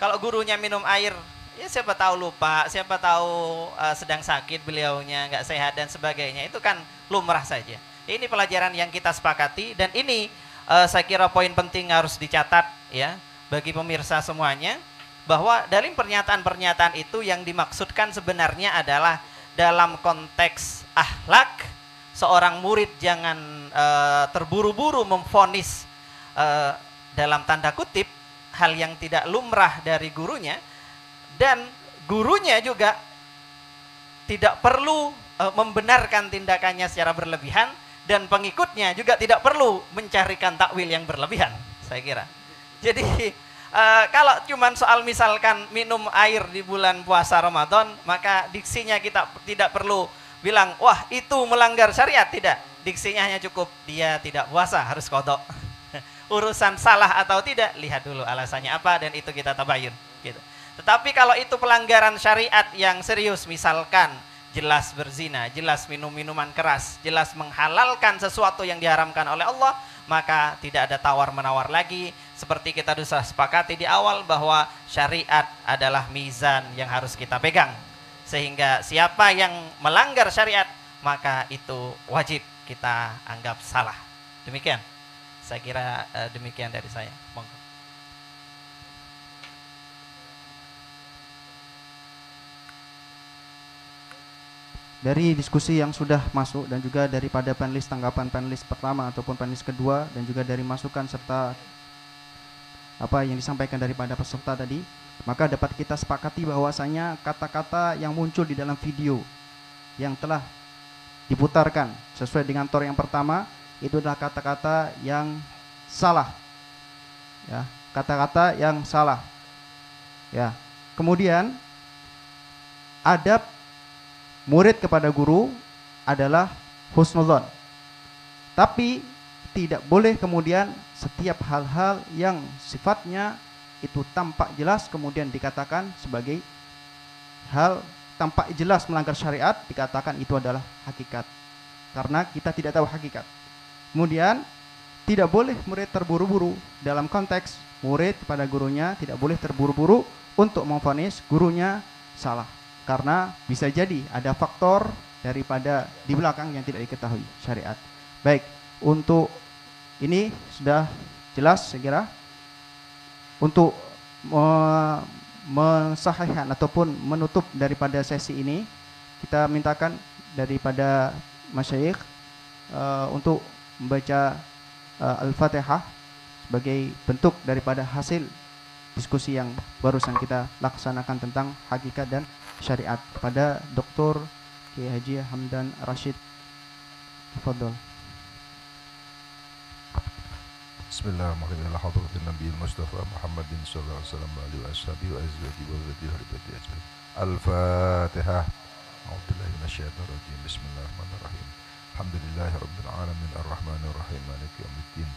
Kalau gurunya minum air, ya siapa tahu lupa, siapa tahu sedang sakit beliaunya, nggak sehat dan sebagainya, itu kan lumrah saja. Ini pelajaran yang kita sepakati, dan ini saya kira poin penting harus dicatat ya bagi pemirsa semuanya, bahwa dari pernyataan-pernyataan itu yang dimaksudkan sebenarnya adalah dalam konteks akhlak, seorang murid jangan terburu-buru memvonis dalam tanda kutip hal yang tidak lumrah dari gurunya, dan gurunya juga tidak perlu membenarkan tindakannya secara berlebihan, dan pengikutnya juga tidak perlu mencarikan takwil yang berlebihan, saya kira. Jadi Kalau cuman soal misalkan minum air di bulan puasa Ramadan, maka diksinya kita tidak perlu bilang, wah itu melanggar syariat. Tidak, diksinya hanya cukup, dia tidak puasa, harus qadha. Urusan salah atau tidak, lihat dulu alasannya apa, dan itu kita tabayun gitu. Tetapi kalau itu pelanggaran syariat yang serius, misalkan jelas berzina, jelas minum minuman keras, jelas menghalalkan sesuatu yang diharamkan oleh Allah, maka tidak ada tawar-menawar lagi. Seperti kita sudah sepakati di awal bahwa syariat adalah mizan yang harus kita pegang. Sehingga siapa yang melanggar syariat, maka itu wajib kita anggap salah. Demikian. Saya kira demikian dari saya. Monggo. Dari diskusi yang sudah masuk dan juga daripada panelis, tanggapan panelis pertama ataupun panelis kedua, dan juga dari masukan serta apa yang disampaikan daripada peserta tadi, maka dapat kita sepakati bahwasanya kata-kata yang muncul di dalam video yang telah diputarkan sesuai dengan tor yang pertama itu adalah kata-kata yang salah, ya, kata-kata yang salah, ya. Kemudian adab murid kepada guru adalah husnudzon, tapi tidak boleh kemudian setiap hal-hal yang sifatnya itu tampak jelas kemudian dikatakan sebagai hal tampak jelas melanggar syariat, dikatakan itu adalah hakikat, karena kita tidak tahu hakikat. Kemudian tidak boleh murid terburu-buru dalam konteks murid kepada gurunya, tidak boleh terburu-buru untuk memvonis gurunya salah, karena bisa jadi ada faktor daripada di belakang yang tidak diketahui syariat. Baik, untuk ini sudah jelas saya kira. Untuk mensahihkan ataupun menutup daripada sesi ini, kita mintakan daripada masyayikh untuk membaca Al-Fatihah sebagai bentuk daripada hasil diskusi yang barusan kita laksanakan tentang hakikat dan syariat. Kepada Dr. Kiai Haji Hamdan Rashid, tafadhol. Bismillahirrahmanirrahim. Hadratin Nabi Mustafa Muhammadin sallallahu alaihi wasallam wa alihi washabihi wa azwajihi wa dzurriyyatihi ajmain. Al-Fatihah. A'udzubillahi minasyaitonir rajim. Bismillahirrahmanirrahim. Alhamdulillahirabbil alamin arrahmanir rahim maliki yaumiddin.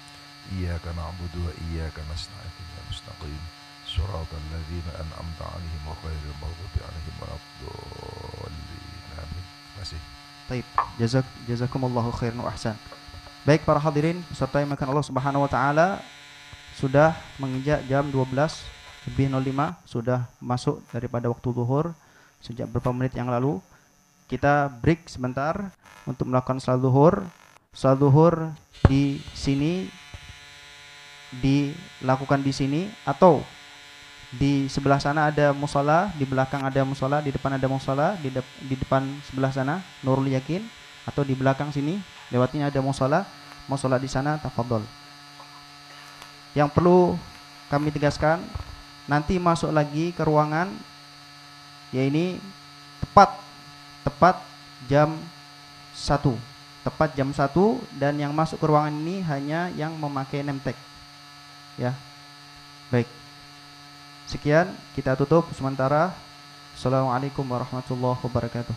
Iyyaka na'budu wa iyyaka nasta'in ihdinas mustaqim. Shiratal ladzina an'amta 'alaihim ghairil maghdubi 'alaihim waladdallin. Amin. Terima kasih. Baik, jazakumullahu khairan wa ahsan. Baik para hadirin peserta yang dimuliakan Allah Subhanahu wa taala, sudah menginjak jam 12:05, sudah masuk daripada waktu zuhur sejak beberapa menit yang lalu. Kita break sebentar untuk melakukan salat zuhur. Salat zuhur di sini dilakukan di sini, atau di sebelah sana ada musala, di belakang ada musala, di depan ada musala, di depan sebelah sana Nurul Yakin, atau di belakang sini lewatnya ada musala di sana, tafadhol. Yang perlu kami tegaskan, nanti masuk lagi ke ruangan, ya ini tepat jam 1. Tepat jam 1, dan yang masuk ke ruangan ini hanya yang memakai name tag. Ya. Baik. Sekian, kita tutup sementara. Assalamualaikum warahmatullahi wabarakatuh.